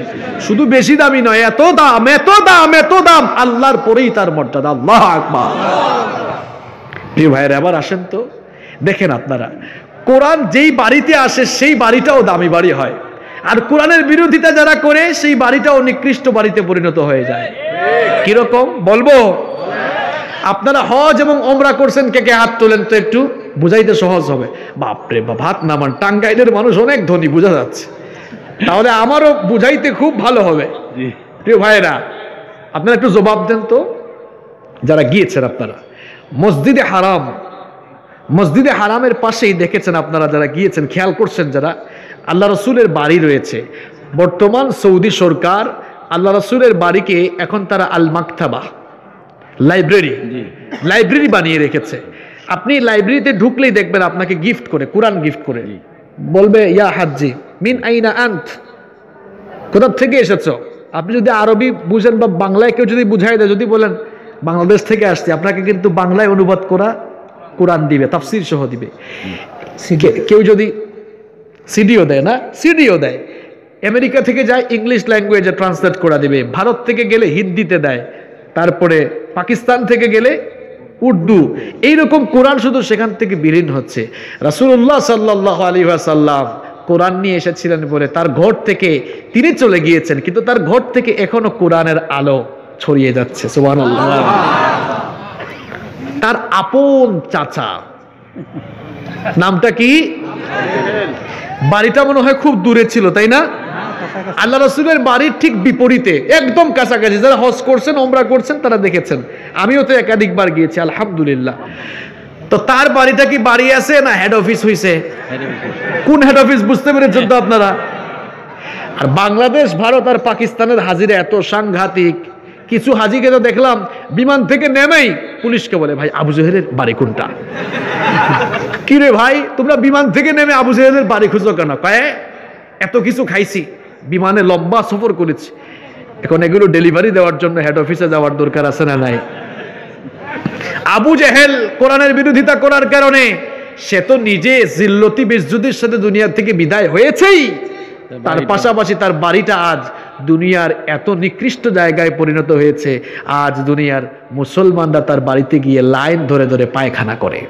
A: শুধু বেশি দামি নয়, এত দাম, এত দাম, এত দাম, আল্লাহর পরেই তার মর্যাদা। আল্লাহু আকবার। প্রিয় ভাইয়েরা এবার আসেন তো দেখেন আপনারা, কোরআন যেই বাড়িতে আসে সেই বাড়িটাও দামি বাড়ি হয়, আর কোরআনের বিরোধিতা যারা করে সেই বাড়িটাও নিকৃষ্ট বাড়িতে পরিণত হয়ে যায়। কিরকম বলবো? আপনারা হজ এবং ওমরা করছেন, কে কে হাত তোলেন তো একটু, বুঝাইতে সহজ হবে। বাপরে বাপ, হাত নামান, টাঙ্গাইলের মানুষ অনেক ধনী, বোঝা যাচ্ছে, তাহলে আমারও বুঝাইতে খুব ভালো হবে। প্রিয় ভাইয়েরা আপনারা একটু জবাব দেন তো, যারা গিয়েছেন আপনারা মসজিদে হারাম, মসজিদে হারামের পাশেই দেখেছেন আপনারা যারা গিয়েছেন, খেয়াল করছেন যারা, আল্লাহ রসুলের বাড়ি রয়েছে। বর্তমান সৌদি সরকার আল্লাহ রসুলের বাড়িকে এখন তারা আল মাকতাবা, লাইব্রেরি বানিয়ে রেখেছে। আপনি লাইব্রেরিতে ঢুকলেই দেখবেন আপনাকে গিফট করে, কোরআন গিফট করে বলবে ইয়া হাজ্জি মিন আইনা আন্ত, কোথা থেকে এসেছো? আপনি যদি আরবি বুঝেন বা বাংলায় কেউ যদি বুঝাই দেয়, যদি বলেন বাংলাদেশ থেকে আসছে, আপনাকে কিন্তু বাংলায় অনুবাদ করা কোরআন দিবে, তাফসীর সহ দিবে। কেউ যদি সিডিও দেয়, না সিডিও দেয়, আমেরিকা থেকে যায় ইংলিশ ল্যাঙ্গুয়েজে ট্রান্সলেট করে দিবে, ভারত থেকে গেলে হিন্দিতে দেয়, তারপরে পাকিস্তান থেকে গেলে উর্দু, এইরকম কোরআন শুধু সেখান থেকে বিলীন হচ্ছে। রাসূলুল্লাহ সাল্লাল্লাহু আলাইহি ওয়াসাল্লাম কোরআন নিয়ে এসেছিলেন বলে তার ঘর থেকে তিনি চলে গিয়েছেন, কিন্তু তার ঘর থেকে এখনো কোরআনের আলো ছড়িয়ে যাচ্ছে। সুবহানাল্লাহ। তার আপন চাচা, নামটা কি? বাড়িটা মনে হয় খুব দূরে ছিল, তাই না? আল্লাহ রাসূলের বাড়ির ঠিক বিপরীতে, একদম কাছাকাছি। যারা হজ করছেন, ওমরা করছেন, তারা দেখেছেন। আমিও তো একাধিকবার গিয়েছি, আলহামদুলিল্লাহ। তো তার বাড়িটা কি বাড়ি আছে না হেড অফিস হইছে? কোন হেড অফিস বুঝতে পেরেছেন তো আপনারা? আর বাংলাদেশ, ভারত আর পাকিস্তানের হাজিরা এত সাংঘাতিক। কিছু হাজিকে তো দেখলাম বিমান থেকে নেমেই পুলিশকে বলে, ভাই আবু জেহেলের বাড়ি কোনটা? কি রে ভাই, তোমরা বিমান থেকে নেমে আবু জেহেলের বাড়ি খুঁজো কেন? কয়ে এত কিছু খাইছি, বিমানে লম্বা সফর করেছি, এখন এগুলো ডেলিভারি দেওয়ার জন্য হেড অফিসে যাওয়ার দরকার আছে না নাই? আবু জেহেল কোরআনের বিরোধিতা করার কারণে সে তো নিজে জিল্লতি বেজ্জুদের সাথে দুনিয়া থেকে বিদায় হয়েছেই, তার পাশাপাশি তার বাড়িটা আজ দুনিয়ার এত নিকৃষ্ট জায়গায় পরিণত হয়েছে। আজ দুনিয়ার মুসলমানরা তার বাড়িতে গিয়ে লাইন ধরে ধরে পায়খানা করে।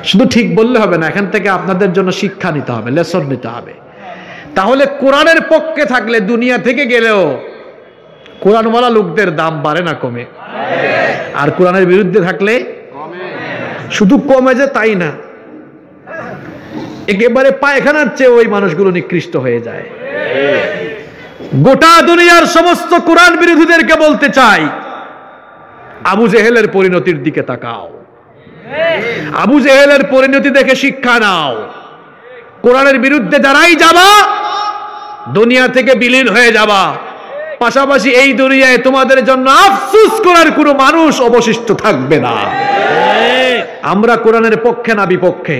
A: শুধু ঠিক বললে হবে না, এখান থেকে আপনাদের জন্য শিক্ষা নিতে হবে, লেসন নিতে হবে। তাহলে কোরআনের পক্ষে থাকলে দুনিয়া থেকে গেলেও কোরআনওয়ালা লোকদের দাম বাড়ে না কমে? আর কোরআনের বিরুদ্ধে থাকলে শুধু কমে যে তাই না, একেবারে পায়খানার চেয়ে ওই মানুষগুলো নিকৃষ্ট হয়ে যায়। গোটা দুনিয়ার সমস্ত কোরআন বিরোধীদেরকে বলতে চাই, আবু জেহেলের পরিণতির দিকে তাকাও, আবু জেহেলের পরিণতি দেখে শিক্ষা নাও। কোরআনের বিরুদ্ধে যারাই যাবা দুনিয়া থেকে বিলীন হয়ে যাবা, পাশাপাশি এই দুনিয়ায় তোমাদের জন্য আফসোস করার কোনো মানুষ অবশিষ্ট থাকবে না। আমরা কোরআনের পক্ষে না বিপক্ষে?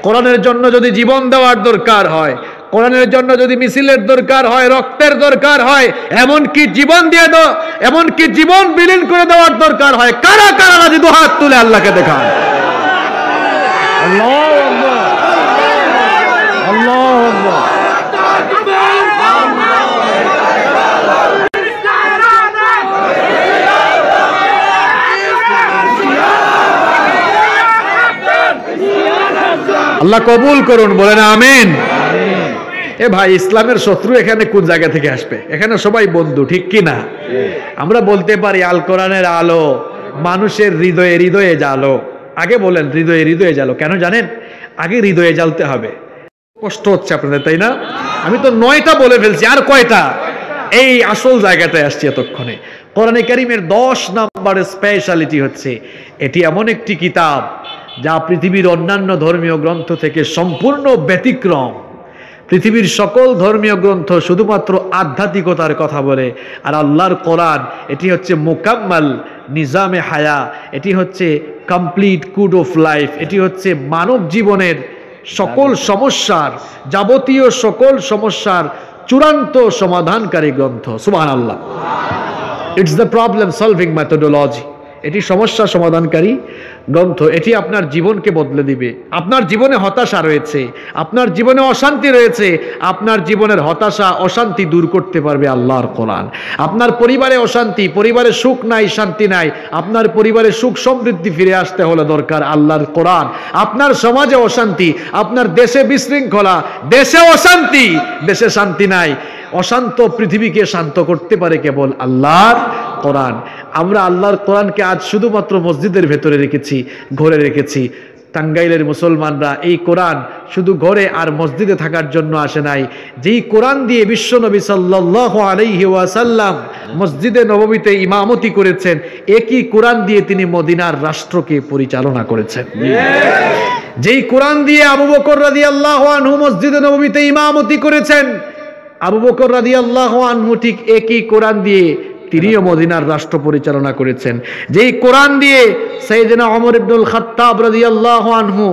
A: কোরআনের জন্য যদি জীবন দেওয়ার দরকার হয়, কোরআনের জন্য যদি মিছিলের দরকার হয়, রক্তের দরকার হয়, এমনকি জীবন দিয়ে দাও, এমনকি জীবন বিলীন করে দেওয়ার দরকার হয়, কারা কারা রাজি? দু হাত তুলে আল্লাহকে দেখান। আল্লাহু আকবার, আল্লাহু আকবার। আল্লাহ কবুল করুন, বলেন আমিন। এ ভাই, ইসলামের শত্রু এখানে কোন জায়গা থেকে আসবে? এখানে সবাই বন্ধু, ঠিক কি না? আমরা বলতে পারি আল কোরআনের আলো মানুষের হৃদয়ে হৃদয়ে জ্বালো। আগে বলেন হৃদয়ে হৃদয়ে জ্বালো। কেন জানেন? আগে হৃদয়ে জ্বালতে হবে। কষ্ট হচ্ছে আপনাদের, তাই না? আমি তো 9টা বলে ফেলছি, আর কয়টা? এই আসল জায়গাটায় আসছি এতক্ষণে। কোরআনে কারীমের 10 নম্বরের স্পেশালিটি হচ্ছে এটি এমন একটি কিতাব যা পৃথিবীর অন্যান্য ধর্মীয় গ্রন্থ থেকে সম্পূর্ণ ব্যতিক্রম। পৃথিবীর সকল ধর্মীয় গ্রন্থ শুধুমাত্র আধ্যাত্মিকতার কথা বলে, আর আল্লাহর কোরআন এটি হচ্ছে মুকাম্মাল নিজামে হায়া, এটি হচ্ছে কমপ্লিট কোড অফ লাইফ, এটি হচ্ছে মানব জীবনের সকল সমস্যার, যাবতীয় সকল সমস্যার চূড়ান্ত সমাধানকারী গ্রন্থ। সুবহানাল্লাহ। It's the problem solving methodology. এটি সমস্যা সমাধানকারী গ্রন্থ। এটি আপনার জীবনকে বদলে দিবে। আপনার জীবনে হতাশা রয়েছে, আপনার জীবনে অশান্তি রয়েছে, আপনার জীবনের হতাশা অশান্তি দূর করতে পারবে আল্লাহর কোরআন। আপনার পরিবারে অশান্তি, পরিবারে সুখ নাই, শান্তি নাই, আপনার পরিবারে সুখ সমৃদ্ধি ফিরে আসতে হলে দরকার আল্লাহর কোরআন। আপনার সমাজে অশান্তি, আপনার দেশে বিশৃঙ্খলা, দেশে অশান্তি, দেশে শান্তি নাই, অশান্ত পৃথিবীকে শান্ত করতে পারে কেবল আল্লাহর কোরআন। আমরা আল্লাহর কোরআনকে আজ শুধুমাত্র মসজিদের ভেতরে রেখেছি, ঘরে রেখেছি। টাঙ্গাইলের মুসলমানরা এই কোরআন শুধু ঘরে আর মসজিদে থাকার জন্য আসে নাই। যেই কোরআন দিয়ে বিশ্বনবী সাল্লাল্লাহু আলাইহি ওয়াসাল্লাম মসজিদে নববীতে ইমামতি করেছেন, একই কোরআন দিয়ে তিনি মদিনার রাষ্ট্রকে পরিচালনা করেছেন। যেই কোরআন দিয়ে আবু বকর রাদিয়াল্লাহু আনহু মসজিদে নববীতে ইমামতি করেছেন, আবু বকর রাদিয়াল্লাহু আনহু ঠিক একই কোরআন দিয়ে তিনিও মদিনার রাষ্ট্র পরিচালনা করেছেন। যেই কোরআন দিয়ে সাইয়েদনা ওমর ইবনুল খাত্তাব রাদিয়াল্লাহু আনহু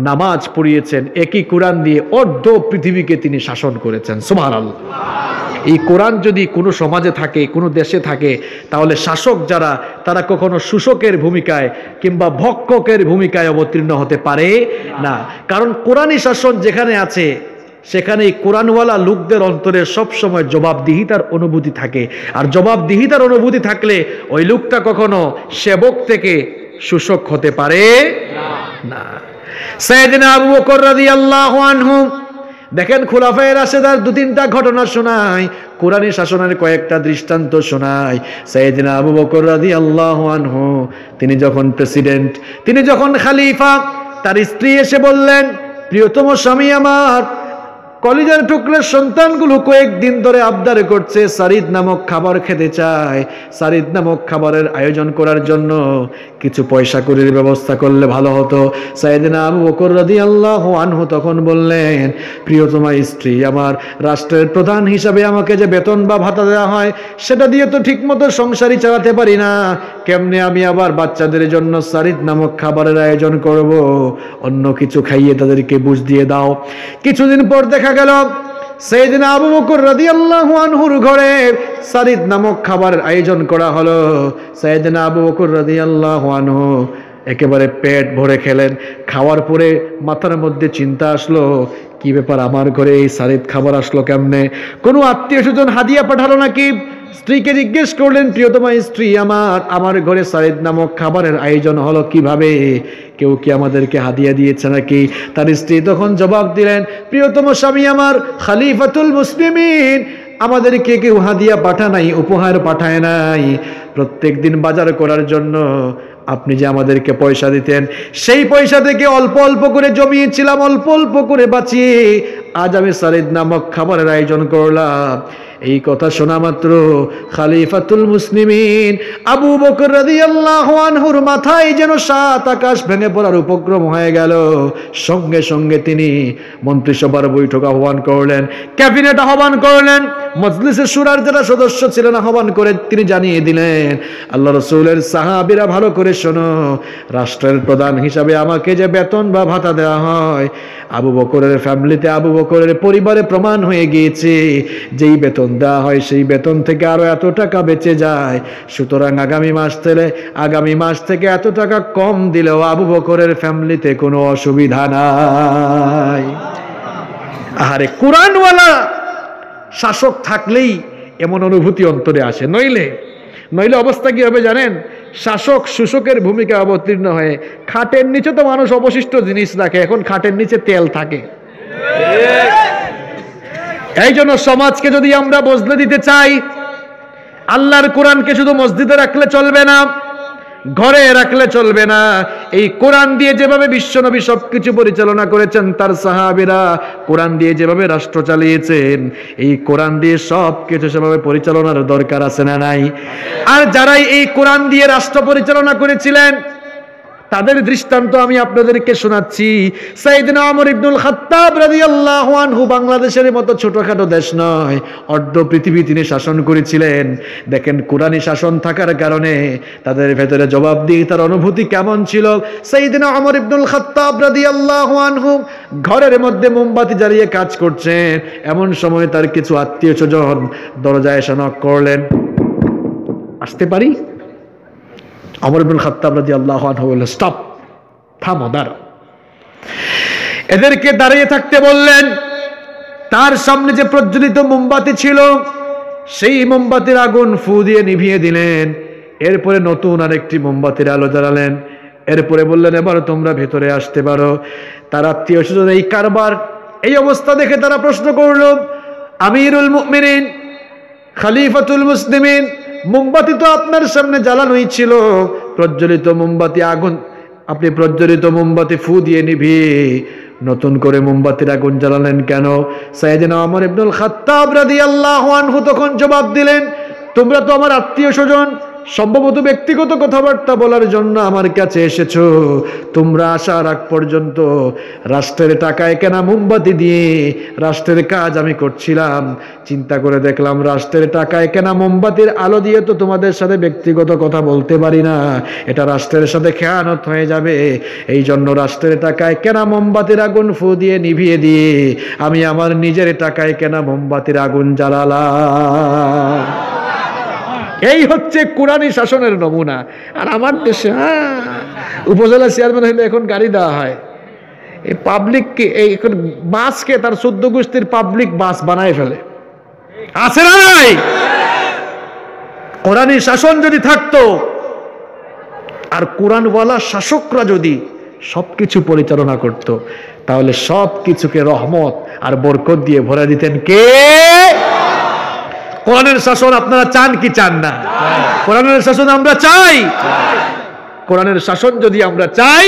A: নামাজ পড়িয়েছেন, একই কোরআন দিয়ে অর্ধ পৃথিবীকে তিনি শাসন করেছেন। সুবহানাল্লাহ। এই কোরআন যদি কোনো সমাজে থাকে, কোনো দেশে থাকে, তাহলে শাসক যারা, তারা কখনো শোষকের ভূমিকায় কিংবা ভক্ষকের ভূমিকায় অবতীর্ণ হতে পারে না। কারণ কোরআনী শাসন যেখানে আছে সেখানে এই কোরআনওয়ালা লোকদের অন্তরে সবসময় জবাবদিহিতার অনুভূতি থাকে। আর জবাবদিহিতার অনুভূতি থাকলে ওই লোকটা কখনো সেবক থেকে শোষক হতে পারে না। সাইয়েদনা আবু বকর রাদিয়াল্লাহু আনহু, দেখেন খুলাফায়ে রাশেদার 2-3টা ঘটনা শোনায়, কোরআনী শাসনের কয়েকটা দৃষ্টান্ত শোনায়। সাইয়েদনা আবু বকর রাদিয়াল্লাহু আনহু তিনি যখন প্রেসিডেন্ট, তিনি যখন খলিফা, তার স্ত্রী এসে বললেন, প্রিয়তম স্বামী আমার, কলিজার টুকরের সন্তানগুলো কয়েকদিন ধরে আবদার করছে সারিদ নামক খাবার খেতে চায়। সারিদ নামক খাবারের আয়োজন করার জন্য কিছু পয়সা কড়ির ব্যবস্থা করলে ভালো হতো। সাইয়েদনা আবু বকর রাদিয়াল্লাহু আনহু তখন বললেন, প্রিয়তমা স্ত্রী, আমার রাষ্ট্রের প্রধান হিসাবে আমাকে যে বেতন বা ভাতা দেওয়া হয় সেটা দিয়ে তো ঠিকমতো সংসারই চালাতে পারি না, কেমনে আমি আবার বাচ্চাদের জন্য সারিদ নামক খাবারের আয়োজন করব? অন্য কিছু খাইয়ে তাদেরকে বুঝ দিয়ে দাও। কিছুদিন পর দেখা গেল সাইয়েদনা আবু বকর রাদিয়াল্লাহু আনহুর ঘরে সারিদ নামক খাবারের আয়োজন করা হলো। সাইয়েদনা আবু বকর রাদিয়াল্লাহু আনহু একেবারে পেট ভরে খেলেন। খাওয়ার পরে মাথার মধ্যে চিন্তা আসলো, কি ব্যাপার, আমার ঘরে এই সারিদ খাবার আসলো কেমনে? কোনো আত্মীয় স্বজন হাদিয়া পাঠালো নাকি? স্ত্রীকে জিজ্ঞেস করলেন, প্রিয়তমা স্ত্রী, আমার ঘরে সারিদ নামক খাবারের আয়োজন হলো কিভাবে? কেউ কি আমাদেরকে হাদিয়া দিয়েছে নাকি? তার স্ত্রী তখন জবাব দিলেন, প্রিয়তম স্বামী আমার, খলিফাতুল মুসলিমিন আমাদেরকে কেউ হাদিয়া পাঠায় নাই, উপহার পাঠায় নাই। প্রত্যেক দিন বাজার করার জন্য আপনি যে আমাদেরকে পয়সা দিতেন, সেই পয়সা থেকে অল্প অল্প করে জমিয়েছিলাম, অল্প অল্প করে বাঁচিয়ে আজ আমি সারিদ নামক খাবারের আয়োজন করলাম। এই কথা শোনা মাত্র খলিফাতুল মুসলিমিন আবু বকর রাদিয়াল্লাহু আনহুর মাথায় যেন সাত আকাশ ভেঙে পড়ার উপক্রম হয়ে গেল। সঙ্গে সঙ্গে তিনি মন্ত্রিসভার বৈঠক আহ্বান করলেন, ক্যাবিনেট আহ্বান করলেন, মজলিসে শুরার যারা সদস্য ছিলেন আহ্বান করে তিনি জানিয়ে দিলেন, আল্লাহ রাসূলের সাহাবীরা ভালো করে শোনো, রাষ্ট্রের প্রধান হিসাবে আমাকে যে বেতন বা ভাতা দেওয়া হয়, আবু বকরের ফ্যামিলিতে, আবু বকরের পরিবারে প্রমাণ হয়ে গিয়েছে যেই বেতন দেওয়া হয় সেই বেতন থেকে আরো এত টাকা বেঁচে যায়। সুতরাং আগামী মাস থেকে এত টাকা কম দিলেও আবু বকরের ফ্যামিলিতে কোনো অসুবিধা নাই। আরে কোরআনওয়ালা শাসক থাকলেই এমন অনুভূতি অন্তরে আসে, নইলে অবস্থা কি হবে জানেন? শাসক শোষকের ভূমিকা অবতীর্ণ হয়ে খাটের নিচে তো মানুষ অবশিষ্ট জিনিস রাখে, এখন খাটের নিচে তেল থাকে। এই জন্য সমাজকে যদি আমরা বদলে দিতে চাই, আল্লাহর কোরআনকে শুধু মসজিদে রাখলে চলবে না, ঘরে রাখলে চলবে না। এই কোরআন দিয়ে যেভাবে বিশ্বনবী সবকিছু পরিচালনা করেছেন, তার সাহাবীরা কোরআন দিয়ে যেভাবে রাষ্ট্র চালিয়েছেন, এই কোরআন দিয়ে সবকিছু সেভাবে পরিচালনার দরকার আছে না নাই? আর যারাই এই কোরআন দিয়ে রাষ্ট্র পরিচালনা করেছিলেন তাদের দৃষ্টান্ত আমি আপনাদেরকে শোনাচ্ছি। সাইয়েদনা ওমর ইবনুল খাত্তাব রাদিয়াল্লাহু আনহু বাংলাদেশের মতো ছোটখাটো দেশ নয়, অর্ধ পৃথিবী তিনি শাসন করেছিলেন। দেখেন কোরআনী শাসন থাকার কারণে তাদের ভেতরে জবাবদিহিতার অনুভূতি কেমন ছিল। সাইয়েদনা ওমর ইবনুল খাত্তাব রাদিয়াল্লাহু আনহু ঘরের মধ্যে মোমবাতি জ্বালিয়ে কাজ করছেন, এমন সময় তার কিছু আত্মীয় স্বজন দরজায় এসে নক করলেন, আসতে পারি? ওমর ইবনুল খাত্তাব রাদিয়াল্লাহু আনহু বললেন, স্টপ, থামো, দাঁড়াও। এদেরকে দাঁড়িয়ে থাকতে বললেন। তার সামনে যে প্রজ্বলিত মোমবাতি ছিল সেই মোমবাতির আগুন ফু দিয়ে নিভিয়ে দিলেন। এরপরে নতুন আরেকটি মোমবাতির আলো জ্বালালেন। এরপরে বললেন, এবার তোমরা ভেতরে আসতে পারো। তার আত্মীয় স্বজন এই কারবার, এই অবস্থা দেখে তারা প্রশ্ন করল, আমিরুল মুমিনিন, খলিফাতুল মুসলিমিন, মোমবাতি তো আপনার সামনে জ্বালানোই ছিল, প্রজ্বলিত মোমবাতি আগুন, আপনি প্রজ্বলিত মোমবাতি ফু দিয়ে নিভিয়ে নতুন করে মোমবাতির আগুন জ্বালালেন কেন? সাইয়েদনা ওমর ইবনুল খাত্তাব রাদিয়াল্লাহু আনহু তখন জবাব দিলেন, তোমরা তো আমার আত্মীয় স্বজন, সম্ভবত ব্যক্তিগত কথাবার্তা বলার জন্য আমার কাছে এসেছো। তোমরা আসার আগ পর্যন্ত রাষ্ট্রের টাকায় কেনা মোমবাতি দিয়ে রাষ্ট্রের কাজ আমি করছিলাম। চিন্তা করে দেখলাম রাষ্ট্রের টাকায় কেনা মোমবাতির আলো দিয়ে তো তোমাদের সাথে ব্যক্তিগত কথা বলতে পারি না, এটা রাষ্ট্রের সাথে খেয়ানত হয়ে যাবে। এই জন্য রাষ্ট্রের টাকায় কেনা মোমবাতির আগুন ফু দিয়ে নিভিয়ে দিয়ে আমি আমার নিজের টাকায় কেনা মোমবাতির আগুন জ্বালালাম। এই হচ্ছে কোরআনী শাসনের নমুনা। আর আমার দেশে উপজেলা চেয়ারম্যান হইলে এখন গাড়ি দেওয়া হয়, এই পাবলিককে, এই এখন বাসকে তার 14 গোষ্ঠীর পাবলিক বাস বানায় ফেলে, আছে না নাই? কোরআনী শাসন যদি থাকতো আর কোরআনওয়ালা শাসকরা যদি সবকিছু পরিচালনা করত, তাহলে সবকিছুকে রহমত আর বরকত দিয়ে ভরে দিতেন কে? কোরআনের শাসন আপনারা চান কি চান না? কোরআনের শাসন আমরা চাই। কোরআনের শাসন যদি আমরা চাই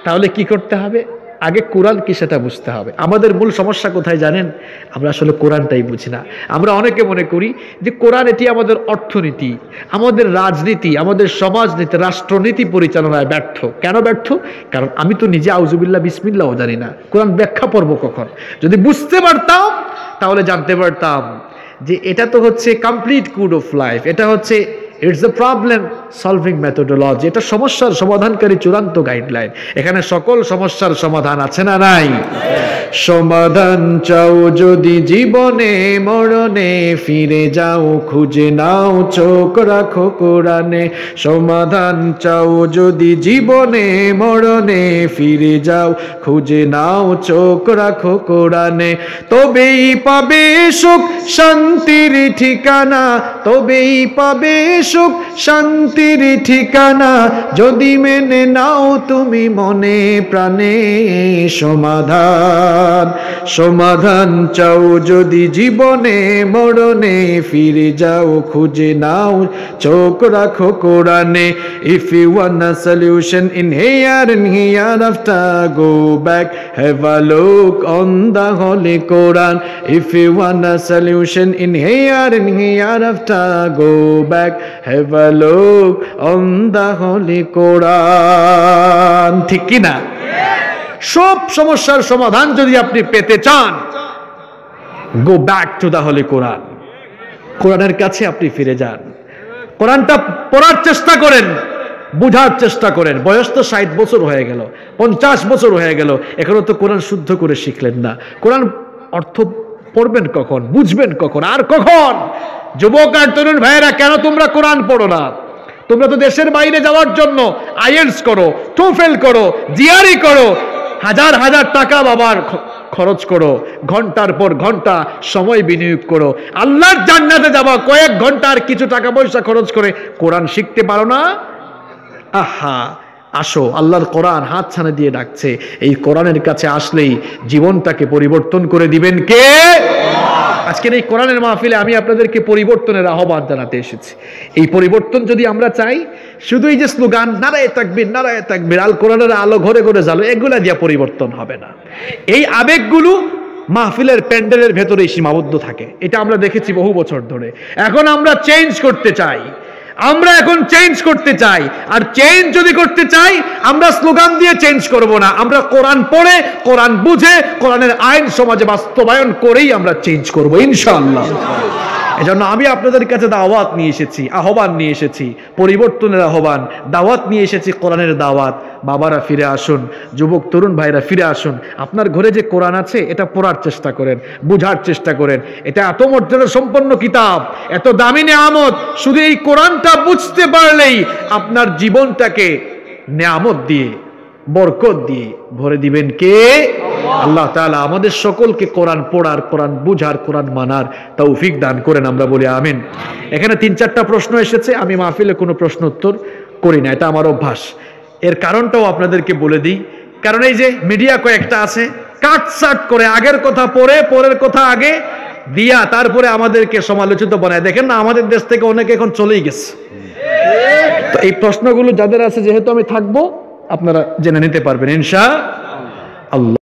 A: তাহলে কি করতে হবে? আগে কোরআন কি সেটা বুঝতে হবে। আমাদের মূল সমস্যা কোথায় জানেন? আমরা আসলে কোরআনটাই বুঝি না। আমরা অনেকে মনে করি যে কোরআন এটি আমাদের অর্থনীতি, আমাদের রাজনীতি, আমাদের সমাজনীতি, রাষ্ট্রনীতি পরিচালনায় ব্যর্থ। কেন ব্যর্থ? কারণ আমি তো নিজে আউযুবিল্লাহ বিসমিল্লাহও জানি না, কোরআন ব্যাখ্যা পড়ব কখন? যদি বুঝতে পারতাম তাহলে জানতে পারতাম যে এটা তো হচ্ছে কমপ্লিট কোড অফ লাইফ, এটা হচ্ছে it's a problem solving methodology, এটা সমস্যার সমাধানকারী চূড়ান্ত গাইডলাইন। এখানে সকল সমস্যার সমাধান আছে না নাই? সমাধান চাও যদি জীবনে মরণে, ফিরে যাও খুঁজে নাও চোখ রাখো কোরআনে। সমাধান চাও যদি জীবনে মরণে, ফিরে যাও খুঁজে নাও চোখ রাখো কোরআনে। তবেই পাবে সুখ শান্তির ঠিকানা, তবেই পাবে সুখ শান্তির ঠিকানা, যদি মেনে নাও তুমি মনে প্রাণে। সমাধান সমাধান চাও যদি জীবনে মরণে, ফিরে যাও খুঁজে নাও চোখ রাখো কোরআনে। If you want a solution in here and hereafter, go back, have a look on the Holy Quran. If you want a solution in here and hereafter, go back, have a look on the Holy Quran. ঠিক কি না? সব সমস্যার সমাধান যদি আপনি পেতে চান, go back to the holy Quran. কোরআনের কাছে আপনি ফিরে যান, কোরআনটা পড়ার চেষ্টা করেন, বুঝার চেষ্টা করেন। বয়স তো 60 বছর হয়ে গেল, 50 বছর হয়ে গেল, এখনো তো কোরআন শুদ্ধ করে শিখলেন না। কোরআন অর্থ পড়বেন কখন, বুঝবেন কখন, আর কখন? যুবক আর তরুণ ভাইয়েরা, কেন তোমরা কোরআন পড়ো না? তোমরা তো দেশের বাইরে যাওয়ার জন্য আইএলটিএস করো, টোফেল করো, জিআরই করো, হাজার হাজার টাকা বাবার খরচ করো, ঘন্টার পর ঘন্টা সময় বিনিয়োগ করো। আল্লাহর জান্নাতে যাবা কয়েক ঘন্টার কিছু টাকা পয়সা খরচ করে কোরআন শিখতে পারো না? আহা, আসো, আল্লাহর কোরআন হাত ছানে দিয়ে ডাকছে। এই কোরআনের কাছে আসলেই জীবনটাকে পরিবর্তন করে দিবেন কে? আজকের এই কোরআনের মাহফিলে আমি আপনাদেরকে পরিবর্তনের আহ্বান জানাতে এসেছি। এই পরিবর্তন যদি আমরা চাই, শুধু এই যে স্লোগান নারায়ে তাকবীর নারায়ে তাকবীর, আল কোরআনের আলো ঘরে ঘরে জ্বালো, এগুলা দিয়ে পরিবর্তন হবে না। এই আবেগগুলো মাহফিলের প্যান্ডেলের ভেতরেই সীমাবদ্ধ থাকে, এটা আমরা দেখেছি বহু বছর ধরে। এখন আমরা চেঞ্জ করতে চাই, আমরা এখন চেঞ্জ করতে চাই। আর চেঞ্জ যদি করতে চাই, আমরা স্লোগান দিয়ে চেঞ্জ করব না, আমরা কোরআন পড়ে, কোরআন বুঝে, কোরআনের আইন সমাজে বাস্তবায়ন করেই আমরা চেঞ্জ করব ইনশাআল্লাহ। এজন্য আমি আপনাদের কাছে দাওয়াত নিয়ে এসেছি, আহ্বান নিয়ে এসেছি, পরিবর্তনের আহ্বান, দাওয়াত নিয়ে এসেছি, কোরআনের দাওয়াত। বাবারা ফিরে আসুন, যুবক তরুণ ভাইরা ফিরে আসুন। আপনার ঘরে যে কোরআন আছে এটা পড়ার চেষ্টা করেন, বুঝার চেষ্টা করেন। এটা এত মর্যাদা সম্পন্ন কিতাব, এত দামি নেয়ামত। শুধু এই কোরআনটা বুঝতে পারলেই আপনার জীবনটাকে নেয়ামত দিয়ে, বরকত দিয়ে ভরে দিবেন কে? আল্লাহ তাআলা আমাদের সকলকে কোরআন পড়ার, কোরআন বুঝার, কোরআন মানার তৌফিক দান করেন, আমরা বলি আমিন। এখানে 3-4টা প্রশ্ন এসেছে, আমি মাহফিলে কোনো প্রশ্ন উত্তর করি না, এটা আমার অভ্যাস। এর কারণটাও আপনাদেরকে বলে দিই, কারণ এই যে মিডিয়া কয়েকটা আছে, কাটসাট করে আগের কথা পরে, পরের কথা আগে দিয়া তারপরে আমাদেরকে সমালোচিত বানায়। দেখেন না, আমাদের দেশ থেকে অনেকে এখন চলেই গেছে। তো এই প্রশ্নগুলো যাদের আছে, যেহেতু আমি থাকবো, আপনারা জেনে নিতে পারবেন ইনশাআল্লাহ।